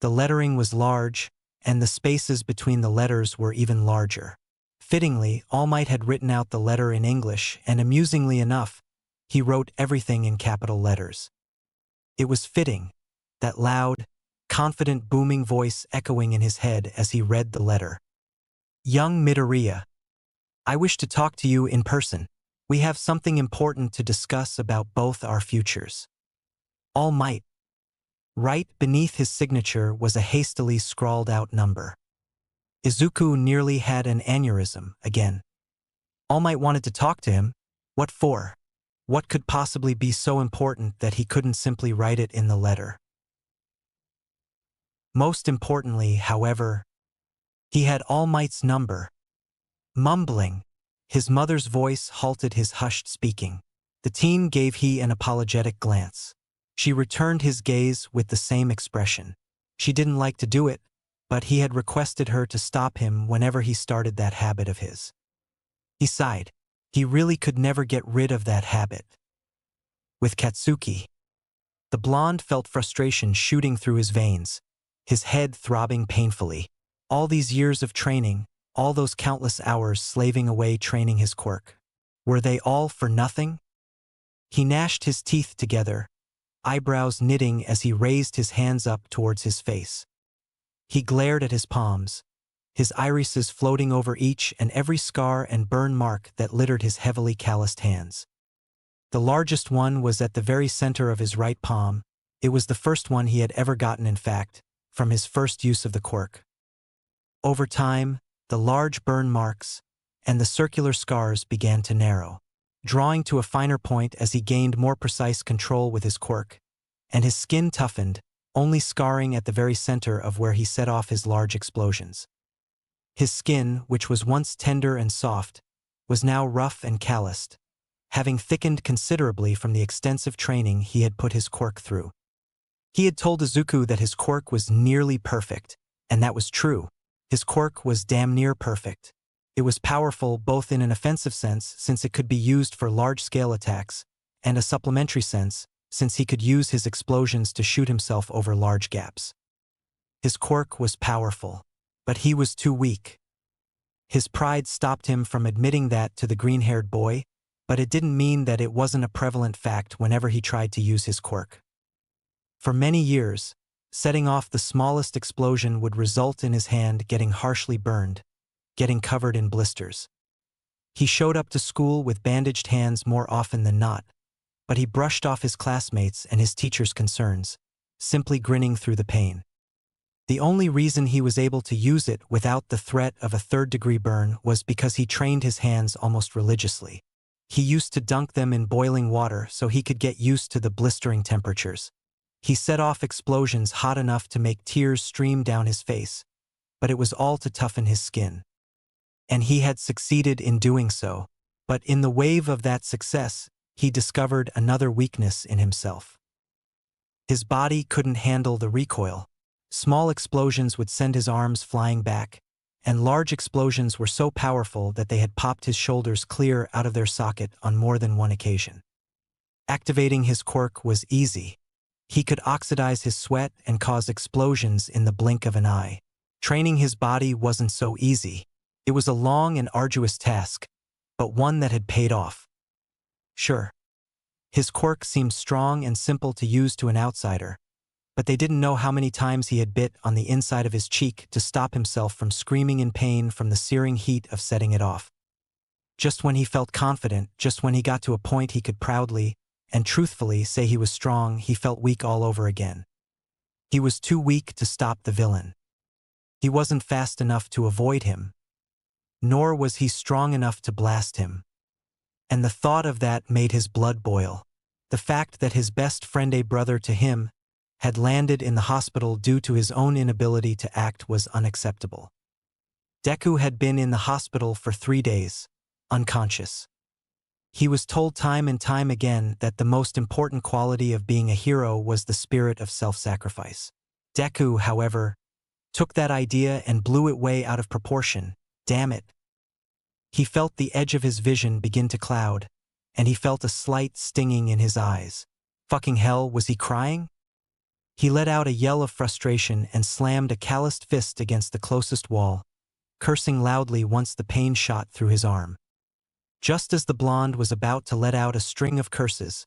S1: The lettering was large, and the spaces between the letters were even larger. Fittingly, All Might had written out the letter in English, and amusingly enough, he wrote everything in capital letters. It was fitting, that loud, confident booming voice echoing in his head as he read the letter. "Young Midoriya, I wish to talk to you in person. We have something important to discuss about both our futures. All Might." Right beneath his signature was a hastily scrawled-out number. Izuku nearly had an aneurysm again. All Might wanted to talk to him. What for? What could possibly be so important that he couldn't simply write it in the letter? Most importantly, however, he had All Might's number. Mumbling, his mother's voice halted his hushed speaking. The teen gave he an apologetic glance. She returned his gaze with the same expression. She didn't like to do it, but he had requested her to stop him whenever he started that habit of his. He sighed. He really could never get rid of that habit. With Katsuki, the blonde felt frustration shooting through his veins, his head throbbing painfully. All these years of training, all those countless hours slaving away training his quirk. Were they all for nothing? He gnashed his teeth together, eyebrows knitting as he raised his hands up towards his face. He glared at his palms, his irises floating over each and every scar and burn mark that littered his heavily calloused hands. The largest one was at the very center of his right palm. It was the first one he had ever gotten, in fact, from his first use of the quirk. Over time, the large burn marks and the circular scars began to narrow, drawing to a finer point as he gained more precise control with his quirk, and his skin toughened, only scarring at the very center of where he set off his large explosions. His skin, which was once tender and soft, was now rough and calloused, having thickened considerably from the extensive training he had put his quirk through. He had told Izuku that his quirk was nearly perfect, and that was true. His quirk was damn near perfect. It was powerful both in an offensive sense, since it could be used for large-scale attacks, and a supplementary sense, since he could use his explosions to shoot himself over large gaps. His quirk was powerful, but he was too weak. His pride stopped him from admitting that to the green-haired boy, but it didn't mean that it wasn't a prevalent fact whenever he tried to use his quirk. For many years, setting off the smallest explosion would result in his hand getting harshly burned, getting covered in blisters. He showed up to school with bandaged hands more often than not, but he brushed off his classmates and his teachers' concerns, simply grinning through the pain. The only reason he was able to use it without the threat of a third-degree burn was because he trained his hands almost religiously. He used to dunk them in boiling water so he could get used to the blistering temperatures. He set off explosions hot enough to make tears stream down his face, but it was all to toughen his skin. And he had succeeded in doing so, but in the wave of that success, he discovered another weakness in himself. His body couldn't handle the recoil. Small explosions would send his arms flying back, and large explosions were so powerful that they had popped his shoulders clear out of their socket on more than one occasion. Activating his quirk was easy. He could oxidize his sweat and cause explosions in the blink of an eye. Training his body wasn't so easy. It was a long and arduous task, but one that had paid off. Sure, his quirk seemed strong and simple to use to an outsider, but they didn't know how many times he had bit on the inside of his cheek to stop himself from screaming in pain from the searing heat of setting it off. Just when he felt confident, just when he got to a point he could proudly and truthfully say he was strong, he felt weak all over again. He was too weak to stop the villain. He wasn't fast enough to avoid him, nor was he strong enough to blast him. And the thought of that made his blood boil. The fact that his best friend, a brother to him, had landed in the hospital due to his own inability to act was unacceptable. Deku had been in the hospital for 3 days, unconscious. He was told time and time again that the most important quality of being a hero was the spirit of self-sacrifice. Deku, however, took that idea and blew it way out of proportion. Damn it. He felt the edge of his vision begin to cloud, and he felt a slight stinging in his eyes. Fucking hell, was he crying? He let out a yell of frustration and slammed a calloused fist against the closest wall, cursing loudly once the pain shot through his arm. Just as the blonde was about to let out a string of curses,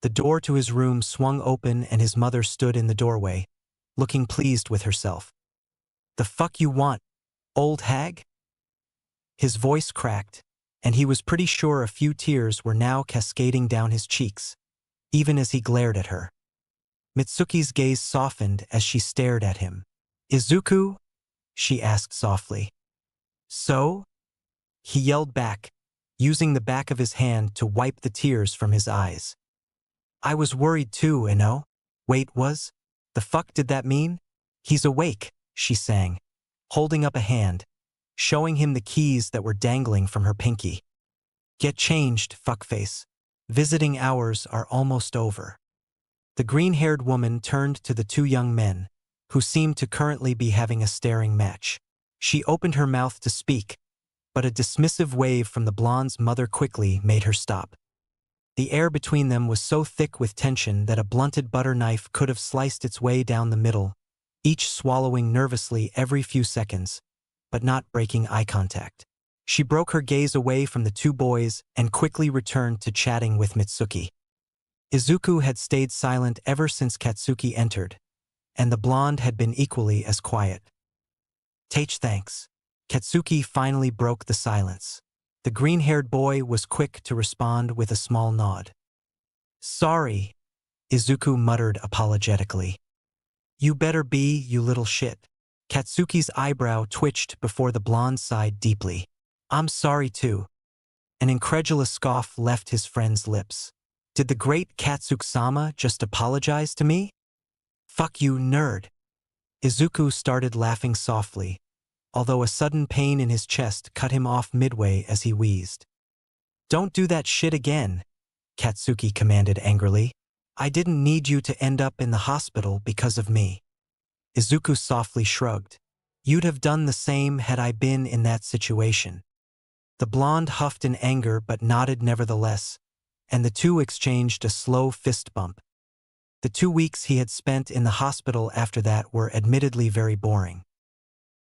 S1: the door to his room swung open and his mother stood in the doorway, looking pleased with herself. "The fuck you want, old hag?" His voice cracked, and he was pretty sure a few tears were now cascading down his cheeks, even as he glared at her. Mitsuki's gaze softened as she stared at him. "Izuku?" she asked softly. "So?" He yelled back, using the back of his hand to wipe the tears from his eyes. "I was worried too, Ino." "Wait, was? The fuck did that mean?" "He's awake," she sang, holding up a hand, showing him the keys that were dangling from her pinky. "Get changed, fuckface. Visiting hours are almost over." The green-haired woman turned to the 2 young men, who seemed to currently be having a staring match. She opened her mouth to speak, but a dismissive wave from the blonde's mother quickly made her stop. The air between them was so thick with tension that a blunted butter knife could have sliced its way down the middle, each swallowing nervously every few seconds, but not breaking eye contact. She broke her gaze away from the two boys and quickly returned to chatting with Mitsuki. Izuku had stayed silent ever since Katsuki entered, and the blonde had been equally as quiet. Thanks. Katsuki finally broke the silence. The green-haired boy was quick to respond with a small nod. Sorry, Izuku muttered apologetically. You better be, you little shit. Katsuki's eyebrow twitched before the blonde sighed deeply. I'm sorry too. An incredulous scoff left his friend's lips. Did the great Katsuki-sama just apologize to me? Fuck you, nerd. Izuku started laughing softly, although a sudden pain in his chest cut him off midway as he wheezed. Don't do that shit again, Katsuki commanded angrily. I didn't need you to end up in the hospital because of me. Izuku softly shrugged. You'd have done the same had I been in that situation. The blonde huffed in anger but nodded nevertheless, and the two exchanged a slow fist bump. The 2 weeks he had spent in the hospital after that were admittedly very boring.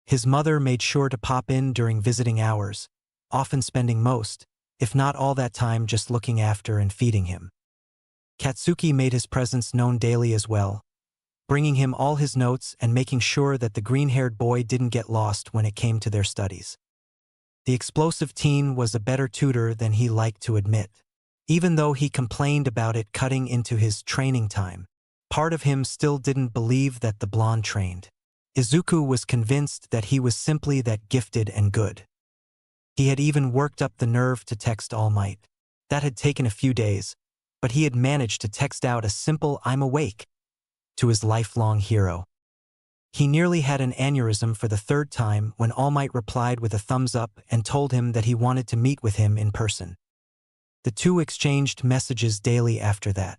S1: His mother made sure to pop in during visiting hours, often spending most, if not all that time just looking after and feeding him. Katsuki made his presence known daily as well, bringing him all his notes and making sure that the green-haired boy didn't get lost when it came to their studies. The explosive teen was a better tutor than he liked to admit. Even though he complained about it cutting into his training time, part of him still didn't believe that the blonde trained. Izuku was convinced that he was simply that gifted and good. He had even worked up the nerve to text All Might. That had taken a few days, but he had managed to text out a simple "I'm awake" to his lifelong hero. He nearly had an aneurysm for the third time when All Might replied with a thumbs up and told him that he wanted to meet with him in person. The two exchanged messages daily after that.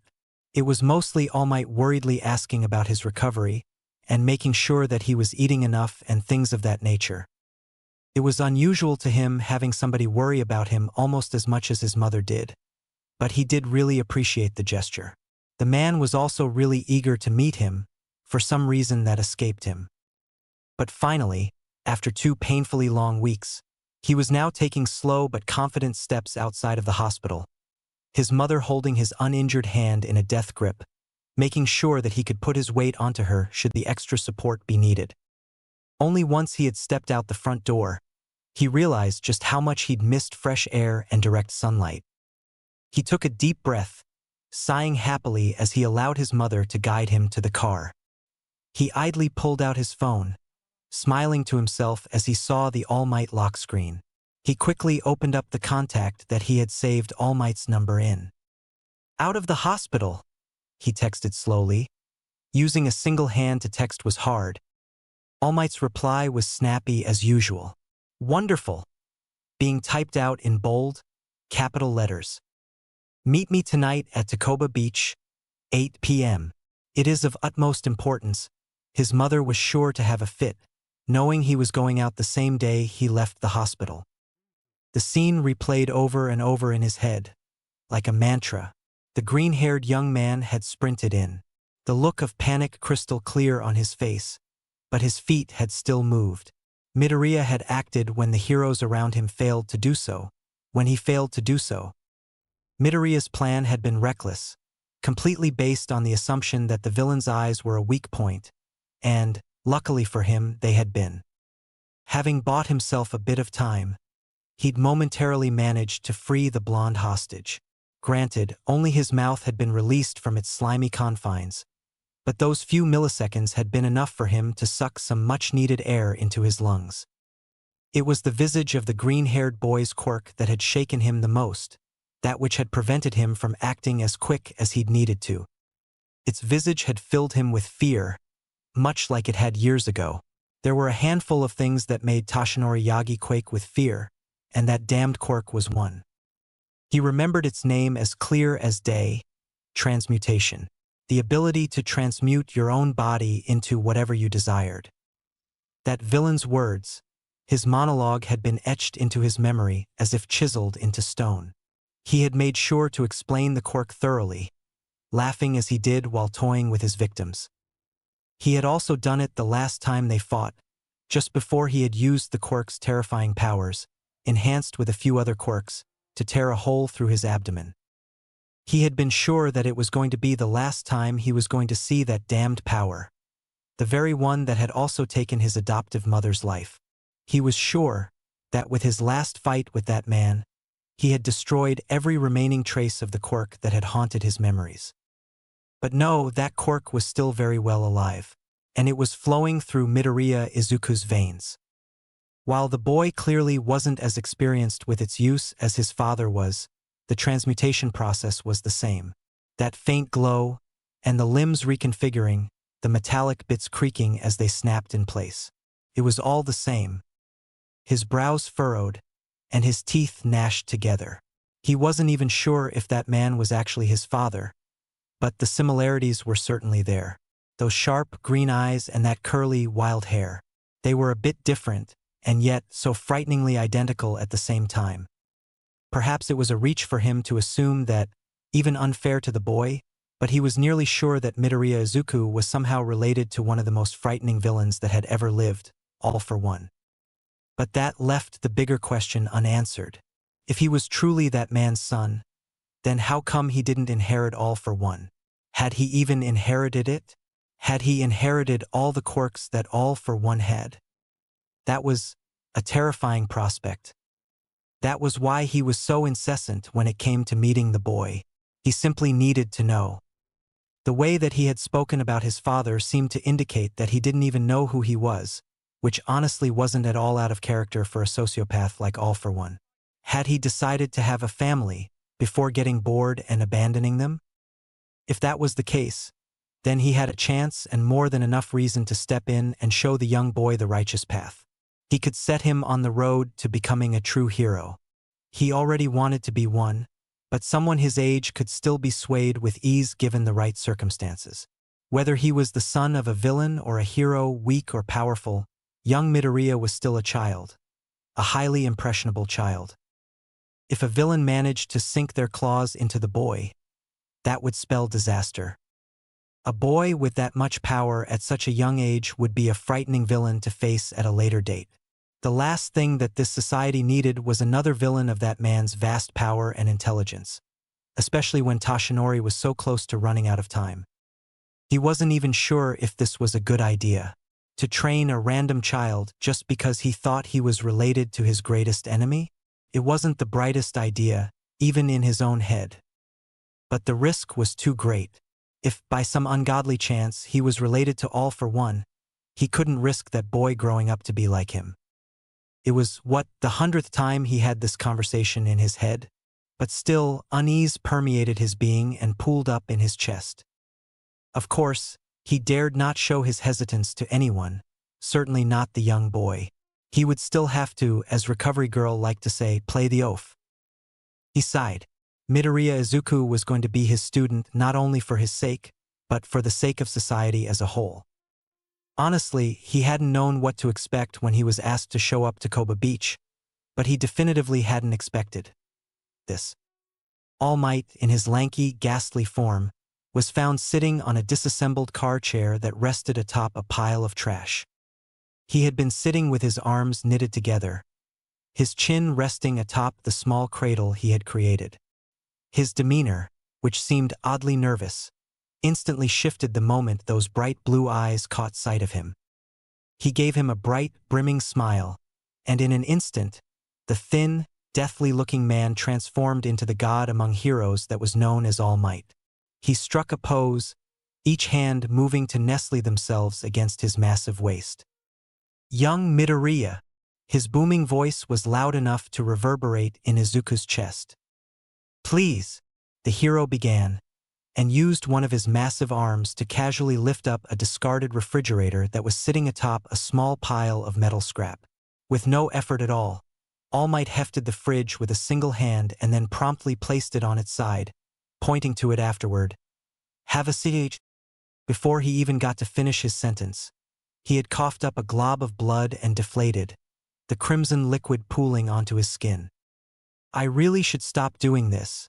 S1: It was mostly All Might worriedly asking about his recovery and making sure that he was eating enough and things of that nature. It was unusual to him having somebody worry about him almost as much as his mother did, but he did really appreciate the gesture. The man was also really eager to meet him, for some reason that escaped him. But finally, after 2 painfully long weeks, he was now taking slow but confident steps outside of the hospital, his mother holding his uninjured hand in a death grip, making sure that he could put his weight onto her should the extra support be needed. Only once he had stepped out the front door, he realized just how much he'd missed fresh air and direct sunlight. He took a deep breath, sighing happily as he allowed his mother to guide him to the car. He idly pulled out his phone, smiling to himself as he saw the All Might lock screen. He quickly opened up the contact that he had saved All Might's number in. Out of the hospital, he texted slowly. Using a single hand to text was hard. All Might's reply was snappy as usual. Wonderful. Being typed out in bold, capital letters. Meet me tonight at Takoba Beach, 8 p.m. It is of utmost importance. His mother was sure to have a fit, knowing he was going out the same day he left the hospital. The scene replayed over and over in his head, like a mantra. The green-haired young man had sprinted in, the look of panic crystal clear on his face, but his feet had still moved. Midoriya had acted when the heroes around him failed to do so, when he failed to do so. Midoriya's plan had been reckless, completely based on the assumption that the villain's eyes were a weak point, and, luckily for him, they had been. Having bought himself a bit of time, he'd momentarily managed to free the blonde hostage. Granted, only his mouth had been released from its slimy confines, but those few milliseconds had been enough for him to suck some much-needed air into his lungs. It was the visage of the green-haired boy's Quirk that had shaken him the most, that which had prevented him from acting as quick as he'd needed to. Its visage had filled him with fear, much like it had years ago. There were a handful of things that made Toshinori Yagi quake with fear, and that damned Quirk was one. He remembered its name as clear as day: Transmutation. the ability to transmute your own body into whatever you desired. That villain's words, his monologue had been etched into his memory as if chiseled into stone. He had made sure to explain the quirk thoroughly, laughing as he did while toying with his victims. He had also done it the last time they fought, just before he had used the quirk's terrifying powers, enhanced with a few other quirks, to tear a hole through his abdomen. He had been sure that it was going to be the last time he was going to see that damned power, the very one that had also taken his adoptive mother's life. He was sure that with his last fight with that man, he had destroyed every remaining trace of the quirk that had haunted his memories. But no, that quirk was still very well alive, and it was flowing through Midoriya Izuku's veins. While the boy clearly wasn't as experienced with its use as his father was, the transmutation process was the same. That faint glow, and the limbs reconfiguring, the metallic bits creaking as they snapped in place. It was all the same. His brows furrowed, and his teeth gnashed together. He wasn't even sure if that man was actually his father, but the similarities were certainly there. Those sharp green eyes and that curly, wild hair. They were a bit different, and yet so frighteningly identical at the same time. Perhaps it was a reach for him to assume that, even unfair to the boy, but he was nearly sure that Midoriya Izuku was somehow related to one of the most frightening villains that had ever lived, all for one. But that left the bigger question unanswered. If he was truly that man's son, then how come he didn't inherit all for one? Had he even inherited it? Had he inherited all the quirks that all for one had? That was a terrifying prospect. That was why he was so incessant when it came to meeting the boy. He simply needed to know. The way that he had spoken about his father seemed to indicate that he didn't even know who he was, which honestly wasn't at all out of character for a sociopath like All for One. Had he decided to have a family before getting bored and abandoning them? If that was the case, then he had a chance and more than enough reason to step in and show the young boy the righteous path. He could set him on the road to becoming a true hero. He already wanted to be one, but someone his age could still be swayed with ease given the right circumstances. Whether he was the son of a villain or a hero, weak or powerful, young Midoriya was still a child, a highly impressionable child. If a villain managed to sink their claws into the boy, that would spell disaster. A boy with that much power at such a young age would be a frightening villain to face at a later date. The last thing that this society needed was another villain of that man's vast power and intelligence, especially when Toshinori was so close to running out of time. He wasn't even sure if this was a good idea, to train a random child just because he thought he was related to his greatest enemy. It wasn't the brightest idea, even in his own head. But the risk was too great. If, by some ungodly chance, he was related to All for One, he couldn't risk that boy growing up to be like him. It was, the 100th time he had this conversation in his head, but still, unease permeated his being and pooled up in his chest. Of course, he dared not show his hesitance to anyone, certainly not the young boy. He would still have to, as Recovery Girl liked to say, play the oaf. He sighed. Midoriya Izuku was going to be his student not only for his sake, but for the sake of society as a whole. Honestly, he hadn't known what to expect when he was asked to show up to Koba Beach, but he definitively hadn't expected this. All Might, in his lanky, ghastly form, was found sitting on a disassembled car chair that rested atop a pile of trash. He had been sitting with his arms knitted together, his chin resting atop the small cradle he had created. His demeanor, which seemed oddly nervous, instantly shifted the moment those bright blue eyes caught sight of him. He gave him a bright, brimming smile, and in an instant, the thin, deathly-looking man transformed into the god among heroes that was known as All Might. He struck a pose, each hand moving to nestle themselves against his massive waist. Young Midoriya, his booming voice was loud enough to reverberate in Izuku's chest. Please, the hero began, and used one of his massive arms to casually lift up a discarded refrigerator that was sitting atop a small pile of metal scrap. With no effort at all, All Might hefted the fridge with a single hand and then promptly placed it on its side, pointing to it afterward. Have a seat. Before he even got to finish his sentence, he had coughed up a glob of blood and deflated, the crimson liquid pooling onto his skin. I really should stop doing this,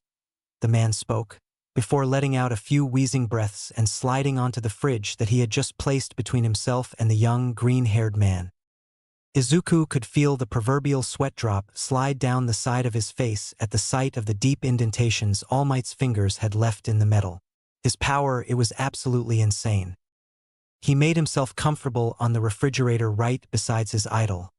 S1: the man spoke, before letting out a few wheezing breaths and sliding onto the fridge that he had just placed between himself and the young, green-haired man. Izuku could feel the proverbial sweat drop slide down the side of his face at the sight of the deep indentations All Might's fingers had left in the metal. His power, it was absolutely insane. He made himself comfortable on the refrigerator right beside his idol,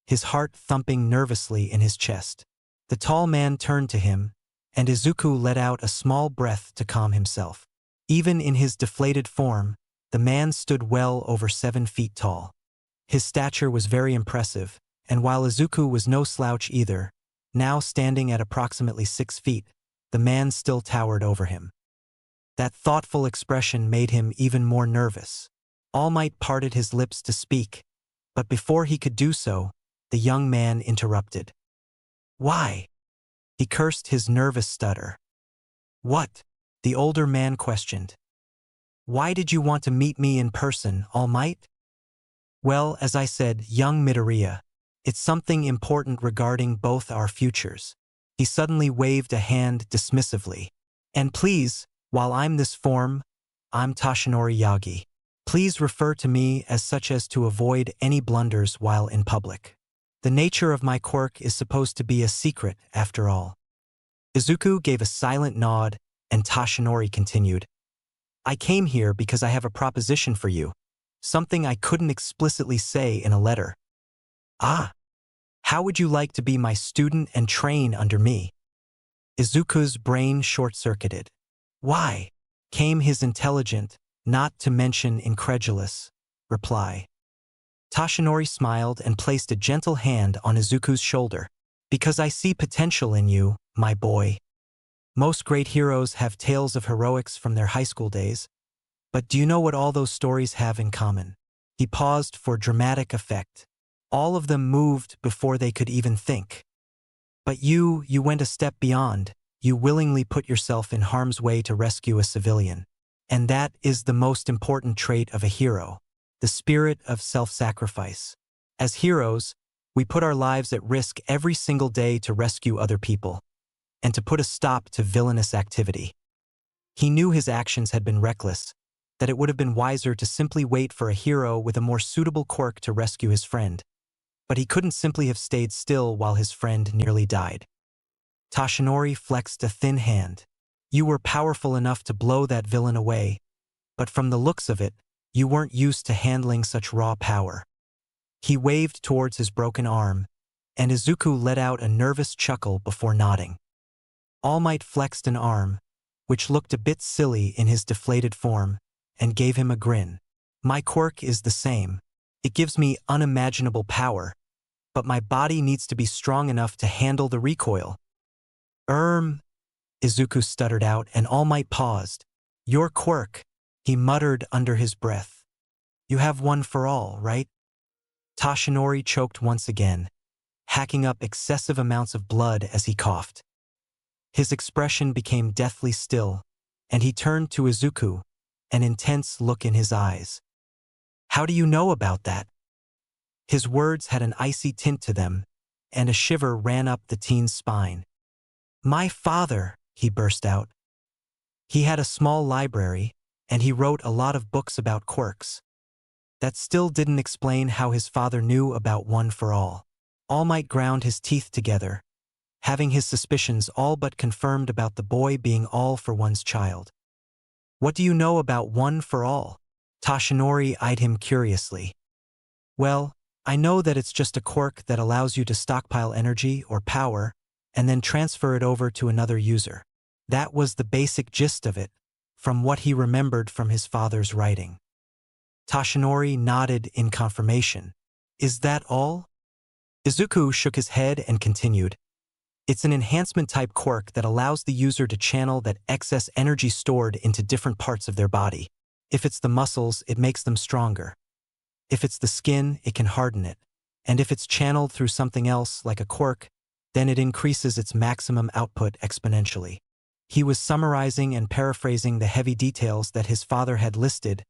S1: his heart thumping nervously in his chest. The tall man turned to him, and Izuku let out a small breath to calm himself. Even in his deflated form, the man stood well over 7 feet tall. His stature was very impressive, and while Izuku was no slouch either, now standing at approximately 6 feet, the man still towered over him. That thoughtful expression made him even more nervous. All Might parted his lips to speak, but before he could do so, the young man interrupted. Why? He cursed his nervous stutter. What? The older man questioned. Why did you want to meet me in person, All Might? Well, as I said, young Midoriya, it's something important regarding both our futures. He suddenly waved a hand dismissively. And please, while I'm this form, I'm Toshinori Yagi. Please refer to me as such as to avoid any blunders while in public. The nature of my quirk is supposed to be a secret, after all. Izuku gave a silent nod, and Toshinori continued. I came here because I have a proposition for you. Something I couldn't explicitly say in a letter. Ah, how would you like to be my student and train under me? Izuku's brain short-circuited. Why? Came his intelligent, not to mention incredulous, reply. Toshinori smiled and placed a gentle hand on Izuku's shoulder. Because I see potential in you, my boy. Most great heroes have tales of heroics from their high school days. But do you know what all those stories have in common? He paused for dramatic effect. All of them moved before they could even think. But you went a step beyond. You willingly put yourself in harm's way to rescue a civilian. And that is the most important trait of a hero, the spirit of self-sacrifice. As heroes, we put our lives at risk every single day to rescue other people, and to put a stop to villainous activity. He knew his actions had been reckless, that it would have been wiser to simply wait for a hero with a more suitable quirk to rescue his friend. But he couldn't simply have stayed still while his friend nearly died. Toshinori flexed a thin hand. You were powerful enough to blow that villain away, but from the looks of it, you weren't used to handling such raw power. He waved towards his broken arm, and Izuku let out a nervous chuckle before nodding. All Might flexed an arm, which looked a bit silly in his deflated form, and gave him a grin. My quirk is the same. It gives me unimaginable power, but my body needs to be strong enough to handle the recoil. Izuku stuttered out, and All Might paused. Your quirk, he muttered under his breath. You have one for all, right? Toshinori choked once again, hacking up excessive amounts of blood as he coughed. His expression became deathly still, and he turned to Izuku, an intense look in his eyes. How do you know about that? His words had an icy tint to them, and a shiver ran up the teen's spine. My father, he burst out. He had a small library, and he wrote a lot of books about quirks. That still didn't explain how his father knew about One for All. All Might ground his teeth together, having his suspicions all but confirmed about the boy being all for one's child. What do you know about One for All? Toshinori eyed him curiously. Well, I know that it's just a quirk that allows you to stockpile energy or power and then transfer it over to another user. That was the basic gist of it, from what he remembered from his father's writing. Toshinori nodded in confirmation. Is that all? Izuku shook his head and continued. It's an enhancement-type quirk that allows the user to channel that excess energy stored into different parts of their body. If it's the muscles, it makes them stronger. If it's the skin, it can harden it. And if it's channeled through something else, like a quirk, then it increases its maximum output exponentially. He was summarizing and paraphrasing the heavy details that his father had listed.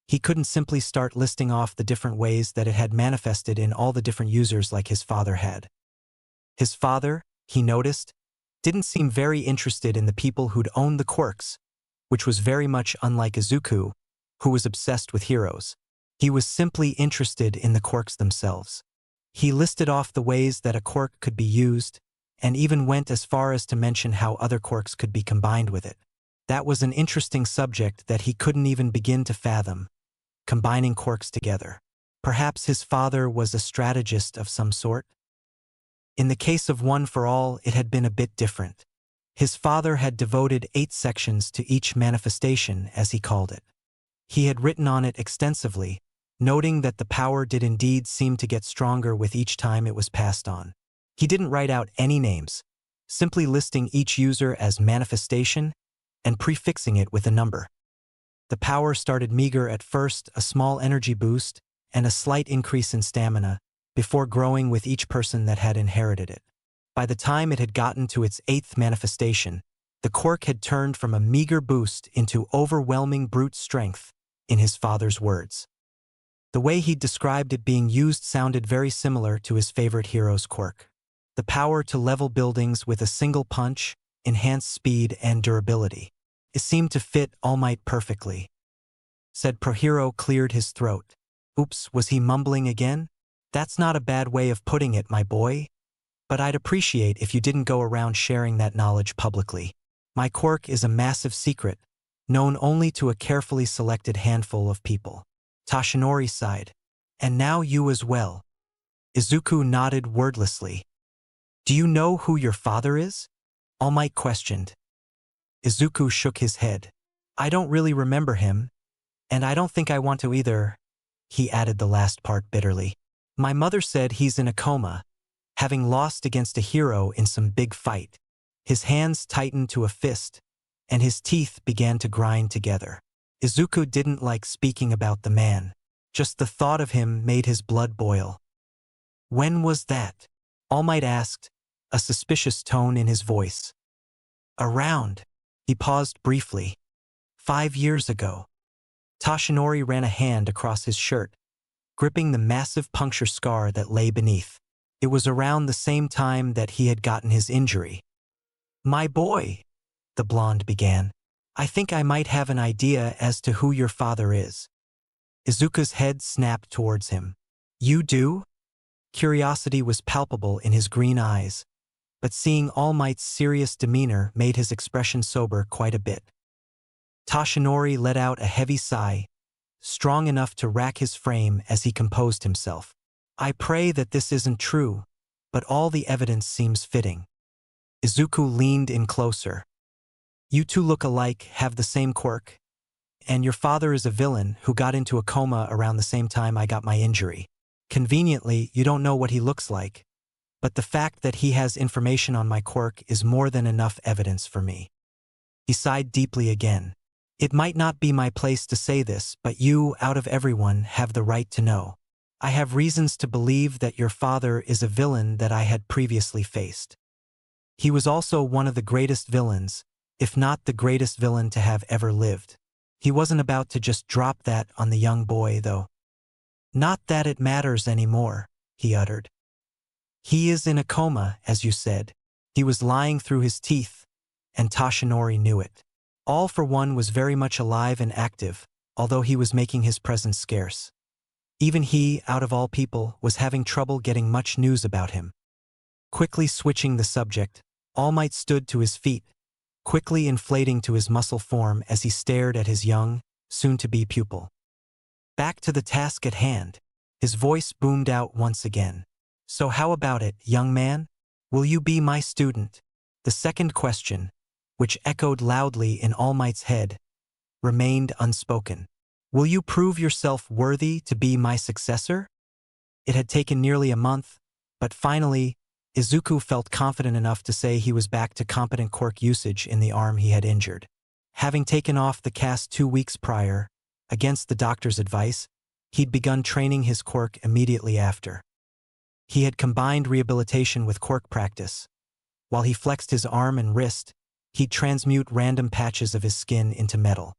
S1: He couldn't simply start listing off the different ways that it had manifested in all the different users like his father had. His father, he noticed, didn't seem very interested in the people who'd owned the quirks, which was very much unlike Izuku, who was obsessed with heroes. He was simply interested in the quirks themselves. He listed off the ways that a quirk could be used, and even went as far as to mention how other quirks could be combined with it. That was an interesting subject that he couldn't even begin to fathom, combining quirks together. Perhaps his father was a strategist of some sort? In the case of One for All, it had been a bit different. His father had devoted 8 sections to each manifestation, as he called it. He had written on it extensively, noting that the power did indeed seem to get stronger with each time it was passed on. He didn't write out any names, simply listing each user as manifestation and prefixing it with a number. The power started meager at first, a small energy boost and a slight increase in stamina, before growing with each person that had inherited it. By the time it had gotten to its 8th manifestation, the quirk had turned from a meager boost into overwhelming brute strength, in his father's words. The way he described it being used sounded very similar to his favorite hero's quirk. The power to level buildings with a single punch, enhance speed and durability. It seemed to fit All Might perfectly. Said Prohero cleared his throat. Oops, was he mumbling again? That's not a bad way of putting it, my boy. But I'd appreciate if you didn't go around sharing that knowledge publicly. My quirk is a massive secret, known only to a carefully selected handful of people. Toshinori sighed. And now you as well. Izuku nodded wordlessly. Do you know who your father is? All Might questioned. Izuku shook his head. I don't really remember him, and I don't think I want to either. He added the last part bitterly. My mother said he's in a coma, having lost against a hero in some big fight. His hands tightened to a fist, and his teeth began to grind together. Izuku didn't like speaking about the man. Just the thought of him made his blood boil. When was that? All Might asked, a suspicious tone in his voice. Around. He paused briefly. 5 years ago. Toshinori ran a hand across his shirt, gripping the massive puncture scar that lay beneath. It was around the same time that he had gotten his injury. My boy, the blonde began. I think I might have an idea as to who your father is. Izuku's head snapped towards him. You do? Curiosity was palpable in his green eyes, but seeing All Might's serious demeanor made his expression sober quite a bit. Toshinori let out a heavy sigh, strong enough to rack his frame as he composed himself. I pray that this isn't true, but all the evidence seems fitting. Izuku leaned in closer. You two look alike, have the same quirk, and your father is a villain who got into a coma around the same time I got my injury. Conveniently, you don't know what he looks like, but the fact that he has information on my quirk is more than enough evidence for me. He sighed deeply again. It might not be my place to say this, but you, out of everyone, have the right to know. I have reasons to believe that your father is a villain that I had previously faced. He was also one of the greatest villains, if not the greatest villain to have ever lived. He wasn't about to just drop that on the young boy, though. Not that it matters anymore, he uttered. He is in a coma, as you said. He was lying through his teeth, and Toshinori knew it. All for One was very much alive and active, although he was making his presence scarce. Even he, out of all people, was having trouble getting much news about him. Quickly switching the subject, All Might stood to his feet, quickly inflating to his muscle form as he stared at his young, soon-to-be pupil. Back to the task at hand. His voice boomed out once again. So how about it, young man? Will you be my student? The second question, which echoed loudly in All Might's head, remained unspoken. Will you prove yourself worthy to be my successor? It had taken nearly a month, but finally, Izuku felt confident enough to say he was back to competent quirk usage in the arm he had injured. Having taken off the cast 2 weeks prior, against the doctor's advice, he'd begun training his quirk immediately after. He had combined rehabilitation with quirk practice. While he flexed his arm and wrist, he'd transmute random patches of his skin into metal.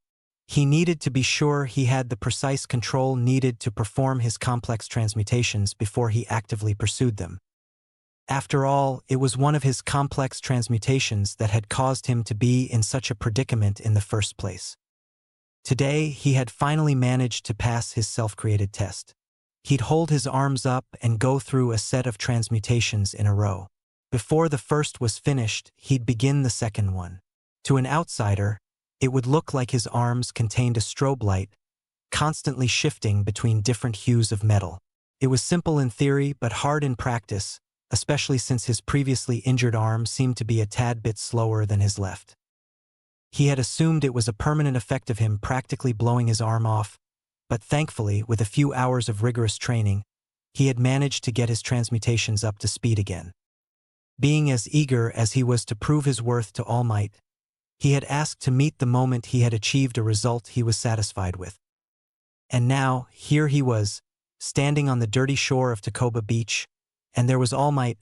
S1: He needed to be sure he had the precise control needed to perform his complex transmutations before he actively pursued them. After all, it was one of his complex transmutations that had caused him to be in such a predicament in the first place. Today, he had finally managed to pass his self-created test. He'd hold his arms up and go through a set of transmutations in a row. Before the first was finished, he'd begin the second one. To an outsider, it would look like his arms contained a strobe light, constantly shifting between different hues of metal. It was simple in theory, but hard in practice, especially since his previously injured arm seemed to be a tad bit slower than his left. He had assumed it was a permanent effect of him practically blowing his arm off, but thankfully, with a few hours of rigorous training, he had managed to get his transmutations up to speed again. Being as eager as he was to prove his worth to All Might, he had asked to meet the moment he had achieved a result he was satisfied with. And now, here he was, standing on the dirty shore of Tacoba Beach, and there was All Might,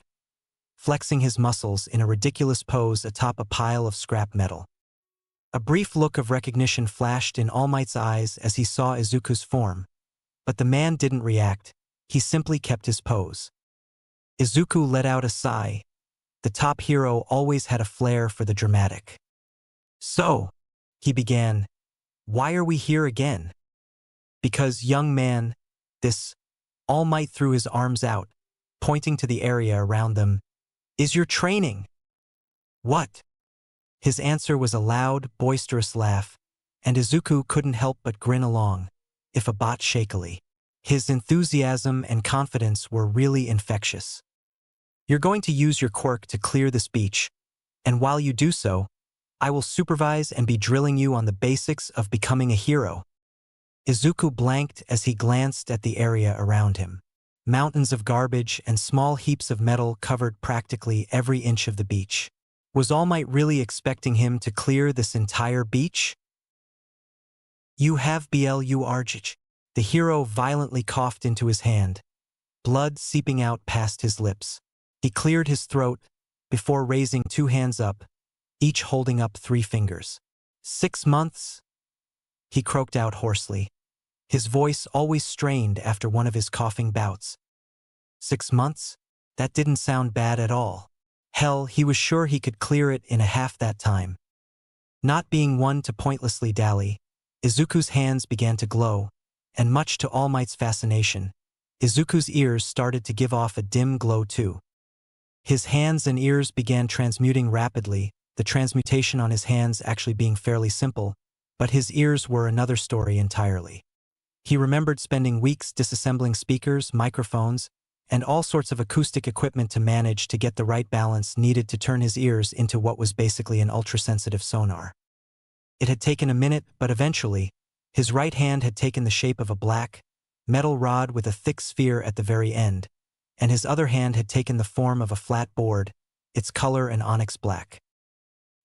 S1: flexing his muscles in a ridiculous pose atop a pile of scrap metal. A brief look of recognition flashed in All Might's eyes as he saw Izuku's form, but the man didn't react, he simply kept his pose. Izuku let out a sigh. The top hero always had a flair for the dramatic. "So," he began, "why are we here again?" "Because, young man," this All Might threw his arms out, pointing to the area around them, "is your training." "What?" His answer was a loud, boisterous laugh, and Izuku couldn't help but grin along, if a bit shakily. His enthusiasm and confidence were really infectious. "You're going to use your quirk to clear this beach, and while you do so, I will supervise and be drilling you on the basics of becoming a hero." Izuku blanked as he glanced at the area around him. Mountains of garbage and small heaps of metal covered practically every inch of the beach. Was All Might really expecting him to clear this entire beach? "You have blurged." The hero violently coughed into his hand, blood seeping out past his lips. He cleared his throat before raising two hands up, each holding up 3 fingers. 6 months? He croaked out hoarsely, his voice always strained after one of his coughing bouts. 6 months? That didn't sound bad at all. Hell, he was sure he could clear it in a half that time. Not being one to pointlessly dally, Izuku's hands began to glow, and much to All Might's fascination, Izuku's ears started to give off a dim glow too. His hands and ears began transmuting rapidly, the transmutation on his hands actually being fairly simple, but his ears were another story entirely. He remembered spending weeks disassembling speakers, microphones, and all sorts of acoustic equipment to manage to get the right balance needed to turn his ears into what was basically an ultra-sensitive sonar. It had taken a minute, but eventually, his right hand had taken the shape of a black, metal rod with a thick sphere at the very end, and his other hand had taken the form of a flat board, its color an onyx black.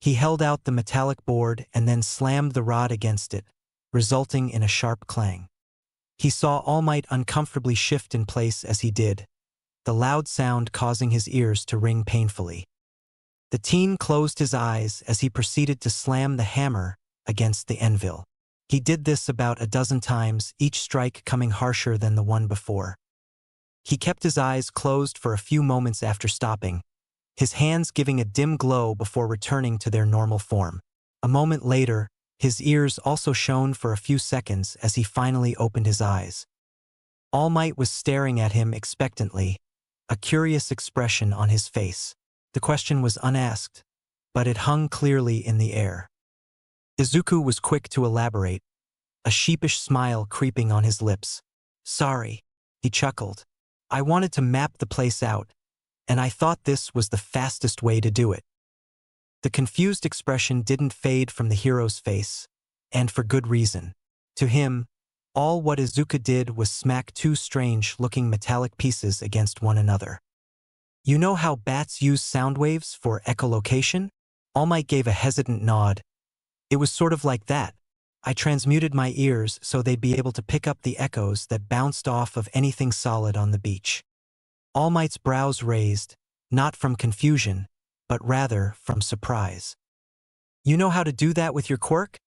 S1: He held out the metallic board and then slammed the rod against it, resulting in a sharp clang. He saw All Might uncomfortably shift in place as he did, the loud sound causing his ears to ring painfully. The teen closed his eyes as he proceeded to slam the hammer against the anvil. He did this about a dozen times, each strike coming harsher than the one before. He kept his eyes closed for a few moments after stopping, his hands giving a dim glow before returning to their normal form. A moment later, his ears also shone for a few seconds as he finally opened his eyes. All Might was staring at him expectantly, a curious expression on his face. The question was unasked, but it hung clearly in the air. Izuku was quick to elaborate, a sheepish smile creeping on his lips. "Sorry," he chuckled. "I wanted to map the place out, and I thought this was the fastest way to do it." The confused expression didn't fade from the hero's face, and for good reason. To him, all what Izuku did was smack 2 strange-looking metallic pieces against one another. "You know how bats use sound waves for echolocation?" All Might gave a hesitant nod. "It was sort of like that. I transmuted my ears so they'd be able to pick up the echoes that bounced off of anything solid on the beach." All Might's brows raised, not from confusion, but rather from surprise. You know how to do that with your quirk?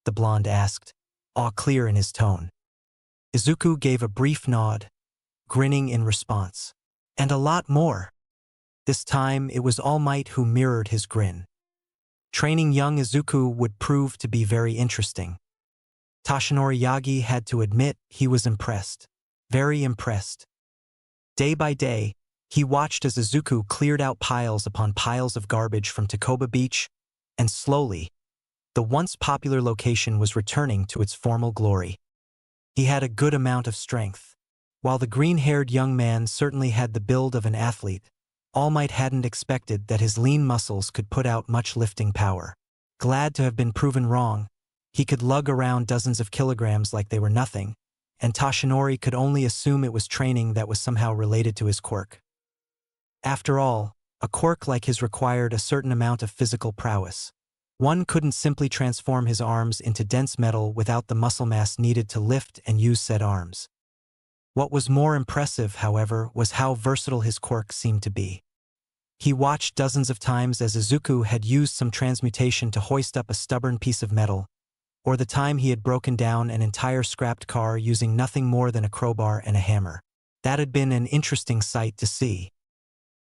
S1: The blonde asked, awe clear in his tone. Izuku gave a brief nod, grinning in response. And a lot more. This time it was All Might who mirrored his grin. Training young Izuku would prove to be very interesting. Toshinori Yagi had to admit he was impressed. Very impressed. Day by day, he watched as Izuku cleared out piles upon piles of garbage from Takoba Beach, and slowly, the once popular location was returning to its formal glory. He had a good amount of strength. While the green-haired young man certainly had the build of an athlete, All Might hadn't expected that his lean muscles could put out much lifting power. Glad to have been proven wrong, he could lug around dozens of kilograms like they were nothing, and Toshinori could only assume it was training that was somehow related to his quirk. After all, a quirk like his required a certain amount of physical prowess. One couldn't simply transform his arms into dense metal without the muscle mass needed to lift and use said arms. What was more impressive, however, was how versatile his quirk seemed to be. He watched dozens of times as Izuku had used some transmutation to hoist up a stubborn piece of metal, or the time he had broken down an entire scrapped car using nothing more than a crowbar and a hammer. That had been an interesting sight to see.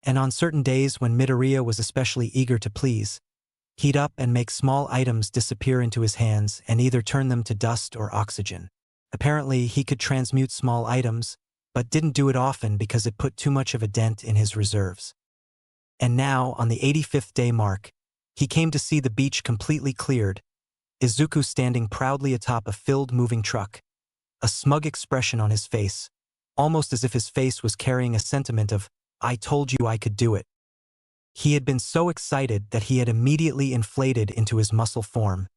S1: And on certain days when Midoriya was especially eager to please, he'd up and make small items disappear into his hands and either turn them to dust or oxygen. Apparently, he could transmute small items, but didn't do it often because it put too much of a dent in his reserves. And now, on the 85th day mark, he came to see the beach completely cleared, Izuku standing proudly atop a filled moving truck, a smug expression on his face, almost as if his face was carrying a sentiment of, "I told you I could do it." He had been so excited that he had immediately inflated into his muscle form,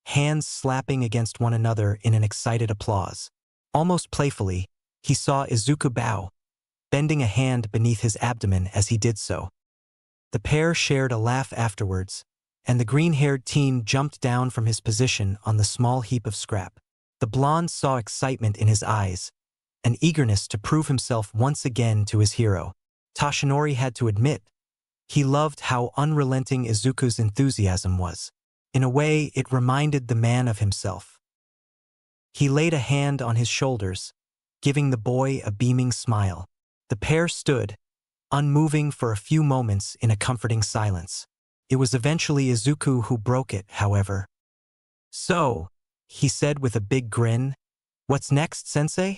S1: hands slapping against one another in an excited applause. Almost playfully, he saw Izuku bow, bending a hand beneath his abdomen as he did so. The pair shared a laugh afterwards, and the green-haired teen jumped down from his position on the small heap of scrap. The blonde saw excitement in his eyes, an eagerness to prove himself once again to his hero. Toshinori had to admit, he loved how unrelenting Izuku's enthusiasm was. In a way, it reminded the man of himself. He laid a hand on his shoulders, giving the boy a beaming smile. The pair stood, unmoving for a few moments in a comforting silence. It was eventually Izuku who broke it, however. "So," he said with a big grin, "what's next, sensei?"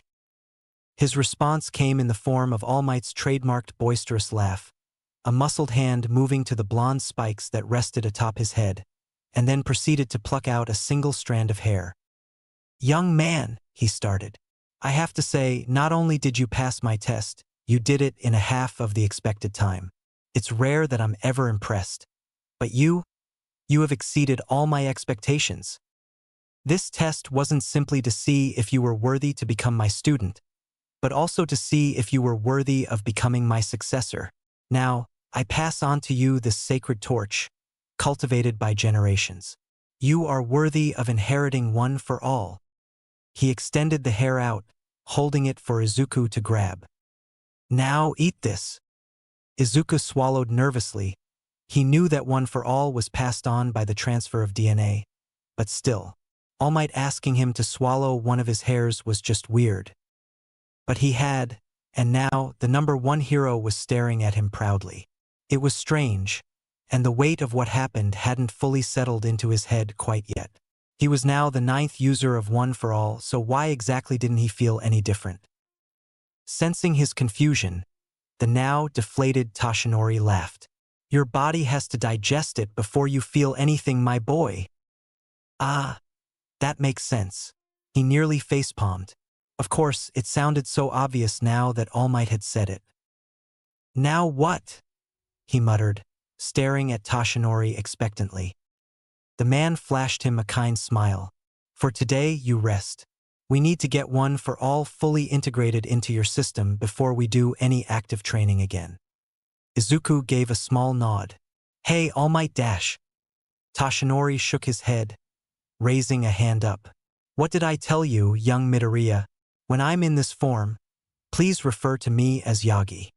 S1: His response came in the form of All Might's trademarked boisterous laugh, a muscled hand moving to the blonde spikes that rested atop his head, and then proceeded to pluck out a single strand of hair. "Young man," he started, "I have to say, not only did you pass my test, you did it in a half of the expected time. It's rare that I'm ever impressed. But you have exceeded all my expectations. This test wasn't simply to see if you were worthy to become my student, but also to see if you were worthy of becoming my successor. Now, I pass on to you this sacred torch, cultivated by generations. You are worthy of inheriting one for all." He extended the hair out, holding it for Izuku to grab. "Now eat this." Izuku swallowed nervously. He knew that one for all was passed on by the transfer of DNA, but still, All Might asking him to swallow one of his hairs was just weird. But he had, and now the number one hero was staring at him proudly. It was strange, and the weight of what happened hadn't fully settled into his head quite yet. He was now the 9th user of One for All, so why exactly didn't he feel any different? Sensing his confusion, the now deflated Toshinori laughed. "Your body has to digest it before you feel anything, my boy." "Ah, that makes sense." He nearly facepalmed. Of course, it sounded so obvious now that All Might had said it. "Now what?" he muttered, staring at Toshinori expectantly. The man flashed him a kind smile. "For today, you rest. We need to get One for All fully integrated into your system before we do any active training again." Izuku gave a small nod. "Hey, All Might dash." Toshinori shook his head, raising a hand up. "What did I tell you, young Midoriya? When I'm in this form, please refer to me as Yagi."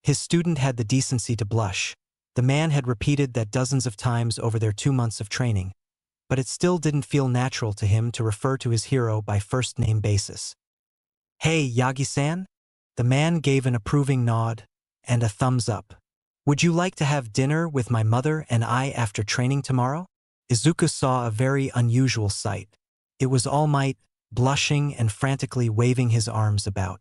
S1: His student had the decency to blush, The man had repeated that dozens of times over their 2 months of training, but it still didn't feel natural to him to refer to his hero by first-name basis. "Hey, Yagi-san?" The man gave an approving nod and a thumbs up. "Would you like to have dinner with my mother and I after training tomorrow?" Izuku saw a very unusual sight. It was All Might, blushing and frantically waving his arms about.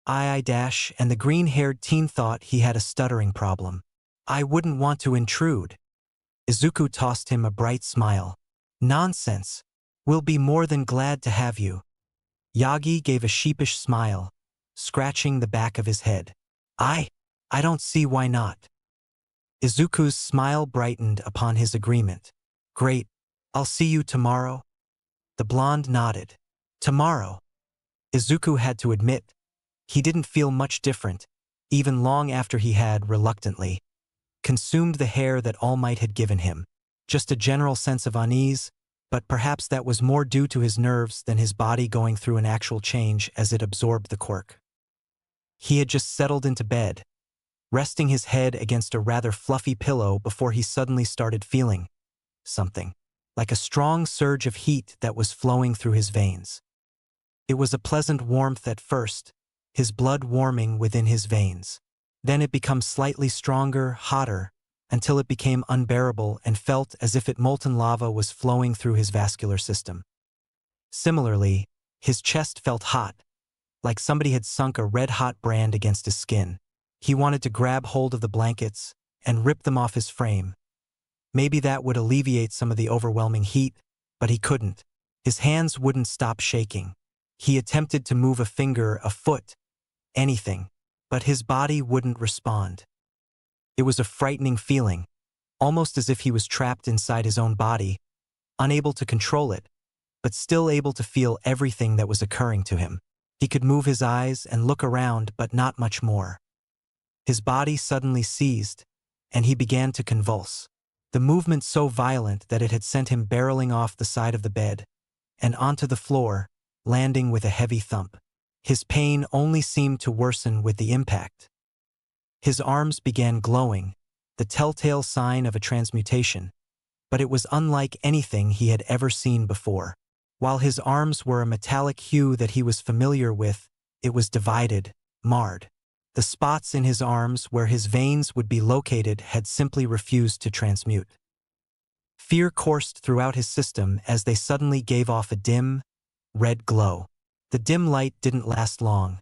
S1: And the green-haired teen thought he had a stuttering problem. "I wouldn't want to intrude." Izuku tossed him a bright smile. "Nonsense. We'll be more than glad to have you." Yagi gave a sheepish smile, scratching the back of his head. I don't see why not." Izuku's smile brightened upon his agreement. "Great. I'll see you tomorrow." The blonde nodded. Tomorrow. Izuku had to admit, he didn't feel much different, even long after he had, reluctantly, consumed the hair that All Might had given him. Just a general sense of unease, but perhaps that was more due to his nerves than his body going through an actual change as it absorbed the quirk. He had just settled into bed, resting his head against a rather fluffy pillow before he suddenly started feeling something, like a strong surge of heat that was flowing through his veins. It was a pleasant warmth at first, his blood warming within his veins. Then it became slightly stronger, hotter, until it became unbearable and felt as if molten lava was flowing through his vascular system. Similarly, his chest felt hot, like somebody had sunk a red-hot brand against his skin. He wanted to grab hold of the blankets and rip them off his frame. Maybe that would alleviate some of the overwhelming heat, but he couldn't. His hands wouldn't stop shaking. He attempted to move a finger, a foot, anything, but his body wouldn't respond. It was a frightening feeling, almost as if he was trapped inside his own body, unable to control it, but still able to feel everything that was occurring to him. He could move his eyes and look around, but not much more. His body suddenly seized, and he began to convulse. The movement so violent that it had sent him barreling off the side of the bed and onto the floor, landing with a heavy thump. His pain only seemed to worsen with the impact. His arms began glowing, the telltale sign of a transmutation, but it was unlike anything he had ever seen before. While his arms were a metallic hue that he was familiar with, it was divided, marred. The spots in his arms where his veins would be located had simply refused to transmute. Fear coursed throughout his system as they suddenly gave off a dim, red glow. The dim light didn't last long,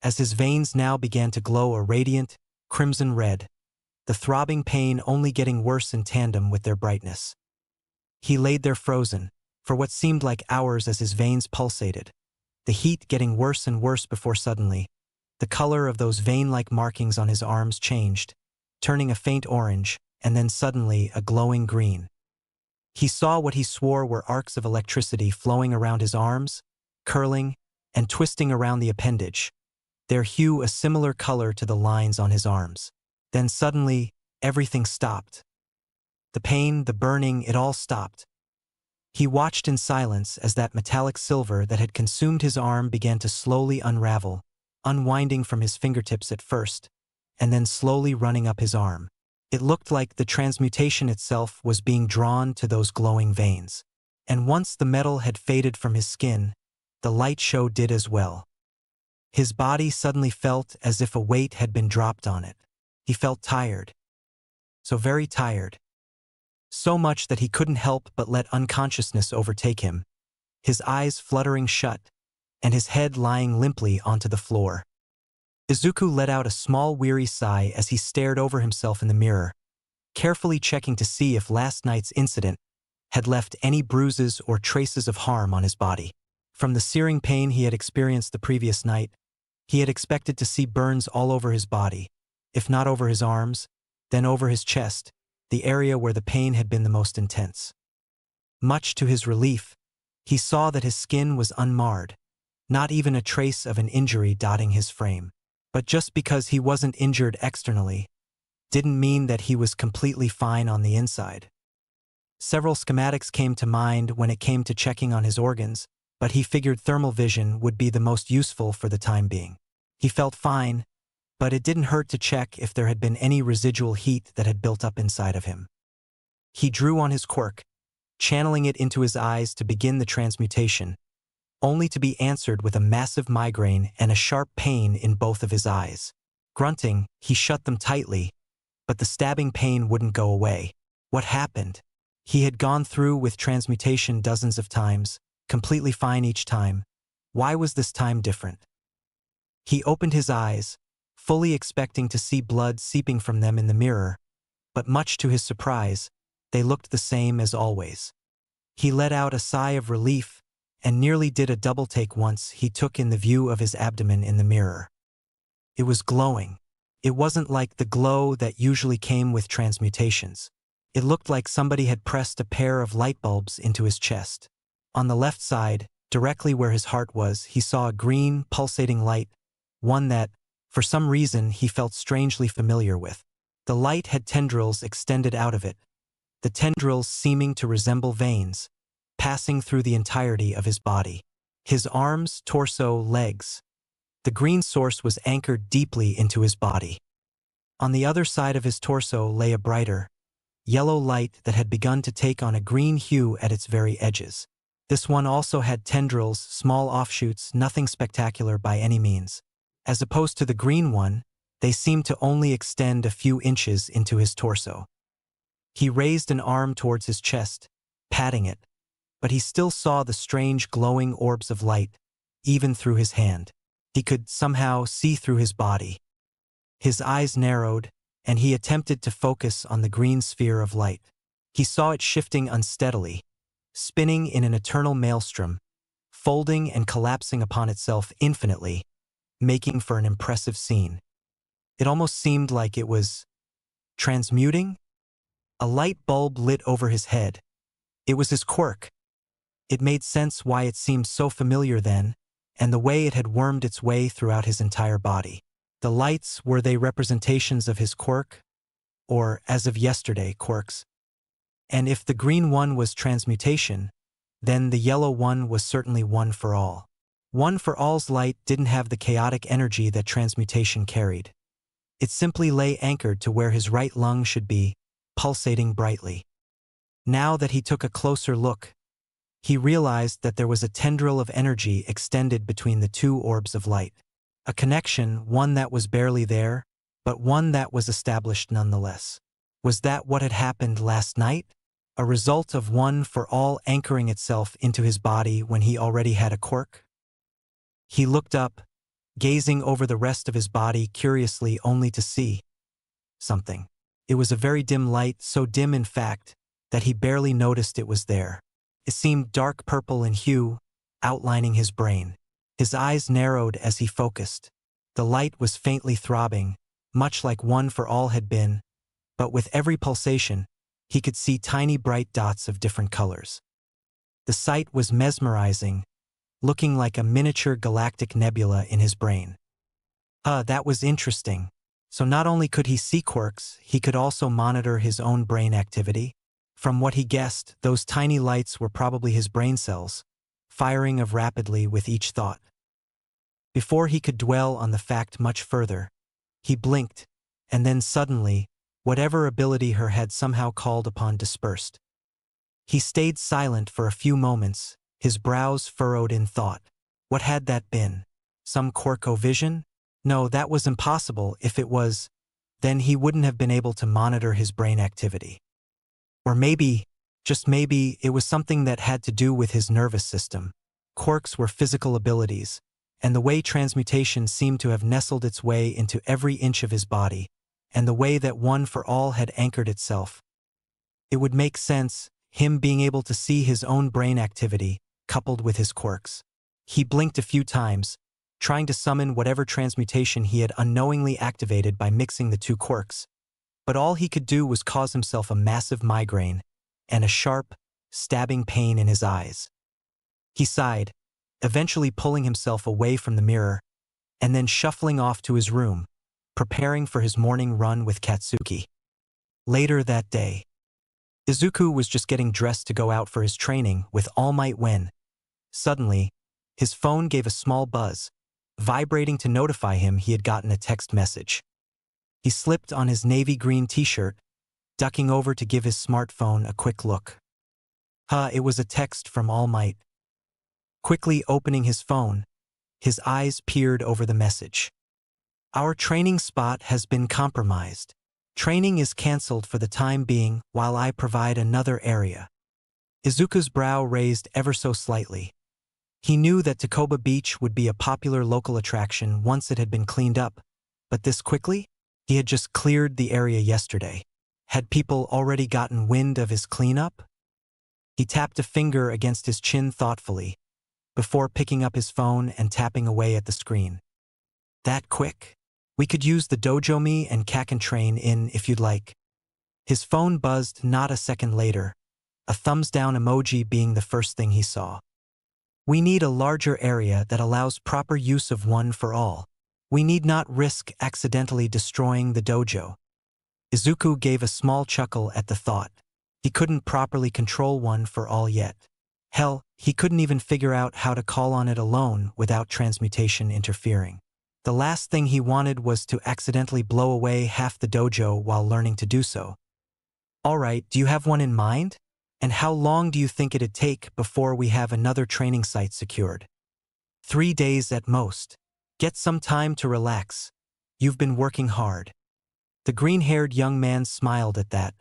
S1: as his veins now began to glow a radiant, crimson red, the throbbing pain only getting worse in tandem with their brightness. He laid there frozen, for what seemed like hours as his veins pulsated, the heat getting worse and worse before suddenly, the color of those vein-like markings on his arms changed, turning a faint orange, and then suddenly a glowing green. He saw what he swore were arcs of electricity flowing around his arms, curling, and twisting around the appendage, their hue a similar color to the lines on his arms. Then suddenly, everything stopped. The pain, the burning, it all stopped. He watched in silence as that metallic silver that had consumed his arm began to slowly unravel, unwinding from his fingertips at first, and then slowly running up his arm. It looked like the transmutation itself was being drawn to those glowing veins. And once the metal had faded from his skin, the light show did as well. His body suddenly felt as if a weight had been dropped on it. He felt tired. So very tired. So much that he couldn't help but let unconsciousness overtake him, his eyes fluttering shut, and his head lying limply onto the floor. Izuku let out a small weary sigh as he stared over himself in the mirror, carefully checking to see if last night's incident had left any bruises or traces of harm on his body. From the searing pain he had experienced the previous night, he had expected to see burns all over his body, if not over his arms, then over his chest, the area where the pain had been the most intense. Much to his relief, he saw that his skin was unmarred, not even a trace of an injury dotting his frame. But just because he wasn't injured externally, didn't mean that he was completely fine on the inside. Several schematics came to mind when it came to checking on his organs, but he figured thermal vision would be the most useful for the time being. He felt fine, but it didn't hurt to check if there had been any residual heat that had built up inside of him. He drew on his quirk, channeling it into his eyes to begin the transmutation, only to be answered with a massive migraine and a sharp pain in both of his eyes. Grunting, he shut them tightly, but the stabbing pain wouldn't go away. What happened? He had gone through with transmutation dozens of times, completely fine each time. Why was this time different? He opened his eyes, fully expecting to see blood seeping from them in the mirror, but much to his surprise, they looked the same as always. He let out a sigh of relief and nearly did a double take once he took in the view of his abdomen in the mirror. It was glowing. It wasn't like the glow that usually came with transmutations. It looked like somebody had pressed a pair of light bulbs into his chest. On the left side, directly where his heart was, he saw a green, pulsating light, one that, for some reason, he felt strangely familiar with. The light had tendrils extended out of it, the tendrils seeming to resemble veins, passing through the entirety of his body. His arms, torso, legs. The green source was anchored deeply into his body. On the other side of his torso lay a brighter, yellow light that had begun to take on a green hue at its very edges. This one also had tendrils, small offshoots, nothing spectacular by any means. As opposed to the green one, they seemed to only extend a few inches into his torso. He raised an arm towards his chest, patting it, but he still saw the strange glowing orbs of light, even through his hand. He could somehow see through his body. His eyes narrowed, and he attempted to focus on the green sphere of light. He saw it shifting unsteadily, spinning in an eternal maelstrom, folding and collapsing upon itself infinitely, making for an impressive scene. It almost seemed like it was transmuting. A light bulb lit over his head. It was his quirk. It made sense why it seemed so familiar then, and the way it had wormed its way throughout his entire body. The lights, were they representations of his quirk? Or, as of yesterday, quirks? And if the green one was transmutation, then the yellow one was certainly one for all. One for all's light didn't have the chaotic energy that transmutation carried. It simply lay anchored to where his right lung should be, pulsating brightly. Now that he took a closer look, he realized that there was a tendril of energy extended between the two orbs of light. A connection, one that was barely there, but one that was established nonetheless. Was that what had happened last night? A result of one for all anchoring itself into his body when he already had a quirk? He looked up, gazing over the rest of his body curiously only to see something. It was a very dim light, so dim in fact, that he barely noticed it was there. It seemed dark purple in hue, outlining his brain. His eyes narrowed as he focused. The light was faintly throbbing, much like one for all had been, but with every pulsation, he could see tiny bright dots of different colors. The sight was mesmerizing, looking like a miniature galactic nebula in his brain. That was interesting. So not only could he see quirks, he could also monitor his own brain activity. From what he guessed, those tiny lights were probably his brain cells, firing of rapidly with each thought. Before he could dwell on the fact much further, he blinked, and then suddenly, whatever ability her had somehow called upon dispersed. He stayed silent for a few moments, his brows furrowed in thought. What had that been? Some Quirko vision? No, that was impossible. If it was, then he wouldn't have been able to monitor his brain activity. Or maybe, just maybe, it was something that had to do with his nervous system. Quirks were physical abilities, and the way transmutation seemed to have nestled its way into every inch of his body, and the way that one for all had anchored itself. It would make sense, him being able to see his own brain activity, coupled with his quirks. He blinked a few times, trying to summon whatever transmutation he had unknowingly activated by mixing the two quirks. But all he could do was cause himself a massive migraine and a sharp, stabbing pain in his eyes. He sighed, eventually pulling himself away from the mirror, and then shuffling off to his room, preparing for his morning run with Katsuki. Later that day, Izuku was just getting dressed to go out for his training with All Might when, suddenly, his phone gave a small buzz, vibrating to notify him he had gotten a text message. He slipped on his navy green t-shirt, ducking over to give his smartphone a quick look. It was a text from All Might. Quickly opening his phone, his eyes peered over the message. Our training spot has been compromised. Training is cancelled for the time being while I provide another area. Izuku's brow raised ever so slightly. He knew that Takoba Beach would be a popular local attraction once it had been cleaned up, but this quickly? He had just cleared the area yesterday. Had people already gotten wind of his cleanup? He tapped a finger against his chin thoughtfully, before picking up his phone and tapping away at the screen. That quick? We could use the dojo me and Kaken train in if you'd like. His phone buzzed not a second later, a thumbs down emoji being the first thing he saw. We need a larger area that allows proper use of one for all. We need not risk accidentally destroying the dojo. Izuku gave a small chuckle at the thought. He couldn't properly control one for all yet. Hell, he couldn't even figure out how to call on it alone without transmutation interfering. The last thing he wanted was to accidentally blow away half the dojo while learning to do so. Alright, do you have one in mind? And how long do you think it'd take before we have another training site secured? 3 days at most. Get some time to relax. You've been working hard. The green-haired young man smiled at that.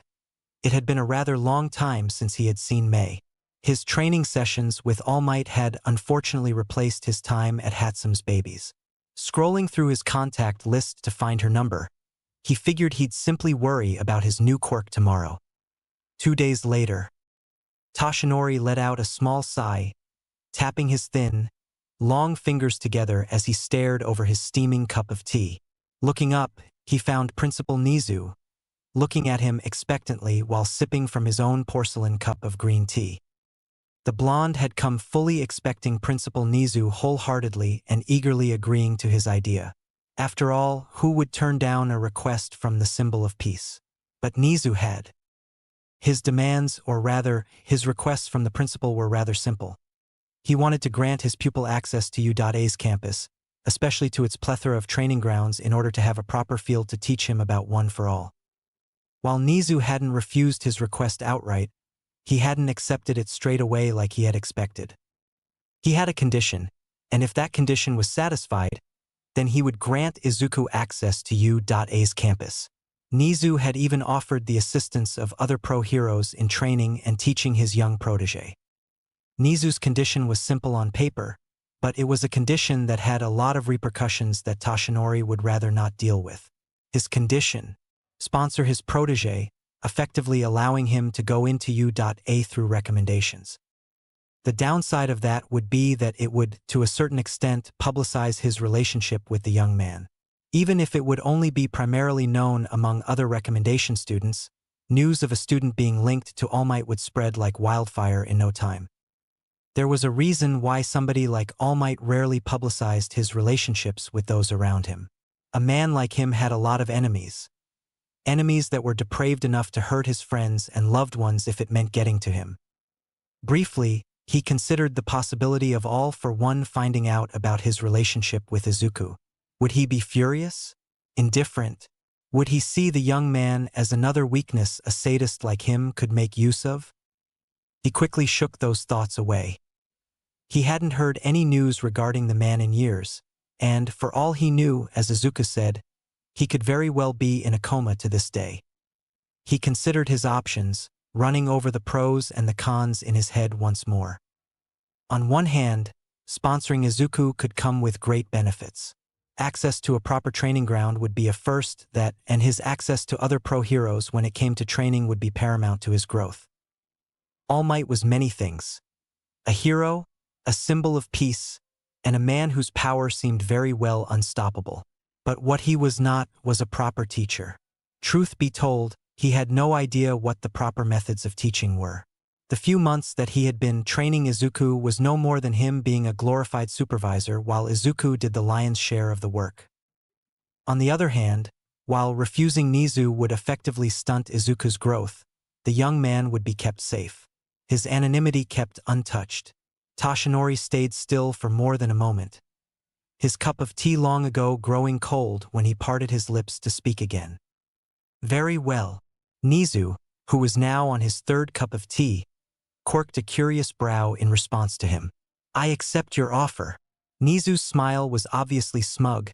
S1: It had been a rather long time since he had seen May. His training sessions with All Might had unfortunately replaced his time at Hatsume's babies. Scrolling through his contact list to find her number, he figured he'd simply worry about his new quirk tomorrow. 2 days later, Toshinori let out a small sigh, tapping his thin, long fingers together as he stared over his steaming cup of tea. Looking up, he found Principal Nizu, looking at him expectantly while sipping from his own porcelain cup of green tea. The blonde had come fully expecting Principal Nizu wholeheartedly and eagerly agreeing to his idea. After all, who would turn down a request from the symbol of peace? But Nizu had. His demands, or rather, his requests from the principal were rather simple. He wanted to grant his pupil access to U.A's campus, especially to its plethora of training grounds in order to have a proper field to teach him about one for all. While Nizu hadn't refused his request outright, he hadn't accepted it straight away like he had expected. He had a condition, and if that condition was satisfied, then he would grant Izuku access to U.A's campus. Nizu had even offered the assistance of other pro heroes in training and teaching his young protege. Nizu's condition was simple on paper, but it was a condition that had a lot of repercussions that Toshinori would rather not deal with. His condition: sponsor his protege, effectively allowing him to go into U.A through recommendations. The downside of that would be that it would, to a certain extent, publicize his relationship with the young man. Even if it would only be primarily known among other recommendation students, news of a student being linked to All Might would spread like wildfire in no time. There was a reason why somebody like All Might rarely publicized his relationships with those around him. A man like him had a lot of enemies. Enemies that were depraved enough to hurt his friends and loved ones if it meant getting to him. Briefly, he considered the possibility of all for one finding out about his relationship with Izuku. Would he be furious? Indifferent? Would he see the young man as another weakness a sadist like him could make use of? He quickly shook those thoughts away. He hadn't heard any news regarding the man in years, and, for all he knew, as Izuku said, he could very well be in a coma to this day. He considered his options, running over the pros and the cons in his head once more. On one hand, sponsoring Izuku could come with great benefits. Access to a proper training ground would be a first and his access to other pro heroes when it came to training would be paramount to his growth. All Might was many things. A hero, a symbol of peace, and a man whose power seemed very well unstoppable. But what he was not was a proper teacher. Truth be told, he had no idea what the proper methods of teaching were. The few months that he had been training Izuku was no more than him being a glorified supervisor while Izuku did the lion's share of the work. On the other hand, while refusing Nizu would effectively stunt Izuku's growth, the young man would be kept safe. His anonymity kept untouched. Toshinori stayed still for more than a moment. his cup of tea long ago growing cold when he parted his lips to speak again. Very well. Nizu, who was now on his third cup of tea, quirked a curious brow in response to him. I accept your offer. Nizu's smile was obviously smug.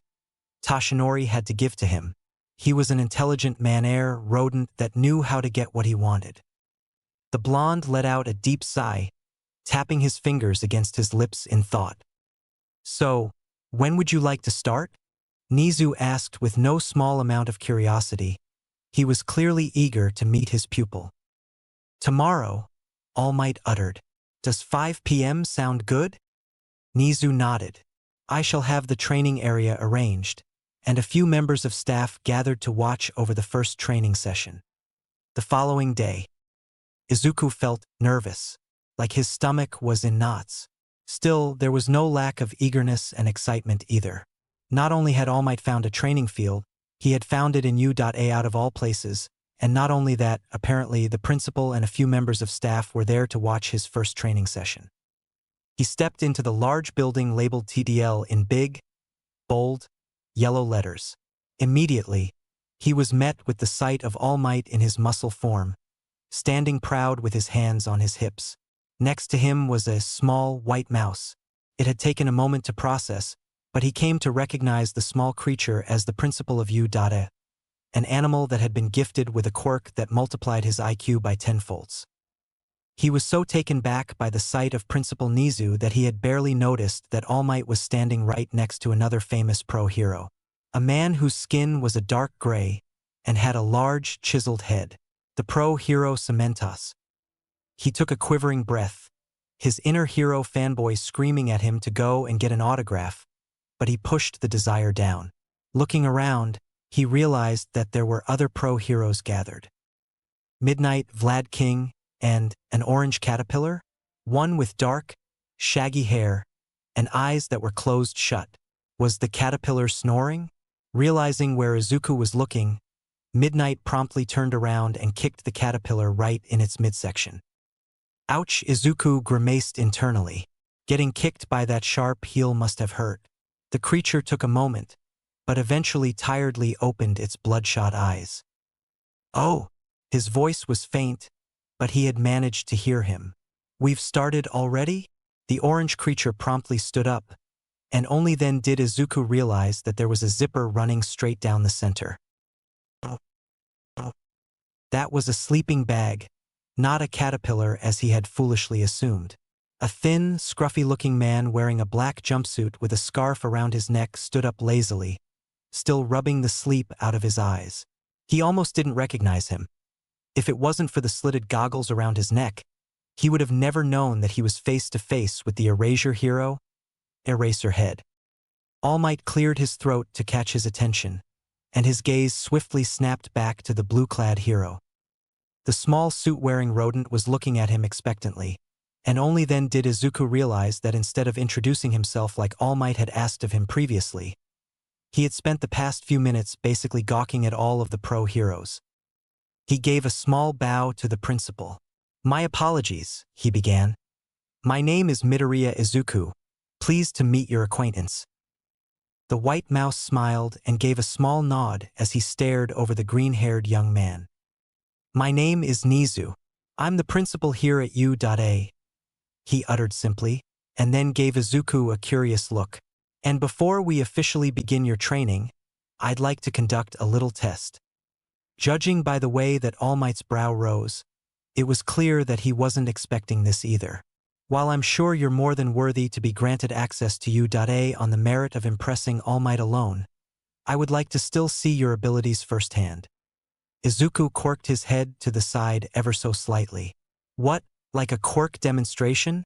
S1: Tashinori had to give to him. He was an intelligent man-air rodent that knew how to get what he wanted. The blonde let out a deep sigh, tapping his fingers against his lips in thought. So, when would you like to start? Nizu asked with no small amount of curiosity. He was clearly eager to meet his pupil. Tomorrow, All Might uttered. Does 5 p.m. sound good? Nizu nodded. I shall have the training area arranged, and a few members of staff gathered to watch over the first training session. The following day, Izuku felt nervous, like his stomach was in knots. Still, there was no lack of eagerness and excitement either. Not only had All Might found a training field, he had found it in U.A out of all places, and not only that, apparently the principal and a few members of staff were there to watch his first training session. He stepped into the large building labeled TDL in big, bold, yellow letters. Immediately, he was met with the sight of All Might in his muscle form, standing proud with his hands on his hips. Next to him was a small, white mouse. It had taken a moment to process, but he came to recognize the small creature as the principal of U.A, an animal that had been gifted with a quirk that multiplied his IQ by tenfolds. He was so taken back by the sight of Principal Nizu that he had barely noticed that All Might was standing right next to another famous pro-hero, a man whose skin was a dark gray and had a large, chiseled head, the pro-hero Cementos. He took a quivering breath, his inner hero fanboy screaming at him to go and get an autograph, but he pushed the desire down. Looking around, he realized that there were other pro-heroes gathered. Midnight Vlad King and an orange caterpillar, one with dark, shaggy hair and eyes that were closed shut. Was the caterpillar snoring? Realizing where Izuku was looking, Midnight promptly turned around and kicked the caterpillar right in its midsection. Ouch! Izuku grimaced internally. Getting kicked by that sharp heel must have hurt. The creature took a moment, but eventually tiredly opened its bloodshot eyes. Oh! His voice was faint, but he had managed to hear him. We've started already? The orange creature promptly stood up, and only then did Izuku realize that there was a zipper running straight down the center. That was a sleeping bag, not a caterpillar as he had foolishly assumed. A thin, scruffy-looking man wearing a black jumpsuit with a scarf around his neck stood up lazily, still rubbing the sleep out of his eyes. He almost didn't recognize him. If it wasn't for the slitted goggles around his neck, he would have never known that he was face to face with the Erasure hero, Eraserhead. All Might cleared his throat to catch his attention, and his gaze swiftly snapped back to the blue-clad hero. The small suit-wearing rodent was looking at him expectantly, and only then did Izuku realize that instead of introducing himself like All Might had asked of him previously, he had spent the past few minutes basically gawking at all of the pro-heroes. He gave a small bow to the principal. My apologies, he began. My name is Midoriya Izuku. Pleased to meet your acquaintance. The white mouse smiled and gave a small nod as he stared over the green-haired young man. My name is Nizu. I'm the principal here at U.A, he uttered simply, and then gave Izuku a curious look. And before we officially begin your training, I'd like to conduct a little test. Judging by the way that All Might's brow rose, it was clear that he wasn't expecting this either. While I'm sure you're more than worthy to be granted access to U.A on the merit of impressing All Might alone, I would like to still see your abilities firsthand. Izuku quirked his head to the side ever so slightly. What, like a quirk demonstration?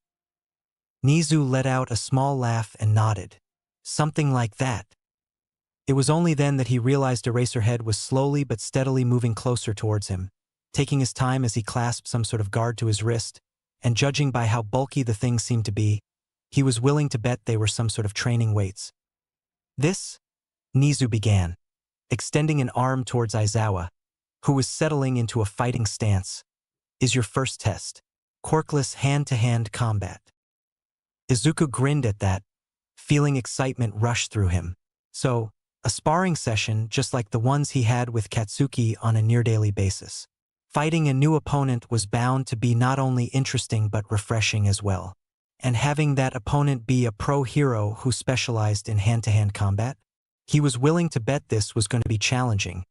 S1: Nizu let out a small laugh and nodded. Something like that. It was only then that he realized Eraserhead was slowly but steadily moving closer towards him, taking his time as he clasped some sort of guard to his wrist, and judging by how bulky the thing seemed to be, he was willing to bet they were some sort of training weights. This, Nizu began, extending an arm towards Aizawa, who was settling into a fighting stance, is your first test. Quirkless hand-to-hand combat. Izuku grinned at that, feeling excitement rush through him. So, a sparring session just like the ones he had with Katsuki on a near-daily basis. Fighting a new opponent was bound to be not only interesting but refreshing as well. And having that opponent be a pro hero who specialized in hand-to-hand combat? He was willing to bet this was going to be challenging,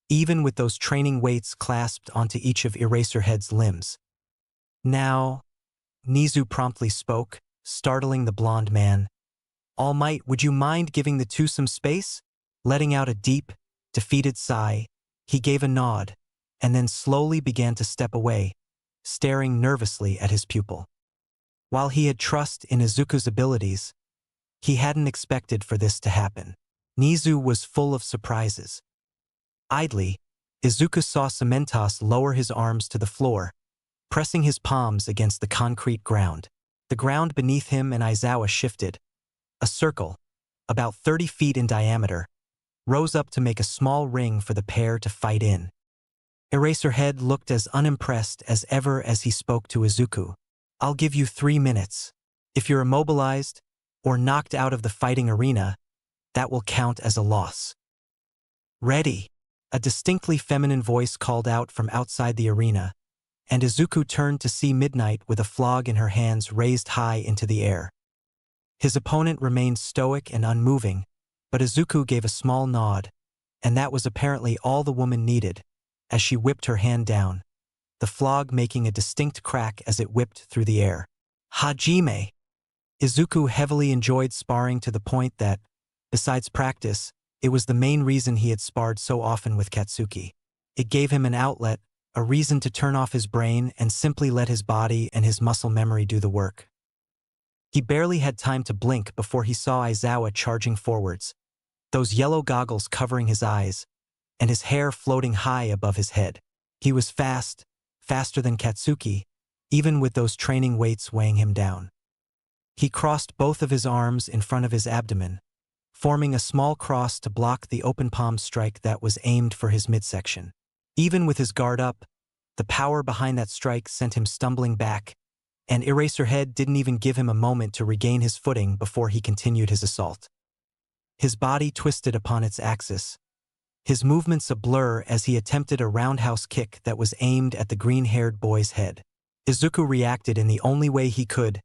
S1: even with those training weights clasped onto each of Eraserhead's limbs. Now, Nizu promptly spoke, startling the blonde man. All Might, would you mind giving the two some space? Letting out a deep, defeated sigh, he gave a nod, and then slowly began to step away, staring nervously at his pupil. While he had trust in Izuku's abilities, he hadn't expected for this to happen. Nizu was full of surprises. Idly, Izuku saw Cementos lower his arms to the floor, pressing his palms against the concrete ground. The ground beneath him and Aizawa shifted. A circle, about 30 feet in diameter, rose up to make a small ring for the pair to fight in. Eraserhead looked as unimpressed as ever as he spoke to Izuku. I'll give you 3 minutes. If you're immobilized or knocked out of the fighting arena, that will count as a loss. Ready, a distinctly feminine voice called out from outside the arena, and Izuku turned to see Midnight with a flog in her hands raised high into the air. His opponent remained stoic and unmoving, but Izuku gave a small nod, and that was apparently all the woman needed, as she whipped her hand down, the flog making a distinct crack as it whipped through the air. Hajime! Izuku heavily enjoyed sparring to the point that, besides practice, it was the main reason he had sparred so often with Katsuki. It gave him an outlet, a reason to turn off his brain and simply let his body and his muscle memory do the work. He barely had time to blink before he saw Aizawa charging forwards, those yellow goggles covering his eyes, and his hair floating high above his head. He was fast, faster than Katsuki, even with those training weights weighing him down. He crossed both of his arms in front of his abdomen, forming a small cross to block the open palm strike that was aimed for his midsection. Even with his guard up, the power behind that strike sent him stumbling back, and Eraserhead didn't even give him a moment to regain his footing before he continued his assault. His body twisted upon its axis, his movements a blur as he attempted a roundhouse kick that was aimed at the green-haired boy's head. Izuku reacted in the only way he could,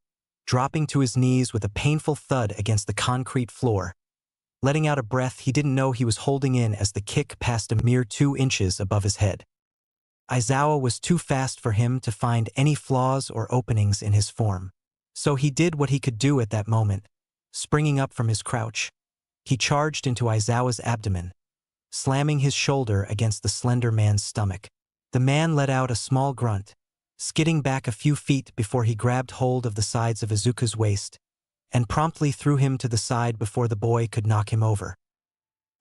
S1: dropping to his knees with a painful thud against the concrete floor, letting out a breath he didn't know he was holding in as the kick passed a mere 2 inches above his head. Aizawa was too fast for him to find any flaws or openings in his form. So he did what he could do at that moment. Springing up from his crouch, he charged into Aizawa's abdomen, slamming his shoulder against the slender man's stomach. The man let out a small grunt, skidding back a few feet before he grabbed hold of the sides of Izuku's waist, and promptly threw him to the side before the boy could knock him over.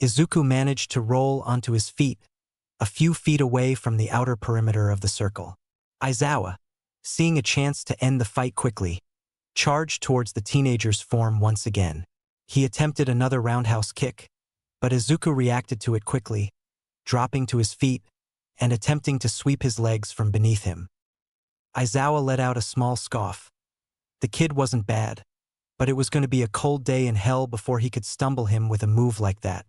S1: Izuku managed to roll onto his feet, a few feet away from the outer perimeter of the circle. Aizawa, seeing a chance to end the fight quickly, charged towards the teenager's form once again. He attempted another roundhouse kick, but Izuku reacted to it quickly, dropping to his feet and attempting to sweep his legs from beneath him. Aizawa let out a small scoff. The kid wasn't bad, but it was going to be a cold day in hell before he could stumble him with a move like that.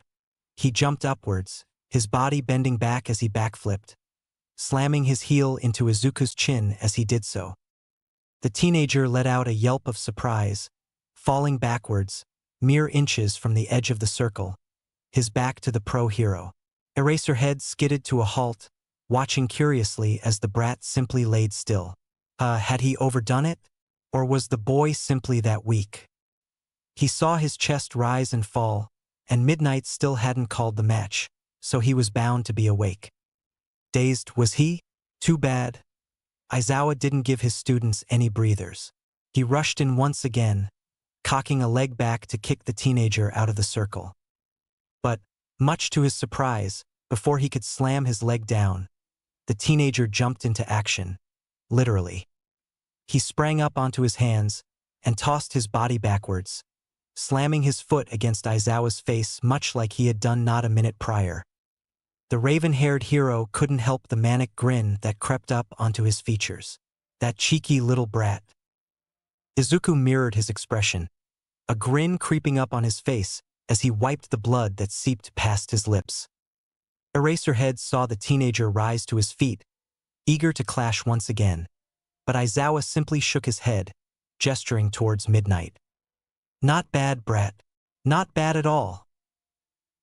S1: He jumped upwards, his body bending back as he backflipped, slamming his heel into Izuku's chin as he did so. The teenager let out a yelp of surprise, falling backwards, mere inches from the edge of the circle, his back to the pro hero. Eraserhead skidded to a halt, watching curiously as the brat simply laid still. Had he overdone it? Or was the boy simply that weak? He saw his chest rise and fall, and Midnight still hadn't called the match, so he was bound to be awake. Dazed, was he? Too bad. Aizawa didn't give his students any breathers. He rushed in once again, cocking a leg back to kick the teenager out of the circle. But, much to his surprise, before he could slam his leg down, the teenager jumped into action, literally. He sprang up onto his hands and tossed his body backwards, slamming his foot against Aizawa's face much like he had done not a minute prior. The raven-haired hero couldn't help the manic grin that crept up onto his features. That cheeky little brat. Izuku mirrored his expression, a grin creeping up on his face as he wiped the blood that seeped past his lips. Eraserhead saw the teenager rise to his feet, eager to clash once again, but Aizawa simply shook his head, gesturing towards midnight. "Not bad, brat. Not bad at all,"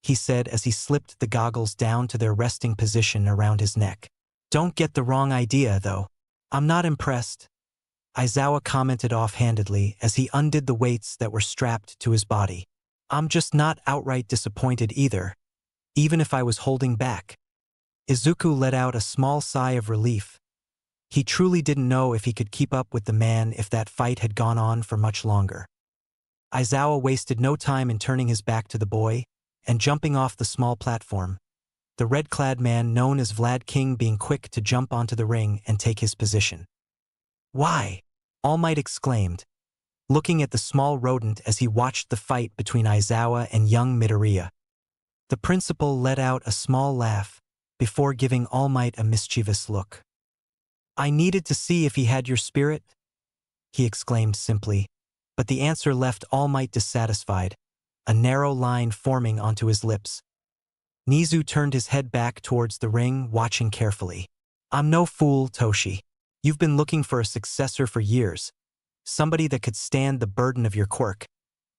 S1: he said as he slipped the goggles down to their resting position around his neck. "Don't get the wrong idea, though. I'm not impressed," Aizawa commented offhandedly as he undid the weights that were strapped to his body. "I'm just not outright disappointed either, even if I was holding back." Izuku let out a small sigh of relief. He truly didn't know if he could keep up with the man if that fight had gone on for much longer. Aizawa wasted no time in turning his back to the boy and jumping off the small platform, the red-clad man known as Vlad King being quick to jump onto the ring and take his position. "Why?" All Might exclaimed, looking at the small rodent as he watched the fight between Aizawa and young Midoriya. The principal let out a small laugh before giving All Might a mischievous look. "I needed to see if he had your spirit," he exclaimed simply, but the answer left All Might dissatisfied, a narrow line forming onto his lips. Nizu turned his head back towards the ring, watching carefully. "I'm no fool, Toshi. You've been looking for a successor for years, somebody that could stand the burden of your quirk,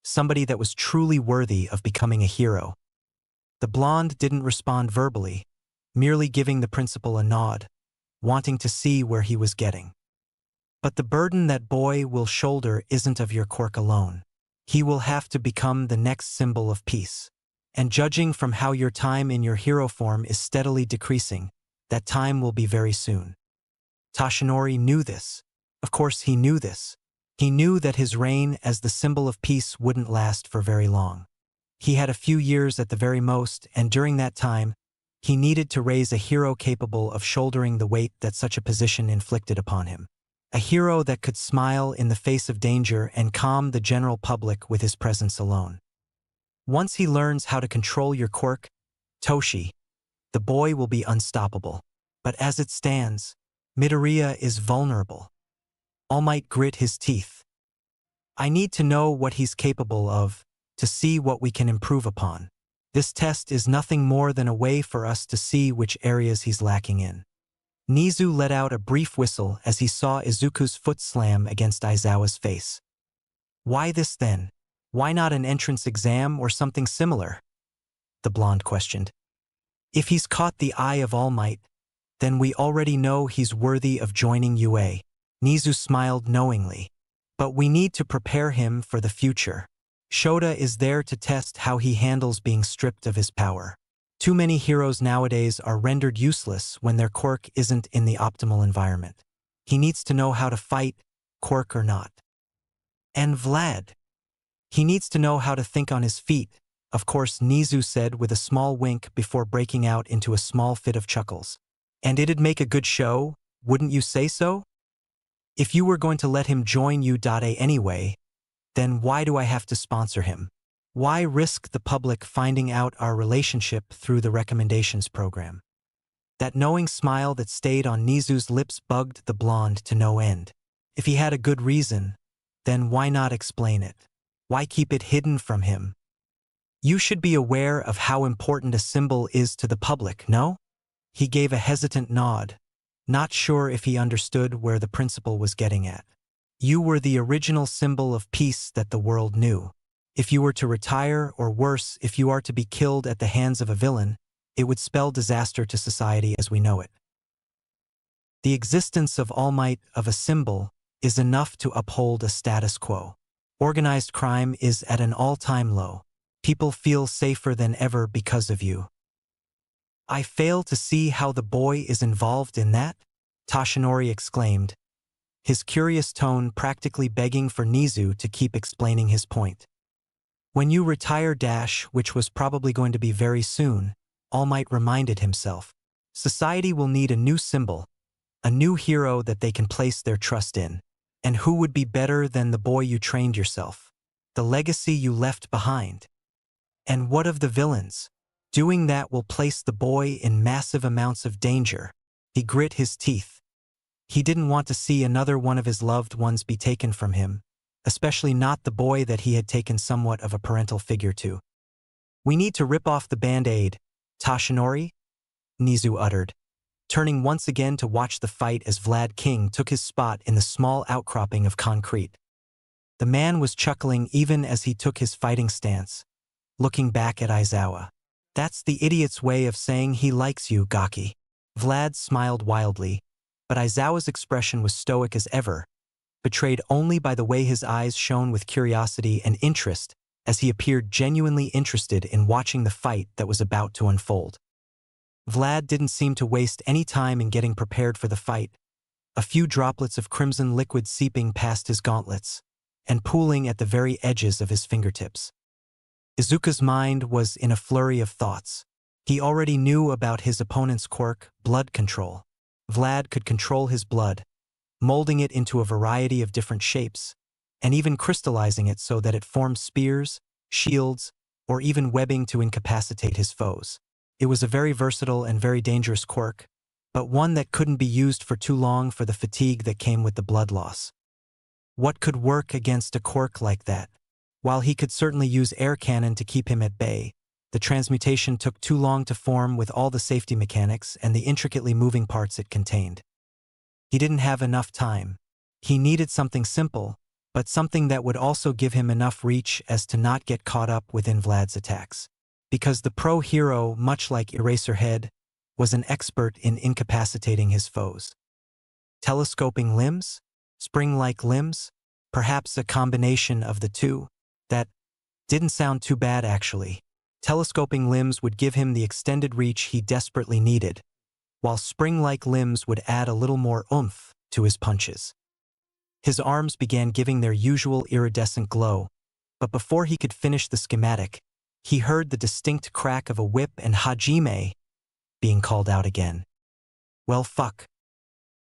S1: somebody that was truly worthy of becoming a hero." The blonde didn't respond verbally, merely giving the principal a nod, wanting to see where he was getting. "But the burden that boy will shoulder isn't of your quirk alone. He will have to become the next symbol of peace. And judging from how your time in your hero form is steadily decreasing, that time will be very soon." Toshinori knew this. Of course he knew this. He knew that his reign as the symbol of peace wouldn't last for very long. He had a few years at the very most, and during that time, he needed to raise a hero capable of shouldering the weight that such a position inflicted upon him. A hero that could smile in the face of danger and calm the general public with his presence alone. Once he learns how to control your quirk, Toshi, the boy will be unstoppable. But as it stands, Midoriya is vulnerable. All Might grit his teeth. "I need to know what he's capable of, to see what we can improve upon. This test is nothing more than a way for us to see which areas he's lacking in." Nizu let out a brief whistle as he saw Izuku's foot slam against Aizawa's face. "Why this then? Why not an entrance exam or something similar?" the blonde questioned. "If he's caught the eye of All Might, then we already know he's worthy of joining UA." Nizu smiled knowingly. "But we need to prepare him for the future. Shota is there to test how he handles being stripped of his power. Too many heroes nowadays are rendered useless when their quirk isn't in the optimal environment. He needs to know how to fight, quirk or not. And Vlad. He needs to know how to think on his feet," of course Nizu said with a small wink before breaking out into a small fit of chuckles. "And it'd make a good show, wouldn't you say so? If you were going to let him join U.A anyway, then why do I have to sponsor him? Why risk the public finding out our relationship through the recommendations program?" That knowing smile that stayed on Nizu's lips bugged the blonde to no end. If he had a good reason, then why not explain it? Why keep it hidden from him? "You should be aware of how important a symbol is to the public, no?" He gave a hesitant nod, not sure if he understood where the principal was getting at. "You were the original symbol of peace that the world knew. If you were to retire, or worse, if you are to be killed at the hands of a villain, it would spell disaster to society as we know it. The existence of All Might of a symbol is enough to uphold a status quo. Organized crime is at an all-time low. People feel safer than ever because of you. I fail to see how the boy is involved in that," Toshinori exclaimed, his curious tone practically begging for Nizu to keep explaining his point. "When you retire which was probably going to be very soon," All Might reminded himself, "society will need a new symbol, a new hero that they can place their trust in. And who would be better than the boy you trained yourself? The legacy you left behind. And what of the villains? Doing that will place the boy in massive amounts of danger." He grit his teeth. He didn't want to see another one of his loved ones be taken from him, especially not the boy that he had taken somewhat of a parental figure to. "We need to rip off the band-aid, Tashinori," Nizu uttered, turning once again to watch the fight as Vlad King took his spot in the small outcropping of concrete. The man was chuckling even as he took his fighting stance, looking back at Aizawa. "That's the idiot's way of saying he likes you, Gaki." Vlad smiled wildly, but Aizawa's expression was stoic as ever, betrayed only by the way his eyes shone with curiosity and interest as he appeared genuinely interested in watching the fight that was about to unfold. Vlad didn't seem to waste any time in getting prepared for the fight, a few droplets of crimson liquid seeping past his gauntlets and pooling at the very edges of his fingertips. Izuku's mind was in a flurry of thoughts. He already knew about his opponent's quirk, blood control. Vlad could control his blood, molding it into a variety of different shapes, and even crystallizing it so that it formed spears, shields, or even webbing to incapacitate his foes. It was a very versatile and very dangerous quirk, but one that couldn't be used for too long for the fatigue that came with the blood loss. What could work against a quirk like that? While he could certainly use air cannon to keep him at bay, the transmutation took too long to form with all the safety mechanics and the intricately moving parts it contained. He didn't have enough time. He needed something simple, but something that would also give him enough reach as to not get caught up within Vlad's attacks. Because the pro hero, much like Eraserhead, was an expert in incapacitating his foes. Telescoping limbs? Spring-like limbs? Perhaps a combination of the two? That didn't sound too bad, actually. Telescoping limbs would give him the extended reach he desperately needed, while spring-like limbs would add a little more oomph to his punches. His arms began giving their usual iridescent glow, but before he could finish the schematic, he heard the distinct crack of a whip and Hajime being called out again. Well, fuck.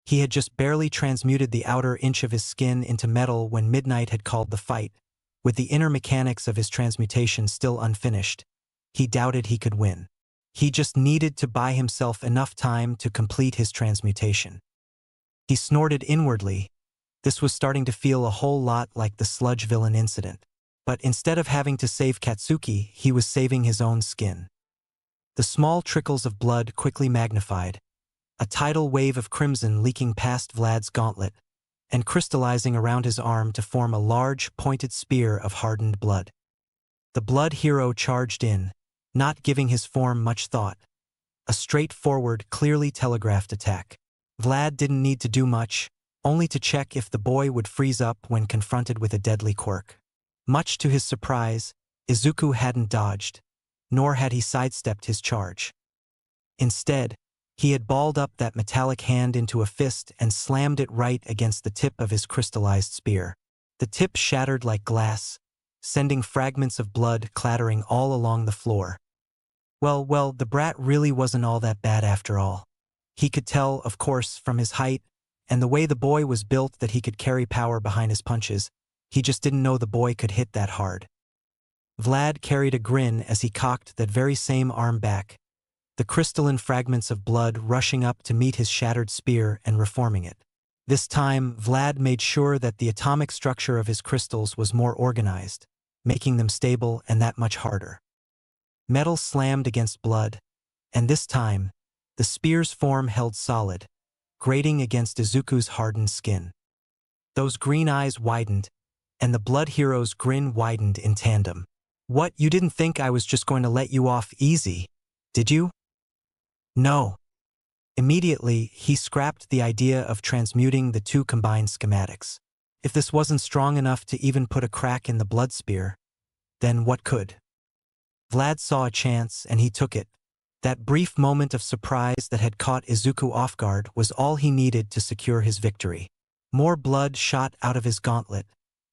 S1: He had just barely transmuted the outer inch of his skin into metal when Midnight had called the fight. With the inner mechanics of his transmutation still unfinished, he doubted he could win. He just needed to buy himself enough time to complete his transmutation. He snorted inwardly. This was starting to feel a whole lot like the sludge villain incident. But instead of having to save Katsuki, he was saving his own skin. The small trickles of blood quickly magnified, a tidal wave of crimson leaking past Vlad's gauntlet and crystallizing around his arm to form a large, pointed spear of hardened blood. The blood hero charged in, not giving his form much thought. A straightforward, clearly telegraphed attack. Vlad didn't need to do much, only to check if the boy would freeze up when confronted with a deadly quirk. Much to his surprise, Izuku hadn't dodged, nor had he sidestepped his charge. Instead, he had balled up that metallic hand into a fist and slammed it right against the tip of his crystallized spear. The tip shattered like glass, sending fragments of blood clattering all along the floor. Well, the brat really wasn't all that bad after all. He could tell, of course, from his height and the way the boy was built that he could carry power behind his punches. He just didn't know the boy could hit that hard. Vlad carried a grin as he cocked that very same arm back, the crystalline fragments of blood rushing up to meet his shattered spear and reforming it. This time, Vlad made sure that the atomic structure of his crystals was more organized, making them stable and that much harder. Metal slammed against blood, and this time, the spear's form held solid, grating against Izuku's hardened skin. Those green eyes widened, and the blood hero's grin widened in tandem. "What, you didn't think I was just going to let you off easy, did you?" "No." Immediately, he scrapped the idea of transmuting the two combined schematics. If this wasn't strong enough to even put a crack in the blood spear, then what could? Vlad saw a chance and he took it. That brief moment of surprise that had caught Izuku off guard was all he needed to secure his victory. More blood shot out of his gauntlet,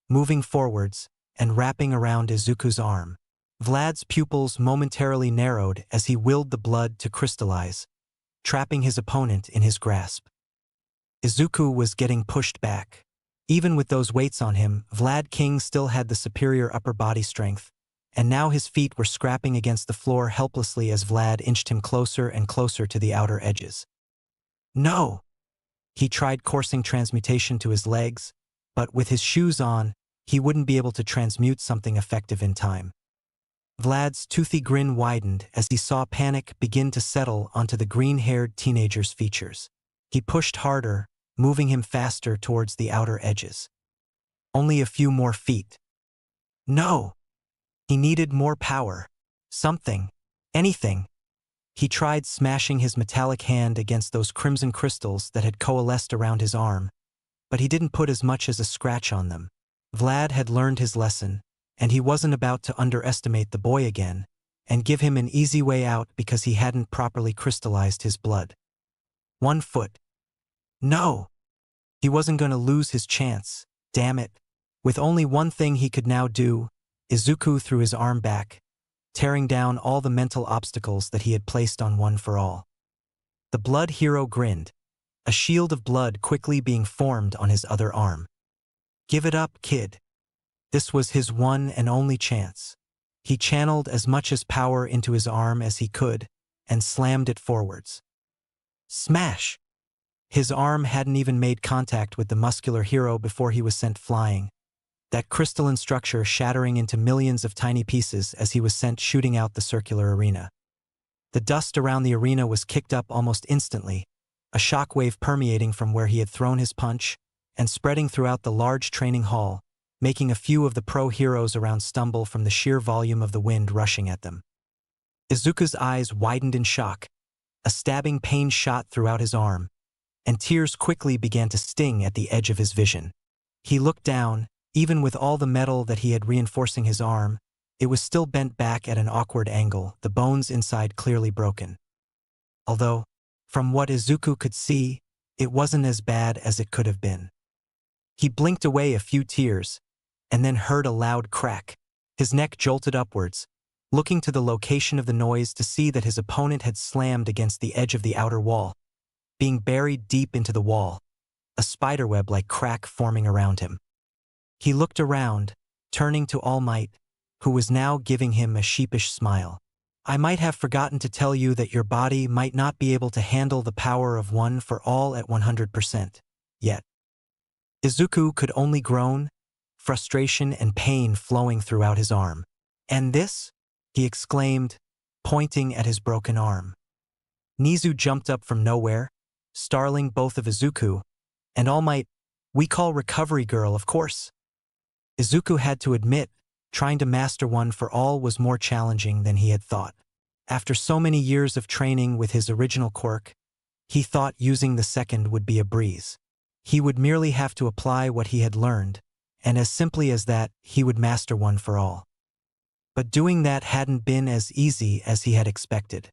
S1: moving forwards and wrapping around Izuku's arm. Vlad's pupils momentarily narrowed as he willed the blood to crystallize, trapping his opponent in his grasp. Izuku was getting pushed back. Even with those weights on him, Vlad King still had the superior upper body strength, and now his feet were scrapping against the floor helplessly as Vlad inched him closer and closer to the outer edges. "No!" He tried coursing transmutation to his legs, but with his shoes on, he wouldn't be able to transmute something effective in time. Vlad's toothy grin widened as he saw panic begin to settle onto the green-haired teenager's features. He pushed harder, moving him faster towards the outer edges. Only a few more feet. No! He needed more power. Something. Anything. He tried smashing his metallic hand against those crimson crystals that had coalesced around his arm, but he didn't put as much as a scratch on them. Vlad had learned his lesson, and he wasn't about to underestimate the boy again and give him an easy way out because he hadn't properly crystallized his blood. 1 foot. No! He wasn't going to lose his chance. Damn it. With only one thing he could now do, Izuku threw his arm back, tearing down all the mental obstacles that he had placed on One for All. The blood hero grinned, a shield of blood quickly being formed on his other arm. Give it up, kid. This was his one and only chance. He channeled as much as power into his arm as he could and slammed it forwards. Smash! His arm hadn't even made contact with the muscular hero before he was sent flying, that crystalline structure shattering into millions of tiny pieces as he was sent shooting out the circular arena. The dust around the arena was kicked up almost instantly, a shockwave permeating from where he had thrown his punch and spreading throughout the large training hall, making a few of the pro heroes around stumble from the sheer volume of the wind rushing at them. Izuku's eyes widened in shock. A stabbing pain shot throughout his arm, and tears quickly began to sting at the edge of his vision. He looked down. Even with all the metal that he had reinforcing his arm, it was still bent back at an awkward angle, the bones inside clearly broken. Although, from what Izuku could see, it wasn't as bad as it could have been. He blinked away a few tears, and then heard a loud crack. His neck jolted upwards, looking to the location of the noise to see that his opponent had slammed against the edge of the outer wall, being buried deep into the wall, a spiderweb-like crack forming around him. He looked around, turning to All Might, who was now giving him a sheepish smile. I might have forgotten to tell you that your body might not be able to handle the power of One for All at 100%, yet. Izuku could only groan, frustration and pain flowing throughout his arm. And this? He exclaimed, pointing at his broken arm. Nizu jumped up from nowhere, startling both of Izuku and All Might. We call Recovery Girl, of course. Izuku had to admit, trying to master One for All was more challenging than he had thought. After so many years of training with his original quirk, he thought using the second would be a breeze. He would merely have to apply what he had learned, and as simply as that, he would master One for All. But doing that hadn't been as easy as he had expected.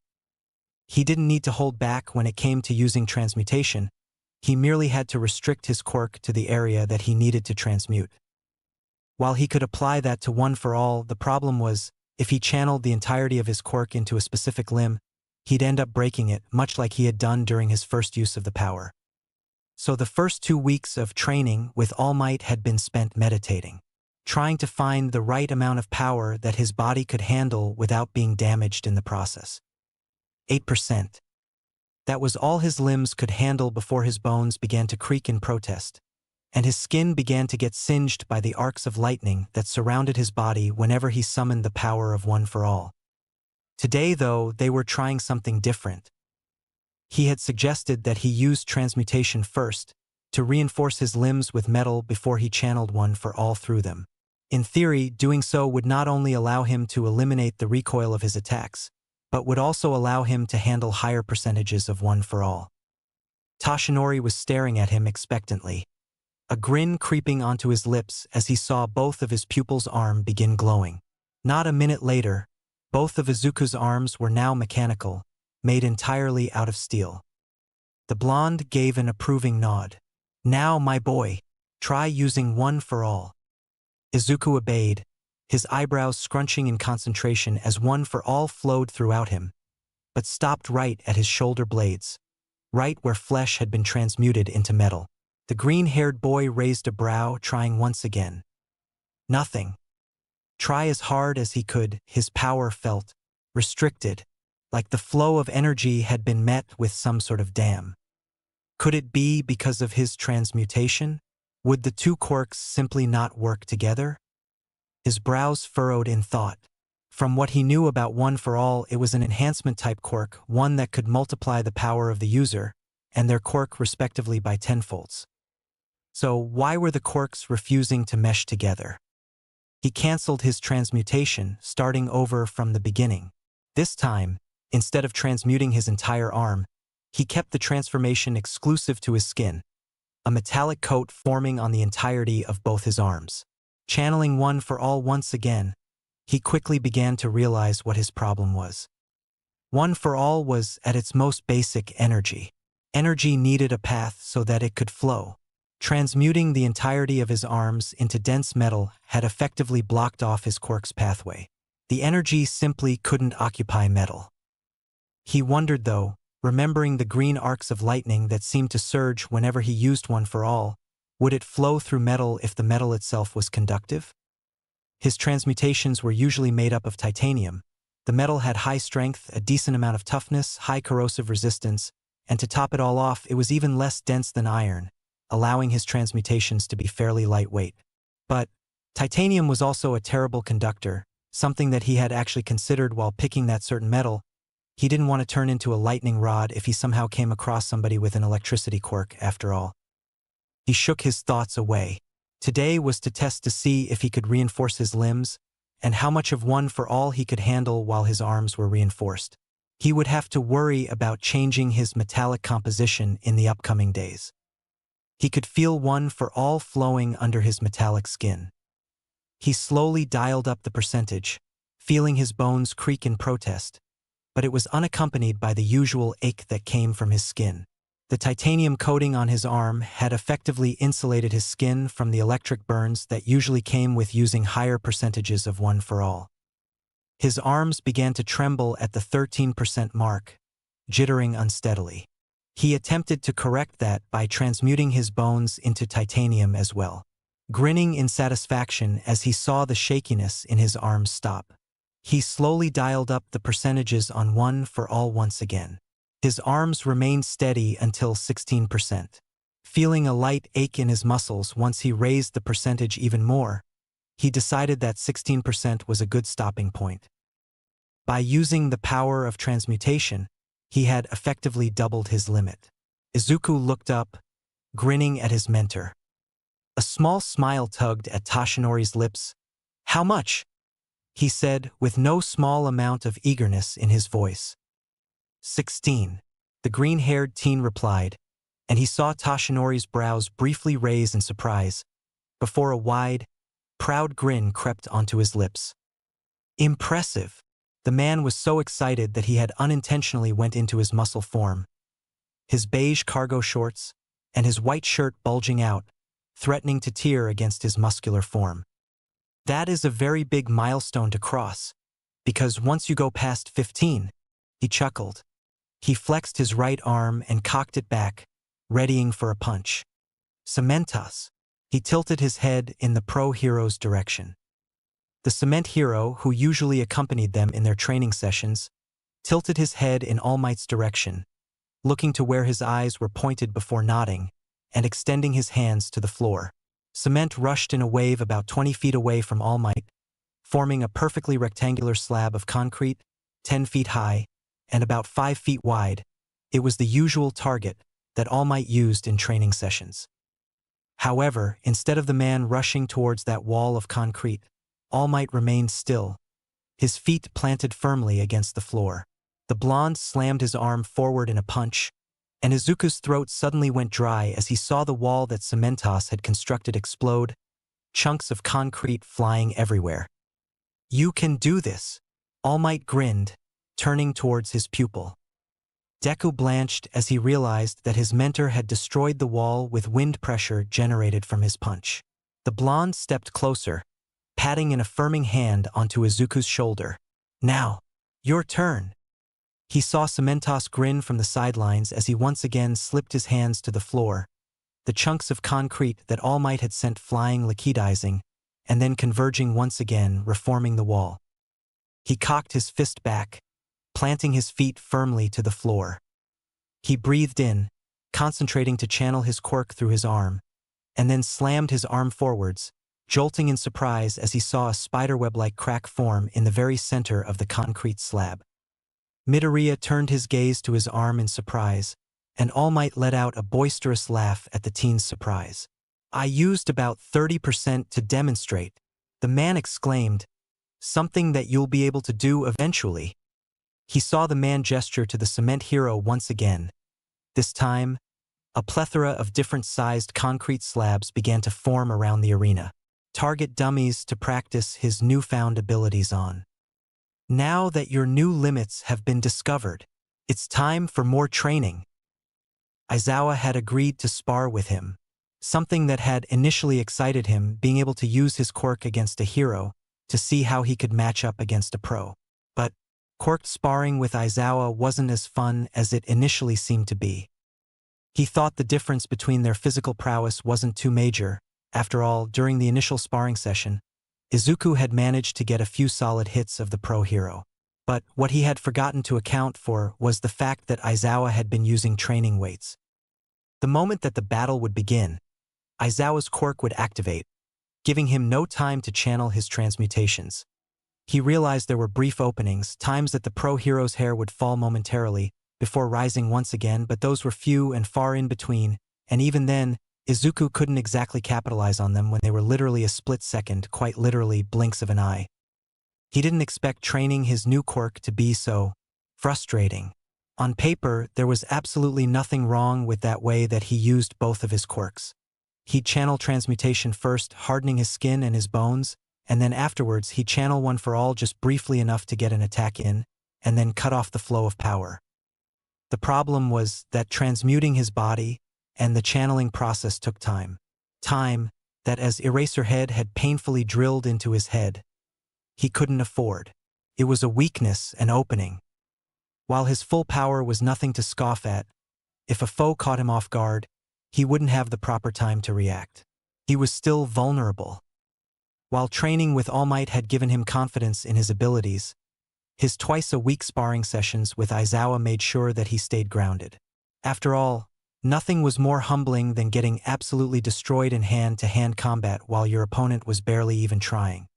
S1: He didn't need to hold back when it came to using transmutation. He merely had to restrict his quirk to the area that he needed to transmute. While he could apply that to One for All, the problem was, if he channeled the entirety of his quirk into a specific limb, he'd end up breaking it, much like he had done during his first use of the power. So the first 2 weeks of training with All Might had been spent meditating, trying to find the right amount of power that his body could handle without being damaged in the process. 8%. That was all his limbs could handle before his bones began to creak in protest, and his skin began to get singed by the arcs of lightning that surrounded his body whenever he summoned the power of One for All. Today, though, they were trying something different. He had suggested that he use transmutation first, to reinforce his limbs with metal before he channeled One for All through them. In theory, doing so would not only allow him to eliminate the recoil of his attacks, but would also allow him to handle higher percentages of One for All. Toshinori was staring at him expectantly, a grin creeping onto his lips as he saw both of his pupil's arm begin glowing. Not a minute later, both of Izuku's arms were now mechanical, made entirely out of steel. The blonde gave an approving nod. Now, my boy, try using One for All. Izuku obeyed, his eyebrows scrunching in concentration as One for All flowed throughout him, but stopped right at his shoulder blades, right where flesh had been transmuted into metal. The green-haired boy raised a brow, trying once again. Nothing. Try as hard as he could, his power felt restricted, like the flow of energy had been met with some sort of dam. Could it be because of his transmutation? Would the two quirks simply not work together? His brows furrowed in thought. From what he knew about One for All, it was an enhancement-type quirk, one that could multiply the power of the user and their quirk respectively by tenfolds. So why were the quirks refusing to mesh together? He cancelled his transmutation, starting over from the beginning. This time, instead of transmuting his entire arm, he kept the transformation exclusive to his skin, a metallic coat forming on the entirety of both his arms. Channeling One for All once again, he quickly began to realize what his problem was. One for All was at its most basic energy. Energy needed a path so that it could flow. Transmuting the entirety of his arms into dense metal had effectively blocked off his quirk's pathway. The energy simply couldn't occupy metal. He wondered though, remembering the green arcs of lightning that seemed to surge whenever he used One for All, would it flow through metal if the metal itself was conductive? His transmutations were usually made up of titanium. The metal had high strength, a decent amount of toughness, high corrosive resistance, and to top it all off, it was even less dense than iron, allowing his transmutations to be fairly lightweight. But titanium was also a terrible conductor, something that he had actually considered while picking that certain metal. He didn't want to turn into a lightning rod if he somehow came across somebody with an electricity quirk, after all. He shook his thoughts away. Today was to test to see if he could reinforce his limbs, and how much of One for All he could handle while his arms were reinforced. He would have to worry about changing his metallic composition in the upcoming days. He could feel One for All flowing under his metallic skin. He slowly dialed up the percentage, feeling his bones creak in protest, but it was unaccompanied by the usual ache that came from his skin. The titanium coating on his arm had effectively insulated his skin from the electric burns that usually came with using higher percentages of One for All. His arms began to tremble at the 13% mark, jittering unsteadily. He attempted to correct that by transmuting his bones into titanium as well, grinning in satisfaction as he saw the shakiness in his arms stop. He slowly dialed up the percentages on One for All once again. His arms remained steady until 16%. Feeling a light ache in his muscles once he raised the percentage even more, he decided that 16% was a good stopping point. By using the power of transmutation, he had effectively doubled his limit. Izuku looked up, grinning at his mentor. A small smile tugged at Toshinori's lips. "How much?" he said with no small amount of eagerness in his voice. 16, the green-haired teen replied, and he saw Toshinori's brows briefly raise in surprise, before a wide, proud grin crept onto his lips. Impressive! The man was so excited that he had unintentionally went into his muscle form. His beige cargo shorts, and his white shirt bulging out, threatening to tear against his muscular form. That is a very big milestone to cross, because once you go past 15, he chuckled. He flexed his right arm and cocked it back, readying for a punch. Cementas. He tilted his head in the pro-hero's direction. The cement hero, who usually accompanied them in their training sessions, tilted his head in All Might's direction, looking to where his eyes were pointed before nodding, and extending his hands to the floor. Cement rushed in a wave about 20 feet away from All Might, forming a perfectly rectangular slab of concrete, 10 feet high, and about 5 feet wide. It was the usual target that All Might used in training sessions. However, instead of the man rushing towards that wall of concrete, All Might remained still, his feet planted firmly against the floor. The blonde slammed his arm forward in a punch, and Izuku's throat suddenly went dry as he saw the wall that Cementas had constructed explode, chunks of concrete flying everywhere. "You can do this," All Might grinned, turning towards his pupil. Deku blanched as he realized that his mentor had destroyed the wall with wind pressure generated from his punch. The blonde stepped closer, patting an affirming hand onto Izuku's shoulder. "Now, your turn." He saw Cementas grin from the sidelines as he once again slipped his hands to the floor, the chunks of concrete that All Might had sent flying liquidizing, and then converging once again, reforming the wall. He cocked his fist back, planting his feet firmly to the floor. He breathed in, concentrating to channel his quirk through his arm, and then slammed his arm forwards, jolting in surprise as he saw a spiderweb-like crack form in the very center of the concrete slab. Midoriya turned his gaze to his arm in surprise, and All Might let out a boisterous laugh at the teen's surprise. "I used about 30% to demonstrate," the man exclaimed, "something that you'll be able to do eventually." He saw the man gesture to the cement hero once again. This time, a plethora of different-sized concrete slabs began to form around the arena, target dummies to practice his newfound abilities on. "Now that your new limits have been discovered, it's time for more training." Aizawa had agreed to spar with him, something that had initially excited him, being able to use his quirk against a hero to see how he could match up against a pro. But quirk sparring with Aizawa wasn't as fun as it initially seemed to be. He thought the difference between their physical prowess wasn't too major. After all, during the initial sparring session, Izuku had managed to get a few solid hits of the pro hero. But what he had forgotten to account for was the fact that Aizawa had been using training weights. The moment that the battle would begin, Aizawa's quirk would activate, giving him no time to channel his transmutations. He realized there were brief openings, times that the pro hero's hair would fall momentarily, before rising once again, but those were few and far in between, and even then, Izuku couldn't exactly capitalize on them when they were literally a split second, quite literally blinks of an eye. He didn't expect training his new quirk to be so frustrating. On paper, there was absolutely nothing wrong with that way that he used both of his quirks. He'd channel transmutation first, hardening his skin and his bones, and then afterwards he'd channel one for all just briefly enough to get an attack in, and then cut off the flow of power. The problem was that transmuting his body and the channeling process took time. Time that, as Eraserhead had painfully drilled into his head, he couldn't afford. It was a weakness, an opening. While his full power was nothing to scoff at, if a foe caught him off guard, he wouldn't have the proper time to react. He was still vulnerable. While training with All Might had given him confidence in his abilities, his twice-a-week sparring sessions with Aizawa made sure that he stayed grounded. After all, nothing was more humbling than getting absolutely destroyed in hand-to-hand combat while your opponent was barely even trying.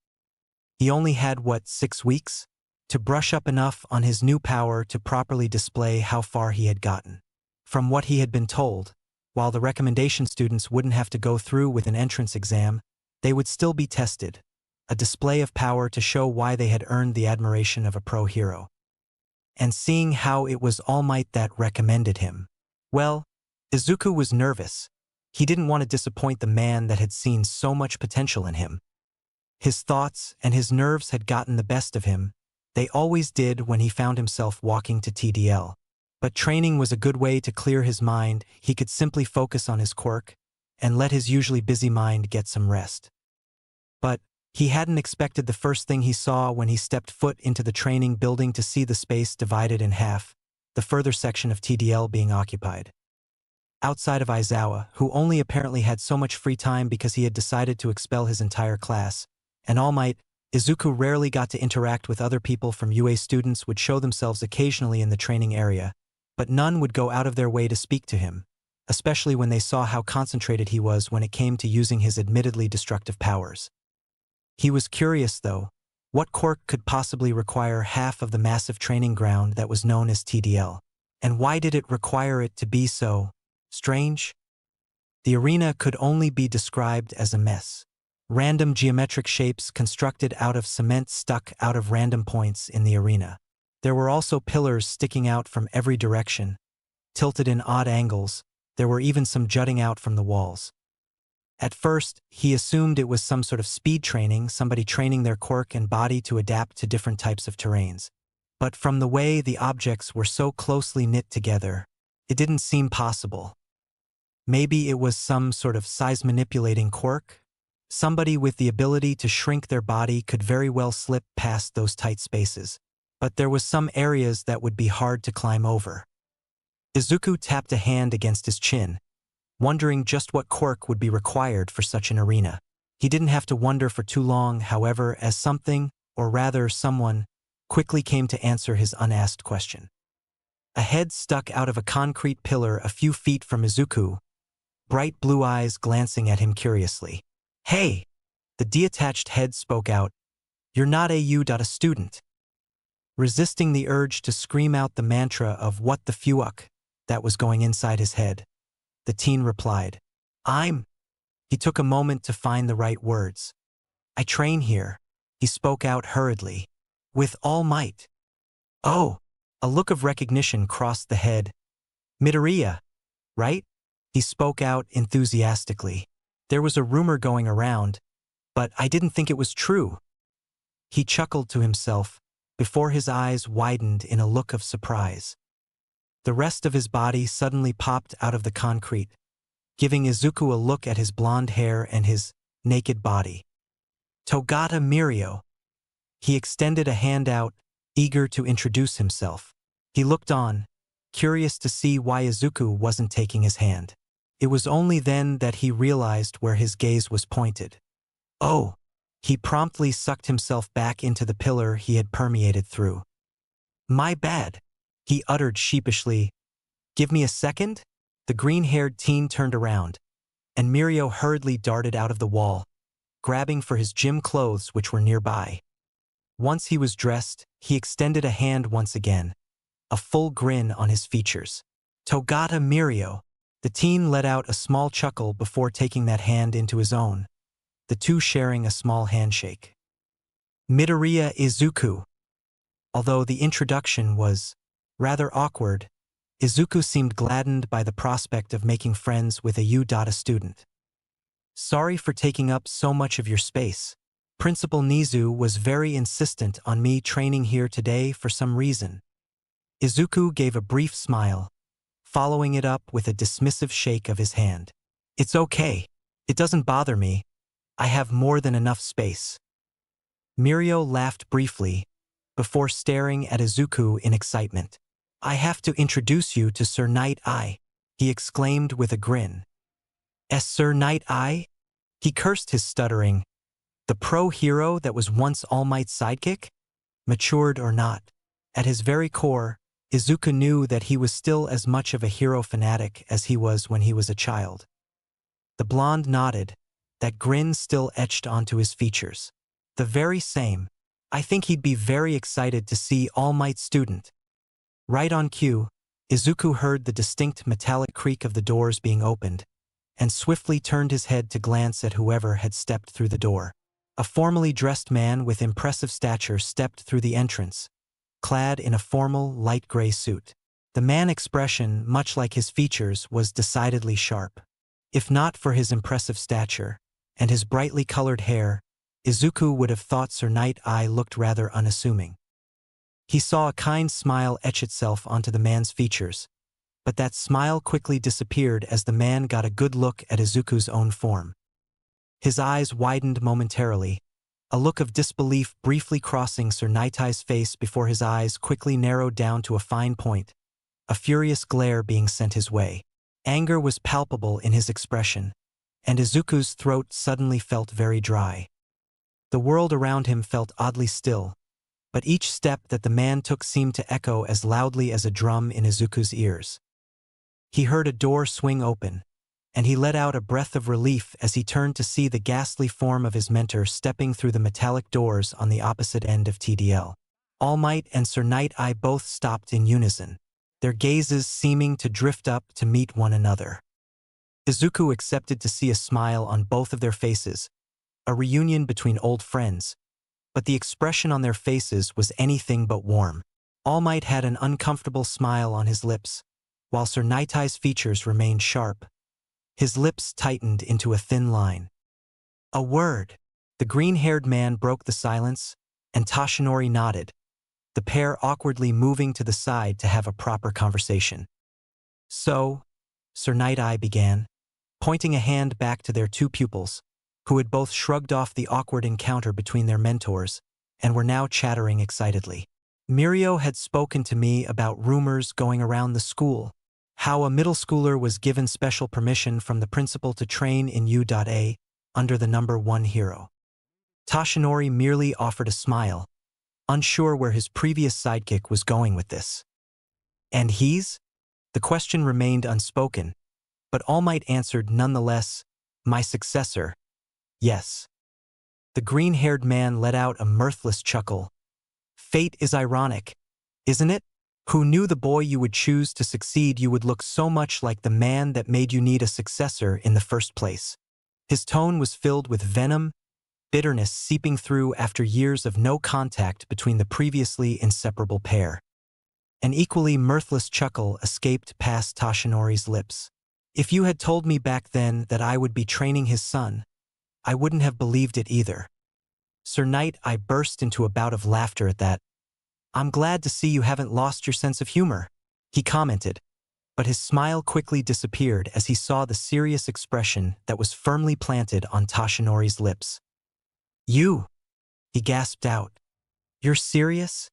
S1: He only had, 6 weeks? To brush up enough on his new power to properly display how far he had gotten. From what he had been told, while the recommendation students wouldn't have to go through with an entrance exam, they would still be tested, a display of power to show why they had earned the admiration of a pro hero. And seeing how it was All Might that recommended him. Well, Izuku was nervous. He didn't want to disappoint the man that had seen so much potential in him. His thoughts and his nerves had gotten the best of him. They always did when he found himself walking to TDL. But training was a good way to clear his mind. He could simply focus on his quirk and let his usually busy mind get some rest. But he hadn't expected the first thing he saw when he stepped foot into the training building to see the space divided in half, the further section of TDL being occupied. Outside of Aizawa, who only apparently had so much free time because he had decided to expel his entire class, and All Might, Izuku rarely got to interact with other people from UA. Students would show themselves occasionally in the training area, but none would go out of their way to speak to him, especially when they saw how concentrated he was when it came to using his admittedly destructive powers. He was curious, though, what quirk could possibly require half of the massive training ground that was known as TDL, and why did it require it to be so strange? The arena could only be described as a mess. Random geometric shapes constructed out of cement stuck out of random points in the arena. There were also pillars sticking out from every direction, tilted in odd angles. There were even some jutting out from the walls. At first, he assumed it was some sort of speed training, somebody training their quirk and body to adapt to different types of terrains. But from the way the objects were so closely knit together, it didn't seem possible. Maybe it was some sort of size-manipulating quirk? Somebody with the ability to shrink their body could very well slip past those tight spaces. But there was some areas that would be hard to climb over. Izuku tapped a hand against his chin, wondering just what quirk would be required for such an arena. He didn't have to wonder for too long, however, as something, or rather someone, quickly came to answer his unasked question. A head stuck out of a concrete pillar a few feet from Izuku, bright blue eyes glancing at him curiously. "Hey!" The detached head spoke out. "You're not a student." Resisting the urge to scream out the mantra of "what the fuck" that was going inside his head, the teen replied, "I'm—" He took a moment to find the right words. "I train here," he spoke out hurriedly. "With all might." "Oh!" A look of recognition crossed the head. "Midoriya, right?" He spoke out enthusiastically. "There was a rumor going around, but I didn't think it was true." He chuckled to himself, before his eyes widened in a look of surprise. The rest of his body suddenly popped out of the concrete, giving Izuku a look at his blonde hair and his naked body. "Togata Mirio." He extended a hand out, eager to introduce himself. He looked on, curious to see why Izuku wasn't taking his hand. It was only then that he realized where his gaze was pointed. "Oh!" He promptly sucked himself back into the pillar he had permeated through. "My bad," he uttered sheepishly. "Give me a second?" The green-haired teen turned around, and Mirio hurriedly darted out of the wall, grabbing for his gym clothes which were nearby. Once he was dressed, he extended a hand once again, a full grin on his features. "Togata Mirio." The teen let out a small chuckle before taking that hand into his own, the two sharing a small handshake. "Midoriya Izuku." Although the introduction was rather awkward, Izuku seemed gladdened by the prospect of making friends with a student. "Sorry for taking up so much of your space. Principal Nizu was very insistent on me training here today for some reason." Izuku gave a brief smile, following it up with a dismissive shake of his hand. "It's okay. It doesn't bother me. I have more than enough space." Mirio laughed briefly, before staring at Izuku in excitement. "I have to introduce you to Sir Night Eye," he exclaimed with a grin. Sir Night Eye?" He cursed his stuttering. The pro-hero that was once All Might's sidekick? Matured or not, at his very core, Izuku knew that he was still as much of a hero fanatic as he was when he was a child. The blonde nodded, that grin still etched onto his features. "The very same. I think he'd be very excited to see All Might's student." Right on cue, Izuku heard the distinct metallic creak of the doors being opened, and swiftly turned his head to glance at whoever had stepped through the door. A formally dressed man with impressive stature stepped through the entrance, clad in a formal, light gray suit. The man's expression, much like his features, was decidedly sharp. If not for his impressive stature and his brightly colored hair, Izuku would have thought Sir Night Eye looked rather unassuming. He saw a kind smile etch itself onto the man's features, but that smile quickly disappeared as the man got a good look at Izuku's own form. His eyes widened momentarily, a look of disbelief briefly crossing Sir Night Eye's face before his eyes quickly narrowed down to a fine point, a furious glare being sent his way. Anger was palpable in his expression, and Izuku's throat suddenly felt very dry. The world around him felt oddly still, but each step that the man took seemed to echo as loudly as a drum in Izuku's ears. He heard a door swing open, and he let out a breath of relief as he turned to see the ghastly form of his mentor stepping through the metallic doors on the opposite end of TDL. All Might and Sir Night Eye both stopped in unison, their gazes seeming to drift up to meet one another. Izuku accepted to see a smile on both of their faces, a reunion between old friends, but the expression on their faces was anything but warm. All Might had an uncomfortable smile on his lips, while Sir Night Eye's features remained sharp. His lips tightened into a thin line. "A word." The green-haired man broke the silence, and Toshinori nodded, the pair awkwardly moving to the side to have a proper conversation. "So," Sir Night Eye began, pointing a hand back to their two pupils, who had both shrugged off the awkward encounter between their mentors and were now chattering excitedly. "Mirio had spoken to me about rumors going around the school, how a middle schooler was given special permission from the principal to train in U.A under the number 1 hero." Toshinori merely offered a smile, unsure where his previous sidekick was going with this. "And he's?" The question remained unspoken, But All Might answered nonetheless, "My successor, yes." The green-haired man let out a mirthless chuckle. "Fate is ironic, isn't it? Who knew the boy you would choose to succeed you would look so much like the man that made you need a successor in the first place?" His tone was filled with venom, bitterness seeping through after years of no contact between the previously inseparable pair. An equally mirthless chuckle escaped past Toshinori's lips. "If you had told me back then that I would be training his son, I wouldn't have believed it either." Sir Knight I burst into a bout of laughter at that. "I'm glad to see you haven't lost your sense of humor," he commented, but his smile quickly disappeared as he saw the serious expression that was firmly planted on Toshinori's lips. "You," he gasped out. "You're serious?"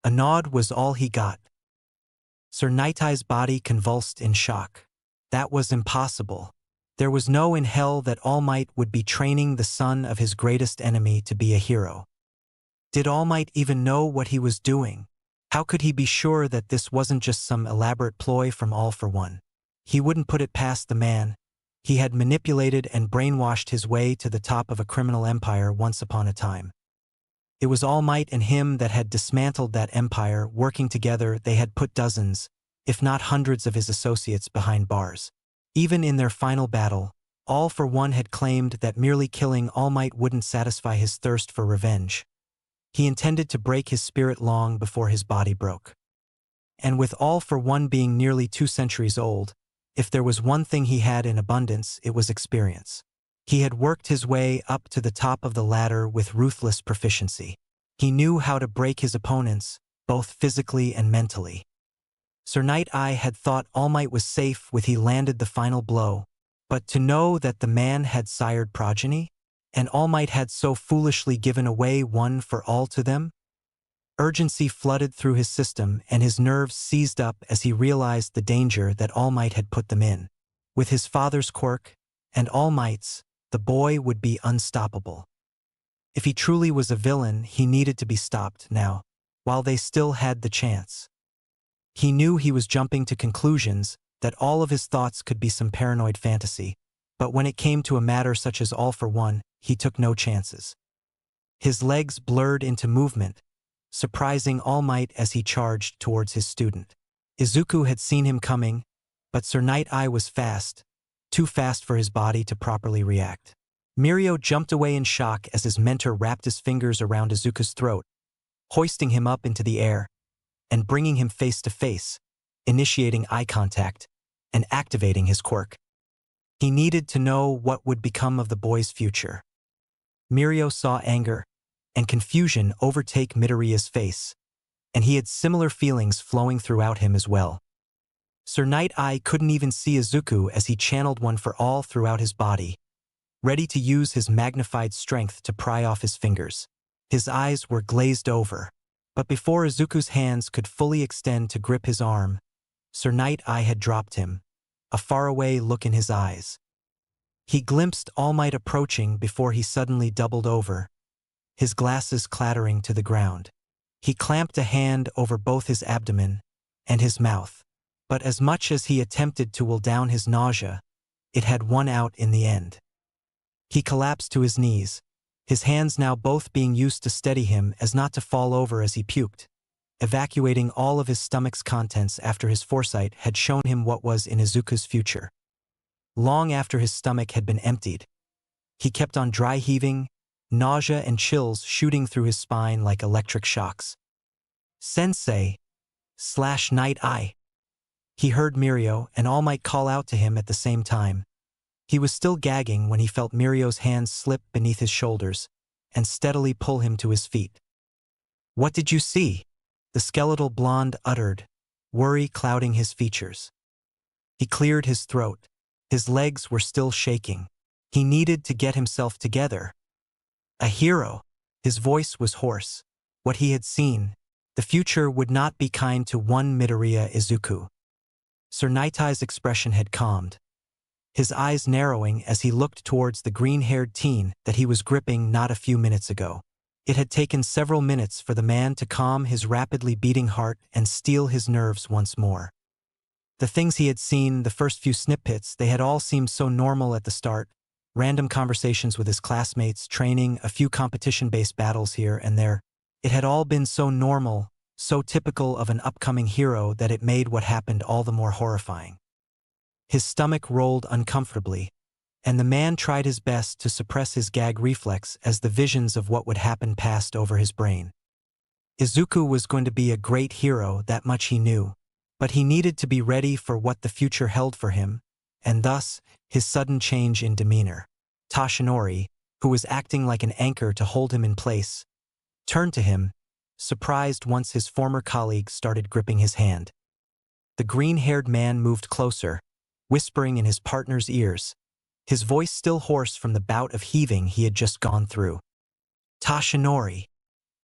S1: A nod was all he got. Sir Nightai's body convulsed in shock. That was impossible. There was no in hell that All Might would be training the son of his greatest enemy to be a hero. Did All Might even know what he was doing? How could he be sure that this wasn't just some elaborate ploy from All for One? He wouldn't put it past the man. He had manipulated and brainwashed his way to the top of a criminal empire once upon a time. It was All Might and him that had dismantled that empire. Working together, they had put dozens, if not hundreds of his associates behind bars. Even in their final battle, All for One had claimed that merely killing All Might wouldn't satisfy his thirst for revenge. He intended to break his spirit long before his body broke. And with All for One being nearly 2 centuries old, if there was one thing he had in abundance, it was experience. He had worked his way up to the top of the ladder with ruthless proficiency. He knew how to break his opponents, both physically and mentally. Sir Night-Eye had thought All Might was safe when he landed the final blow, but to know that the man had sired progeny, and All Might had so foolishly given away one for all to them? Urgency flooded through his system and his nerves seized up as he realized the danger that All Might had put them in. With his father's quirk, and All Might's, the boy would be unstoppable. If he truly was a villain, he needed to be stopped now, while they still had the chance. He knew he was jumping to conclusions, that all of his thoughts could be some paranoid fantasy, but when it came to a matter such as All for One, he took no chances. His legs blurred into movement, surprising All Might as he charged towards his student. Izuku had seen him coming, but Sir Night-Eye was fast, too fast for his body to properly react. Mirio jumped away in shock as his mentor wrapped his fingers around Izuku's throat, hoisting him up into the air, and bringing him face to face, initiating eye contact, and activating his quirk. He needed to know what would become of the boy's future. Mirio saw anger and confusion overtake Midoriya's face, and he had similar feelings flowing throughout him as well. Sir Night-Eye couldn't even see Izuku as he channeled one for all throughout his body, ready to use his magnified strength to pry off his fingers. His eyes were glazed over, but before Izuku's hands could fully extend to grip his arm, Sir Night-Eye had dropped him, a faraway look in his eyes. He glimpsed All Might approaching before he suddenly doubled over, his glasses clattering to the ground. He clamped a hand over both his abdomen and his mouth, but as much as he attempted to will down his nausea, it had won out in the end. He collapsed to his knees, his hands now both being used to steady him as not to fall over as he puked, evacuating all of his stomach's contents after his foresight had shown him what was in Izuku's future. Long after his stomach had been emptied, he kept on dry heaving, nausea and chills shooting through his spine like electric shocks. "Sensei/Night-Eye." He heard Mirio and All Might call out to him at the same time. He was still gagging when he felt Mirio's hands slip beneath his shoulders and steadily pull him to his feet. "What did you see?" the skeletal blonde uttered, worry clouding his features. He cleared his throat. His legs were still shaking. He needed to get himself together. A hero. His voice was hoarse. What he had seen, the future would not be kind to one Midoriya Izuku. Sir Night-Eye's expression had calmed, his eyes narrowing as he looked towards the green-haired teen that he was gripping not a few minutes ago. It had taken several minutes for the man to calm his rapidly beating heart and steel his nerves once more. The things he had seen, the first few snippets, they had all seemed so normal at the start. Random conversations with his classmates, training, a few competition-based battles here and there. It had all been so normal, so typical of an upcoming hero that it made what happened all the more horrifying. His stomach rolled uncomfortably, and the man tried his best to suppress his gag reflex as the visions of what would happen passed over his brain. Izuku was going to be a great hero, that much he knew, but he needed to be ready for what the future held for him, and thus, his sudden change in demeanor. Tashinori, who was acting like an anchor to hold him in place, turned to him, surprised once his former colleague started gripping his hand. The green-haired man moved closer, whispering in his partner's ears, his voice still hoarse from the bout of heaving he had just gone through. "Tashinori,